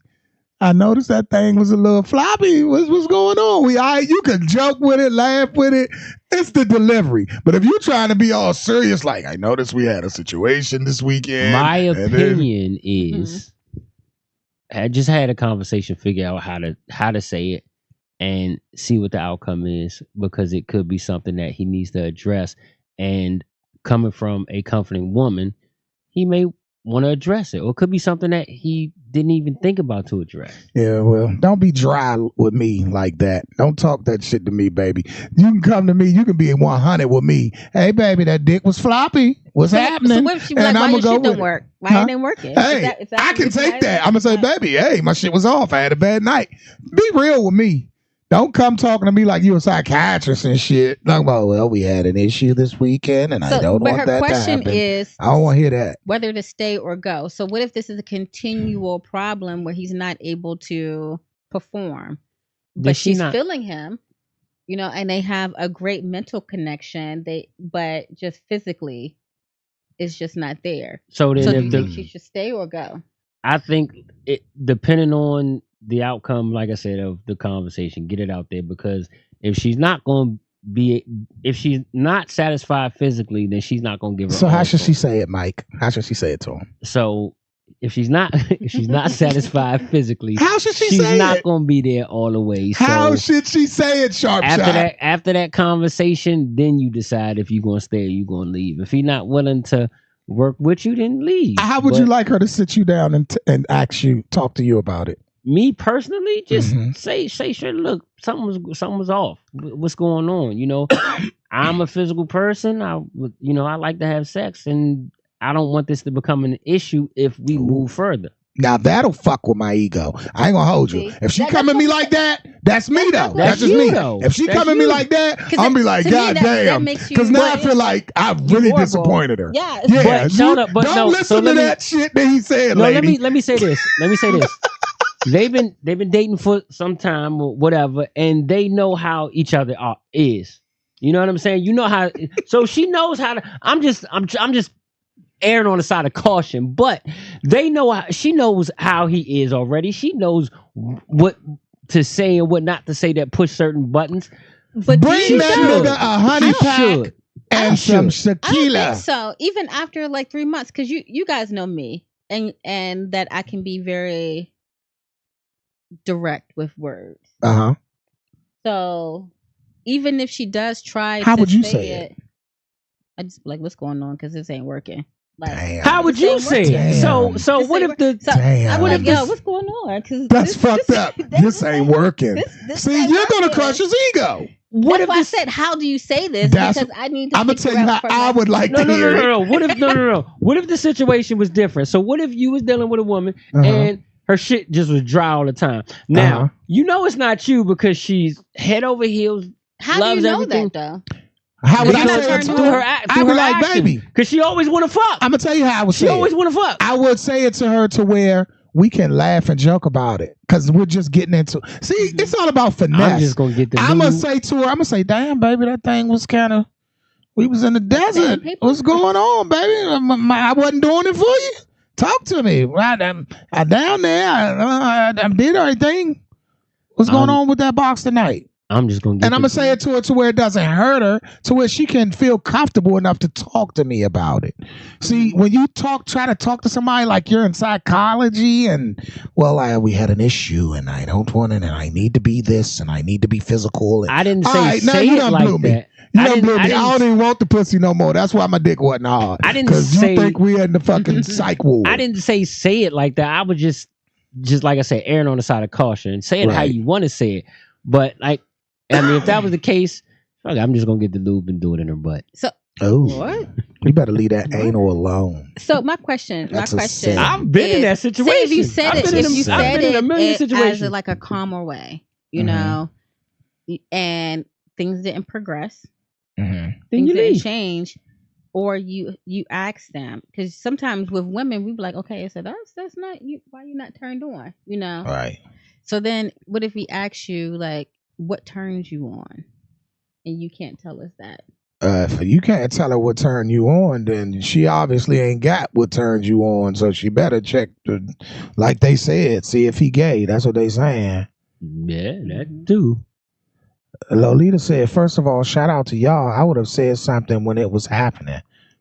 I noticed that thing was a little floppy. What's going on? You can joke with it, laugh with it. It's the delivery. But if you're trying to be all serious, like I noticed we had a situation this weekend. My opinion is. I just had a conversation, figure out how to say it and see what the outcome is, because it could be something that he needs to address. And coming from a comforting woman, he may want to address it, or it could be something that he didn't even think about to address. Yeah, well, don't be dry with me like that. Don't talk that shit to me, baby. You can come to me. You can be 100 with me. Hey, baby, that dick was floppy. What's happening? So what if she was like, why your shit don't work? Why it ain't working? Hey, I can take that. I'm going to say, baby, hey, my shit was off. I had a bad night. Be real with me. Don't come talking to me like you a psychiatrist and shit. Talk about, well, we had an issue this weekend and I don't want that to happen. But her question is, I don't want to hear that. Whether to stay or go. So what if this is a continual problem where he's not able to perform, but she's feeling him, and they have a great mental connection, but just physically it's just not there. So do you think she should stay or go? I think depending on the outcome, like I said, of the conversation, get it out there, because if she's not satisfied physically, then she's not going to give her. So how should she say it, Mike? How should she say it to him? So if she's not satisfied physically, how should she say it? She's not going to be there all the way. So how should she say it, Sharp Shot? After that conversation, then you decide if you're going to stay or you're going to leave. If he's not willing to work with you, then leave. How would you like her to sit you down and talk to you about it? Me personally, just say, sure, look, something was off. What's going on? I'm a physical person. I like to have sex, and I don't want this to become an issue if we move further. Now that'll fuck with my ego. I ain't gonna hold you. See? If she come at me like that, that's me though. That's just you, me. though. If she That's come at me you. like that, I'm gonna be like, to me, God that damn. makes you- Because now I but- feel like I've really horrible. disappointed her. Yeah. Yeah. But, Shauna, but don't no, listen so to let me- that shit that he said, No, lady. let me say this. They've been dating for some time or whatever, and they know how each other is. You know what I'm saying? You know how. So she knows how to. I'm just erring on the side of caution, but they know how, she knows how he is already. She knows what to say and what not to say that push certain buttons. But Bring that should. nigga a honey She pack should. and some I don't tequila. think so. Even after like 3 months, because you guys know me, and that I can be very direct with words. Uh-huh. So even if she does try, How to would you say it, I just be like, what's going on? Because this ain't working. Like, Damn. How would you say it? Damn. So This what ain't if the So Damn. I'm What like, if yo, this- what's going on? Because That's fucked up. This ain't working. this See, ain't you're gonna working. crush his ego. what That's if why I this, said, how do you say this? That's- Because I need to. I'm gonna figure tell you out how from I my- would like to hear it. no. What if no. What if the situation was different? So what if you was dealing with a woman Uh-huh. and her shit just was dry all the time? Now Uh-huh. you know it's not you because she's head over heels. How loves do you know everything. that though? How would I Because say it turned to on. Through her? her, I'd be like, baby, because she always want to fuck. I'm gonna tell you how I would She say always it. want to fuck. I would say it to her to where we can laugh and joke about it because we're just getting into. See, it's all about finesse. I'm just gonna get the. I'm gonna lube. say to her, I'm gonna say, damn, baby, that thing was kind of. We was in the desert. people. What's going on, baby? I wasn't doing it for you. Talk to me. I down there. I did everything. What's going on with that box tonight? I'm just gonna get. And I'm gonna say it to her to where it doesn't hurt her, to where she can feel comfortable enough to talk to me about it. See, when you try to talk to somebody like you're in psychology, and we had an issue, and I don't want it, and I need to be this, and I need to be physical. And, I didn't say all right, now say you it done like blew me. that. You I done didn't- blew I me. I didn't- don't even want the pussy no more. That's why my dick wasn't hard. I didn't Because you say- think we in the fucking psych ward. I didn't say it like that. I would just like I said, erring on the side of caution. Say it how Right. you want to say it. But like, I mean, if that was the case, fuck it, I'm just gonna get the lube and do it in her butt. So Oh, what? you better leave that anal alone. So my question. That's a sin. I've been in that is, say situation. if you said I've it, been in if you I've said been in a it, million as situations. like a calmer way, you Mhm. know, and things didn't progress, Mm-hmm. then things you didn't leave. change, or you ask them, because sometimes with women we be like, okay, so that's not you. Why you not turned on? You know. All right. So then, what if we ask you like, what turns you on, and you can't tell us that? If you can't tell her what turned you on, then she obviously ain't got what turns you on. So she better check, like they said, see if he gay. That's what they saying. Yeah, that too. Lolita said, first of all, shout out to y'all. I would have said something when it was happening.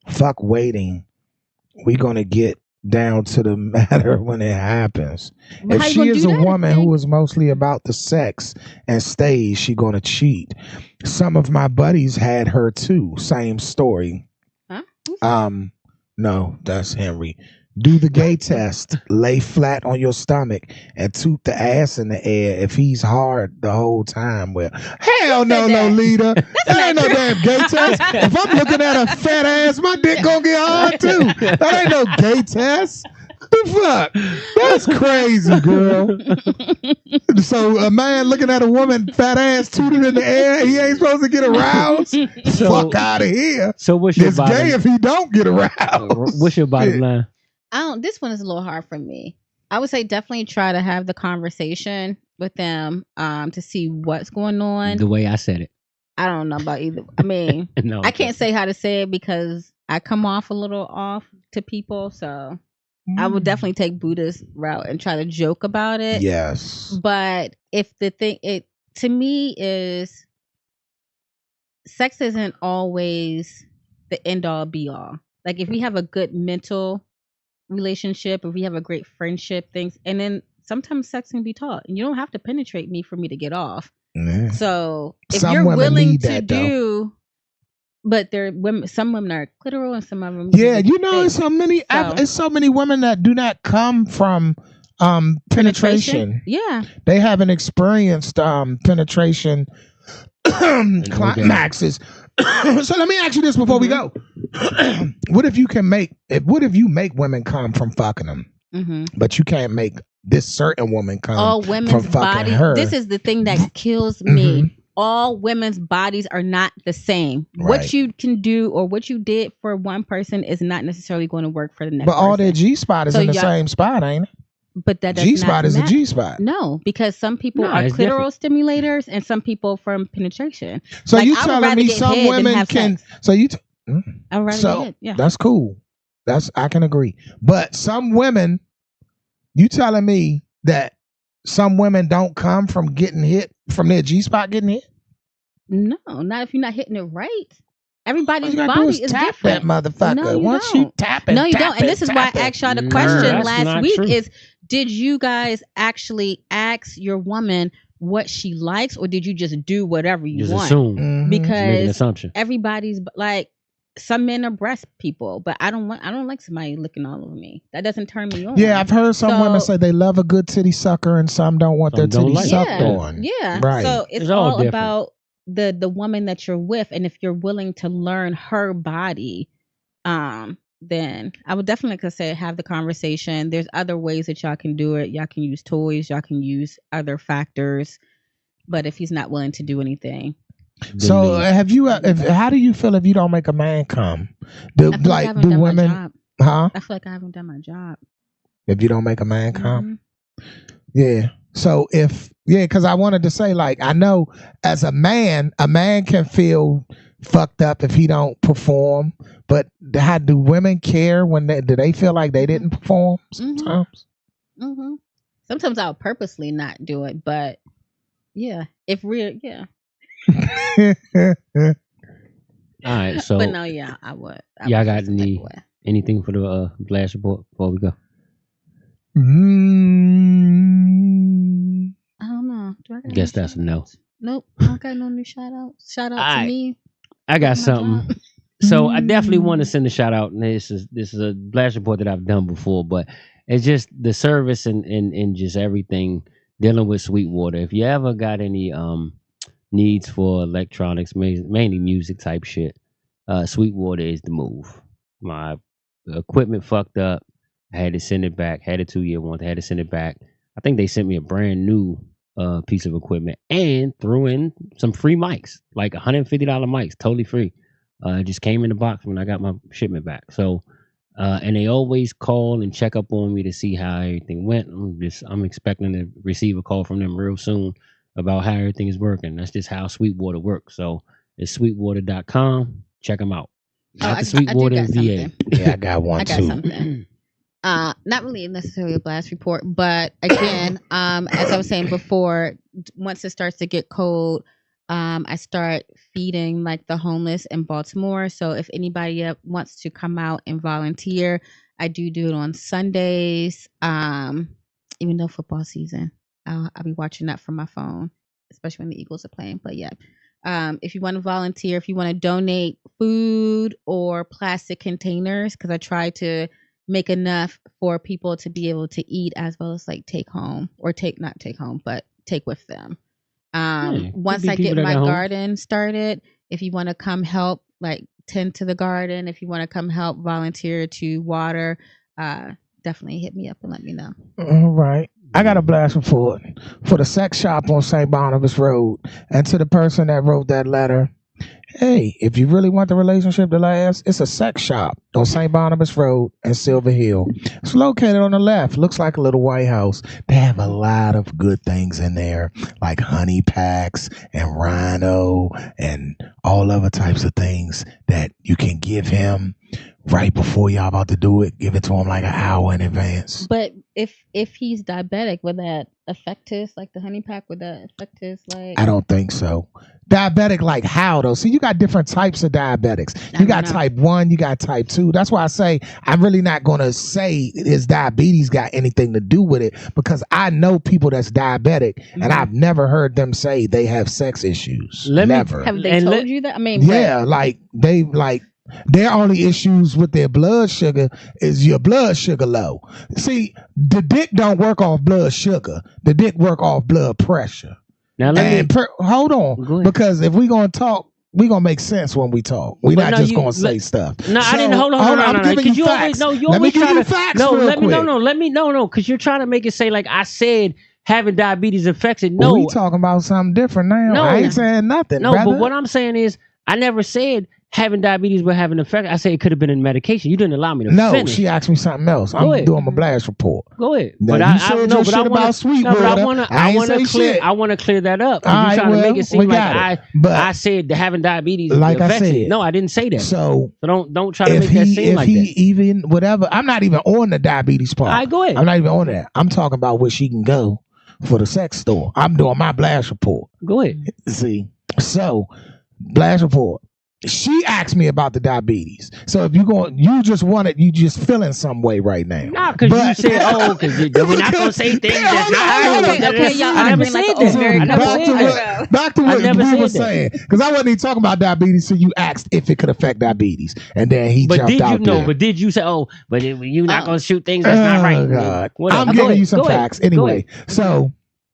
Fuck waiting. We gonna get down to the matter when it happens. But If how you she gonna is do a that woman if they- who is mostly about the sex and stays, she gonna cheat. Some of my buddies had her too. Same story. Huh? No, that's Henry. Do the gay test. Lay flat on your stomach and toot the ass in the air if he's hard the whole time. Well, hell no, said that? Lolita. That ain't no damn gay test. If I'm looking at a fat ass, my dick gonna get hard too. That ain't no gay test. The fuck? That's crazy, girl. So a man looking at a woman fat ass tooted in the air, he ain't supposed to get aroused? So- Fuck out of here. So what's your It's gay bottom? if he don't get aroused. What's your bottom Shit. line? This one is a little hard for me. I would say definitely try to have the conversation with them to see what's going on. The way I said it. I don't know about either. I mean, No, I can't say how to say it because I come off a little off to people. So I would definitely take Buddha's route and try to joke about it. Yes. But if the thing, it to me is sex isn't always the end all be all. Like if we have a good mental relationship, if we have a great friendship, things, and then sometimes sex can be taught, and you don't have to penetrate me for me to get off. Yeah. So if Some you're women willing need to that, though. do, but there women, some women are clitoral, and some of them, Yeah, you know, it's So- it's so many women that do not come from penetration. Yeah, They haven't experienced penetration climaxes. So let me ask you this before we go. What if you make women come from fucking them? but you can't make this certain woman come all from women's fucking bodies. her. This is the thing that kills me. All women's bodies are not the same. Right. What you can do or what you did for one person is not necessarily going to work for the next But all person. their G spot is in the same spot, ain't it? But that does G not spot is a matter. G spot. No, because some people are it's clitoral stimulators and some people from penetration. So Like, you I would telling rather me get some head than women have can? sex. So you? I would rather So get head. Yeah. that's cool. I can agree. But some women, you telling me that some women don't come from getting hit from their G spot getting hit? No, not if you're not hitting it right. All Everybody's you gotta do body is tap different. that motherfucker. No, you Once don't. you tap it, No, you tap don't. And it, this is why I tap it. asked y'all the No, question that's last not week true. is, did you guys actually ask your woman what she likes, or did you just do whatever you Just want? assume. Mhm. Just make an Because assumption. everybody's like, some men are breast people, but I don't like somebody licking all over me. That doesn't turn me on. Yeah, I've heard some women So- say they love a good titty sucker, and some don't want their Some don't titty like it. sucked Yeah. on. Yeah. Right. So it's It's all all different. about the woman that you're with, and if you're willing to learn her body, then I would definitely say have the conversation. There's other ways that y'all can do it. Y'all can use toys. Y'all can use other factors. But if he's not willing to do anything, So have you? How do you feel if you don't make a man come? I feel like I haven't done my job. Huh? I feel like I haven't done my job. If you don't make a man come, Mhm. yeah. So because I wanted to say, like, I know as a man can feel fucked up if he don't perform, but how do women care when do they feel like they didn't perform sometimes? Mm-hmm. Sometimes I'll purposely not do it, but yeah, if real, yeah. All right, so But no, yeah, I would. y'all got anything for the blast report before we go? I don't know. Do I got Guess any that's a shout no. outs? Nope. I don't got no new shout outs. Shout out to Alright. me. I got My something. job. So I definitely want to send a shout out, and this is a blast report that I've done before, but it's just the service and just everything dealing with Sweetwater. If you ever got any needs for electronics, mainly music type shit, Sweetwater is the move. My equipment fucked up. I had to send it back. Had a 2-year warranty. Had to send it back. I think they sent me a brand new piece of equipment and threw in some free mics, like $150 mics, totally free. It just came in the box when I got my shipment back. So, and they always call and check up on me to see how everything went. I'm expecting to receive a call from them real soon about how everything is working. That's just how Sweetwater works. So it's sweetwater.com. Check them out. Not the Sweetwater I do got VA. something. Yeah, I got one I got too. something. Not really necessarily a blast report, but again, as I was saying before, once it starts to get cold, I start feeding like the homeless in Baltimore. So if anybody wants to come out and volunteer, I do it on Sundays. Even though football season, I'll be watching that from my phone, especially when the Eagles are playing. But yeah, if you want to volunteer, if you want to donate food or plastic containers, because I try to make enough for people to be able to eat as well as like take home or not take home, but take with them. Once I get my garden started, if you want to come help, like tend to the garden, if you want to come help volunteer to water, definitely hit me up and let me know. All right. I got a blast report for the sex shop on St. Barnabas Road. And to the person that wrote that letter, hey, if you really want the relationship to last, it's a sex shop on St. Barnabas Road in Silver Hill. It's located on the left. Looks like a little White House. They have a lot of good things in there, like honey packs and rhino and all other types of things that you can give him right before y'all about to do it. Give it to him like an hour in advance. But if he's diabetic, would that affect his, like the honey pack, would that affect his, like? I don't think so. Diabetic like how though? See, you got different types of diabetics. You got type 1, you got type 2. That's why I say I'm really not going to say his diabetes got anything to do with it, because I know people that's diabetic and I've never heard them say they have sex issues. Never. Have they told you that? I mean, yeah, their only issues with their blood sugar is your blood sugar low. See, the dick don't work off blood sugar. The dick work off blood pressure. Now hold on, because if we gonna talk we gonna make sense when we talk. We're But not no, just you- gonna say stuff. No, I didn't. Hold on. I'm giving Because you you facts. always, you Let me always give try you to. facts No, real let me. quick. No. Let me. No. Because you're trying to make it say like I said having diabetes affects it. No, We talking about something different now. No. I ain't saying nothing. no. brother. But what I'm saying is, I never said having diabetes would have an effect. I said it could have been in medication. You didn't allow me to No, finish. she asked me something else. Go I'm ahead. doing my blast report. Go ahead. Now, But you I said no, your but shit I want about to. Sweetwater. No, but I ain't want to say clear. shit. I want to clear that up. 'Cause All you're right, trying to make well, it seem we like got it. But I said that having diabetes like I affects it. said, No, I didn't say that. so So don't try to if make that he seem like that. even whatever, I'm not even on the diabetes part. All right, go ahead. I'm not even on that. I'm talking about where she can go for the sex store. I'm doing my blast report. Go ahead. See, so blast report. She asked me about the diabetes. So if you just feeling some way right now. Nah, because you But- said, because we're not going to say things that's not hold on. Okay, y'all I never arguing like said an that. very I never couple said weeks that. ago. Back to I what never we said were that. saying. Because I wasn't even talking about diabetes, so you asked if it could affect diabetes. And then he But jumped did you out know? there. But did you say, but you're not going to shoot things that's not right? Oh, God. Whatever. I'm Go giving ahead. you some Go ahead. facts. Anyway, so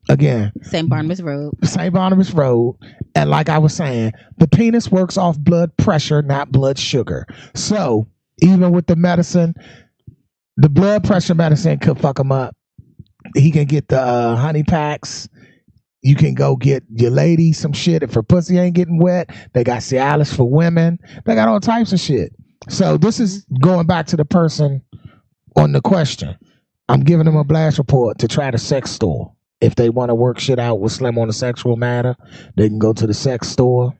again, St. Barnabas Road. St. Barnabas Road. And like I was saying, the penis works off blood pressure, not blood sugar. So even with the medicine, the blood pressure medicine could fuck him up. He can get the honey packs. You can go get your lady some shit. If her pussy ain't getting wet, they got Cialis for women. They got all types of shit. So this is going back to the person on the question. I'm giving them a blast report to try the sex store. If they want to work shit out with Slim on the sexual matter, they can go to the sex store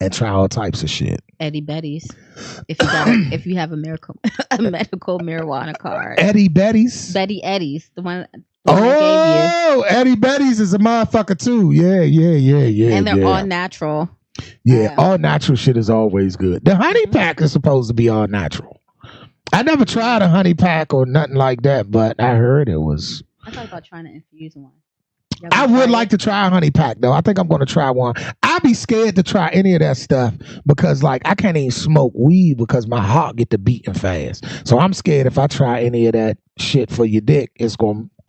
and try all types of shit. Eddie Betty's. If you have a medical marijuana card. Eddie Betty's. Betty Eddie's, the one I gave Oh, Eddie Betty's is a motherfucker too. Yeah. you. And they're all natural. Yeah, all natural shit is always good. The honey pack is supposed to be all natural. I never tried a honey pack or nothing like that, but I heard it was. I thought about trying to infuse one. I would like to try a honey pack though. I think I'm going to try one. I'd be scared to try any of that stuff because like I can't even smoke weed because my heart get to beating fast. So I'm scared if I try any of that shit for your dick,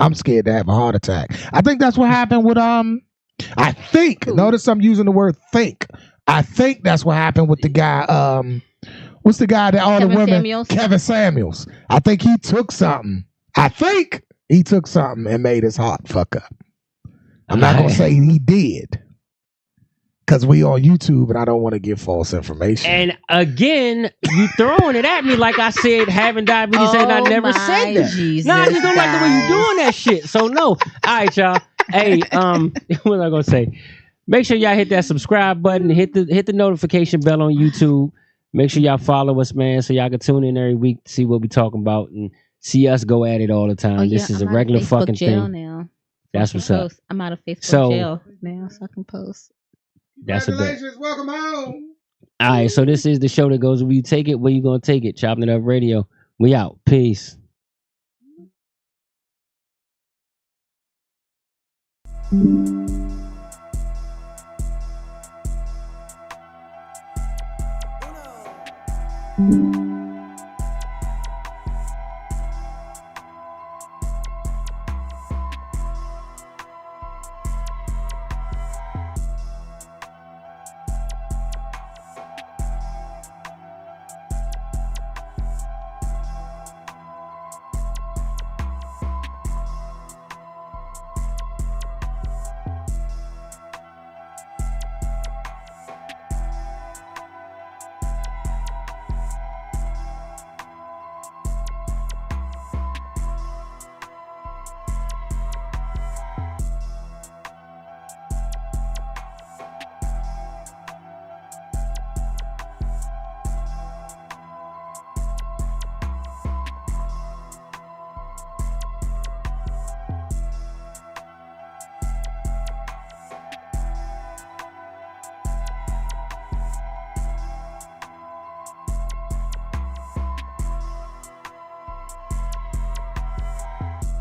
I'm scared to have a heart attack. I think that's what happened with I think. Notice I'm using the word think. I think that's what happened with the guy. What's the guy that all Kevin the women? Samuels? Kevin Samuels. I think he took something. And made his heart fuck up. I'm not gonna say he did, because we on YouTube and I don't want to give false information. And again, you throwing it at me like I said having diabetes and I never said that. Jesus, No, I just don't like the way you doing that shit. So no. All right, y'all. Hey, what was I gonna say? Make sure y'all hit that subscribe button, hit the notification bell on YouTube. Make sure y'all follow us, man, so y'all can tune in every week to see what we talking about and see us go at it all the time. This is a regular fucking thing. Now. That's what's up. I'm out of Facebook So- jail now, so I can post. That's a bet. Welcome home. All right, so this is the show that goes where you take it, where you gonna take it. Chopping It Up Radio. We out. Peace.